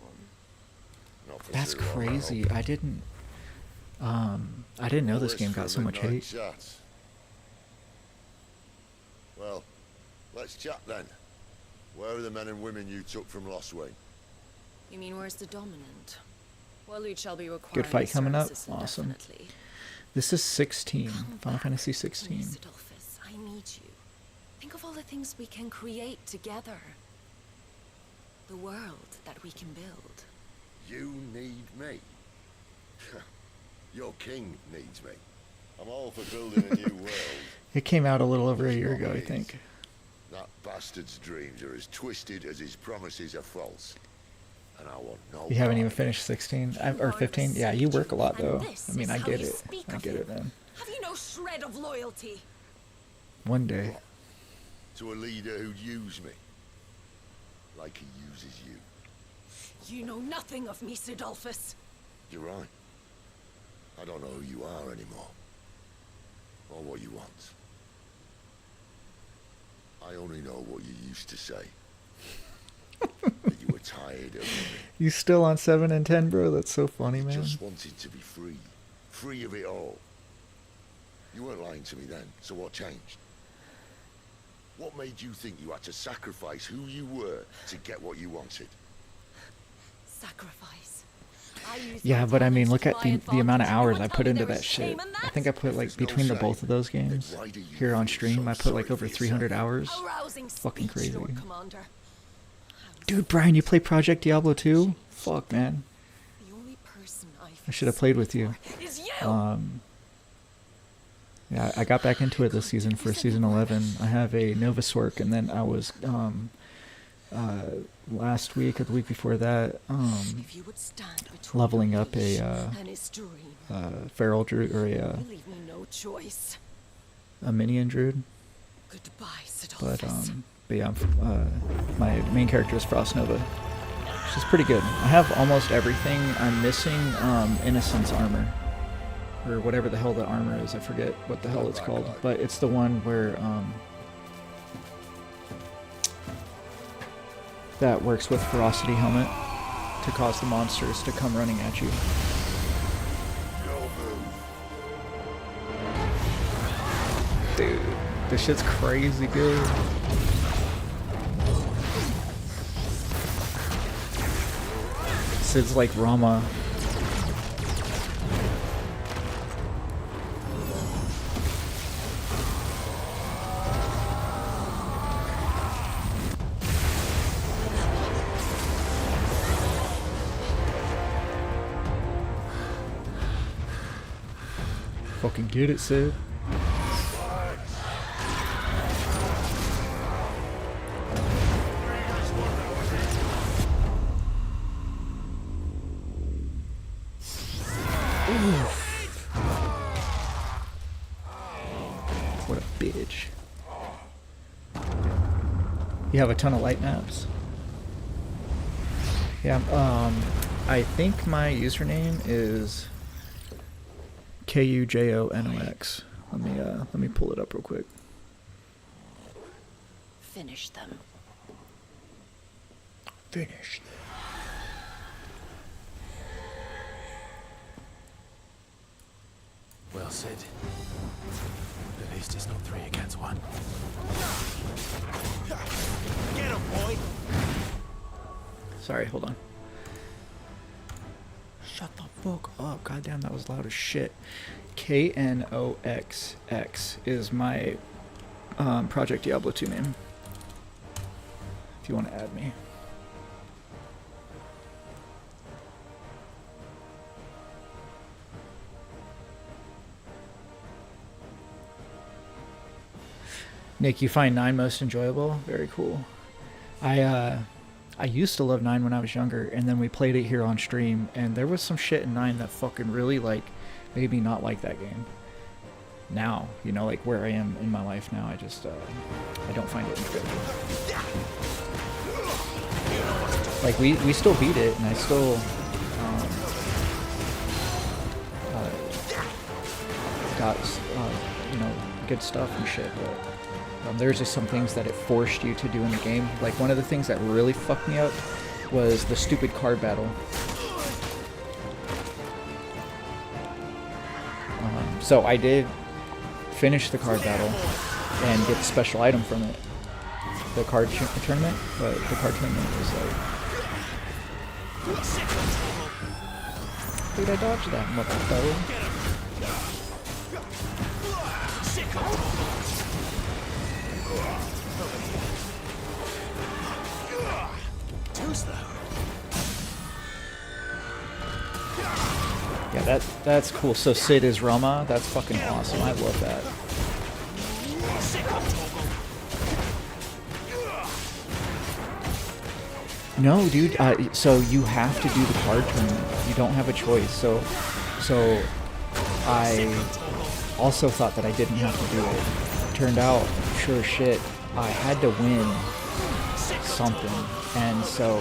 Not for That's too long, I crazy. hope. I didn't know this game got so much hate. Chat. Well, let's chat then. Where are the men and women you took from Lostwing? You mean where's the dominant? Well, it shall be required. Good fight coming up. Awesome. This is 16. Final Fantasy 16. Adolphus, I need you. Think of all the things we can create together. The world that we can build. You need me. Your king needs me. I'm all for building a new world. It came out a little over a year ago, I think. That bastard's dreams are as twisted as his promises are false. And I want no You haven't part even of it. finished 16 or 15. Yeah, you work a lot though. I mean, I get it. I get it, man. Have you no shred of loyalty? One day. To a leader who'd use me. Like he uses you. You know nothing of me, Sidolphus. You're right. I don't know who you are anymore. Or what you want. I only know what you used to say. That you were tired of me. You still on 7 and 10, bro? That's so funny, man. Just wanted to be free. Free of it all. You weren't lying to me then, so what changed? What made you think you had to sacrifice who you were to get what you wanted? Sacrifice. Yeah, but I mean, look at the amount of hours I put into that shit. I think I put like between the both of those games here on stream, I put like over 300 hours. Fucking crazy. Dude, Brian, you play Project Diablo 2? Fuck, man. I should have played with you. Yeah, I got back into it this season for season 11. I have a Novasork, and then I was last week or the week before that leveling up a feral druid or a minion druid. But yeah, my main character is Frost Nova. She's pretty good. I have almost everything. I'm missing Innocence armor. Or whatever the hell the armor is. I forget what the hell it's called. But it's the one where that works with Ferocity Helmet to cause the monsters to come running at you. Dude, this shit's crazy good. Sid's like Rama. Fucking get it, Sid. What a bitch. You have a ton of light maps? Yeah, I think my username is KUJONOX. Let me pull it up real quick. finish them. Finish them. Well, Sid. At least it's not 3 against 1. Get him, boy! Sorry, hold on. Shut the fuck up. Goddamn, that was loud as shit. KNOXX is my Project Diablo 2 name. If you want to add me. Nick, you find 9 most enjoyable? Very cool. I used to love 9 when I was younger, and then we played it here on stream, and there was some shit in 9 that fucking really, like, made me not like that game. Now, you know, like, where I am in my life now, I just, I don't find it enjoyable. Like, we still beat it, and I still, got, you know, good stuff and shit, but there's just some things that it forced you to do in the game. Like, one of the things that really fucked me up was the stupid card battle. So I did finish the card battle and get the special item from it. The card tournament, but the card tournament was like... Dude, I dodged that, motherfucker. Yeah, that's cool. So Sid is Roma. That's fucking awesome. I love that. No, dude. So you have to do the card tournament. You don't have a choice. So I also thought that I didn't have to do it. Turned out, sure as shit, I had to win something, and so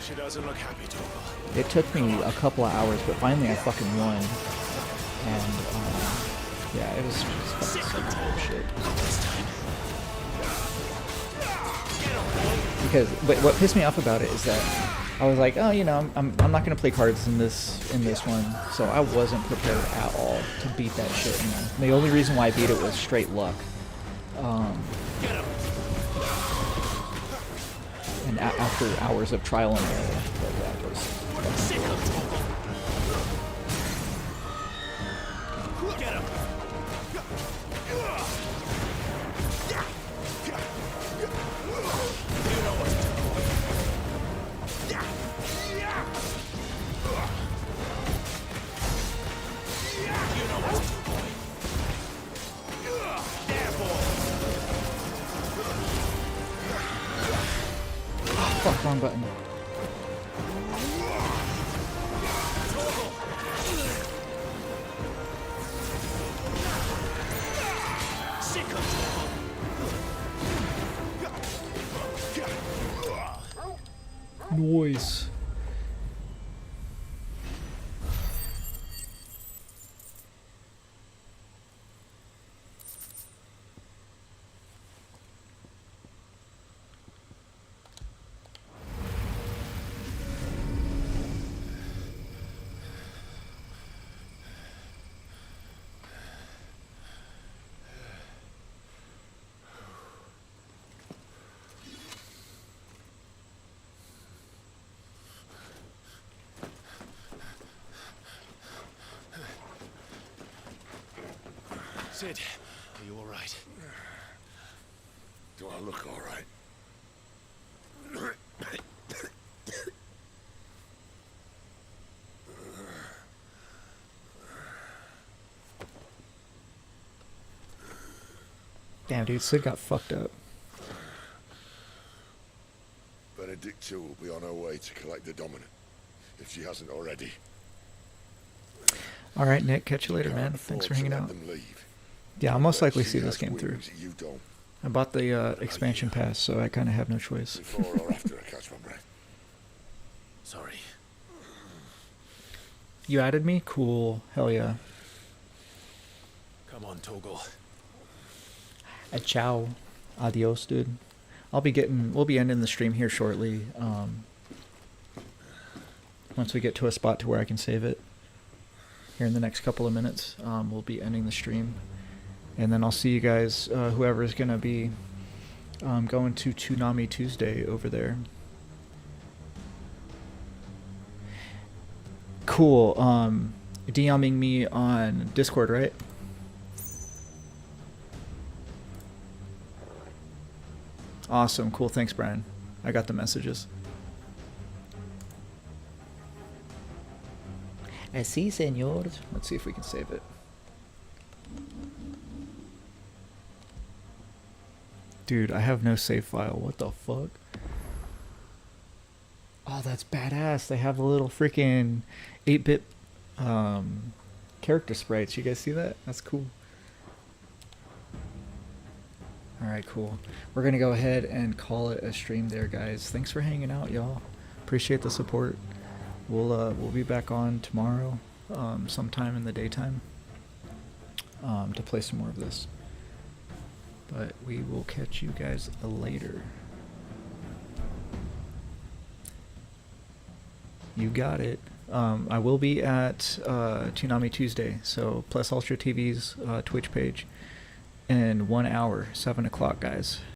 She doesn't look happy, Torgal. it took me a couple of hours, but finally I fucking won. And yeah, it was just fucking some bullshit. Because what pissed me off about it is that I was like, oh, you know, I'm not gonna play cards in this one, so I wasn't prepared at all to beat that shit. You know, the only reason why I beat it was straight luck. And after hours of trial and error, but that was. Fuck, wrong button. Noise. Sid, are you all right? Do I look all right? Damn, dude, Sid got fucked up. Benedicta will be on her way to collect the dominant, if she hasn't already. All right, Nick, catch you later, man. Thanks for hanging out. Yeah, I'll most likely see this game through. I bought the expansion pass, so I kind of have no choice. Before or after I catch my breath. Sorry. You added me? Cool. Hell yeah. Come on, Torgal. Ciao. Adios, dude. We'll be ending the stream here shortly. Once we get to a spot to where I can save it. Here in the next couple of minutes, we'll be ending the stream. And then I'll see you guys, whoever is going to be going to Toonami Tuesday over there. Cool. DMing me on Discord, right? Awesome. Cool. Thanks, Brian. I got the messages. Sí, señor. Let's see if we can save it. Dude, I have no save file. What the fuck? Oh, that's badass. They have the little freaking 8-bit character sprites. You guys see that? That's cool. Alright, cool. We're going to go ahead and call it a stream there, guys. Thanks for hanging out, y'all. Appreciate the support. We'll be back on tomorrow, sometime in the daytime, to play some more of this. But we will catch you guys later. You got it. I will be at Toonami Tuesday, so Plus Ultra TV's Twitch page, in 1 hour, 7 o'clock, guys.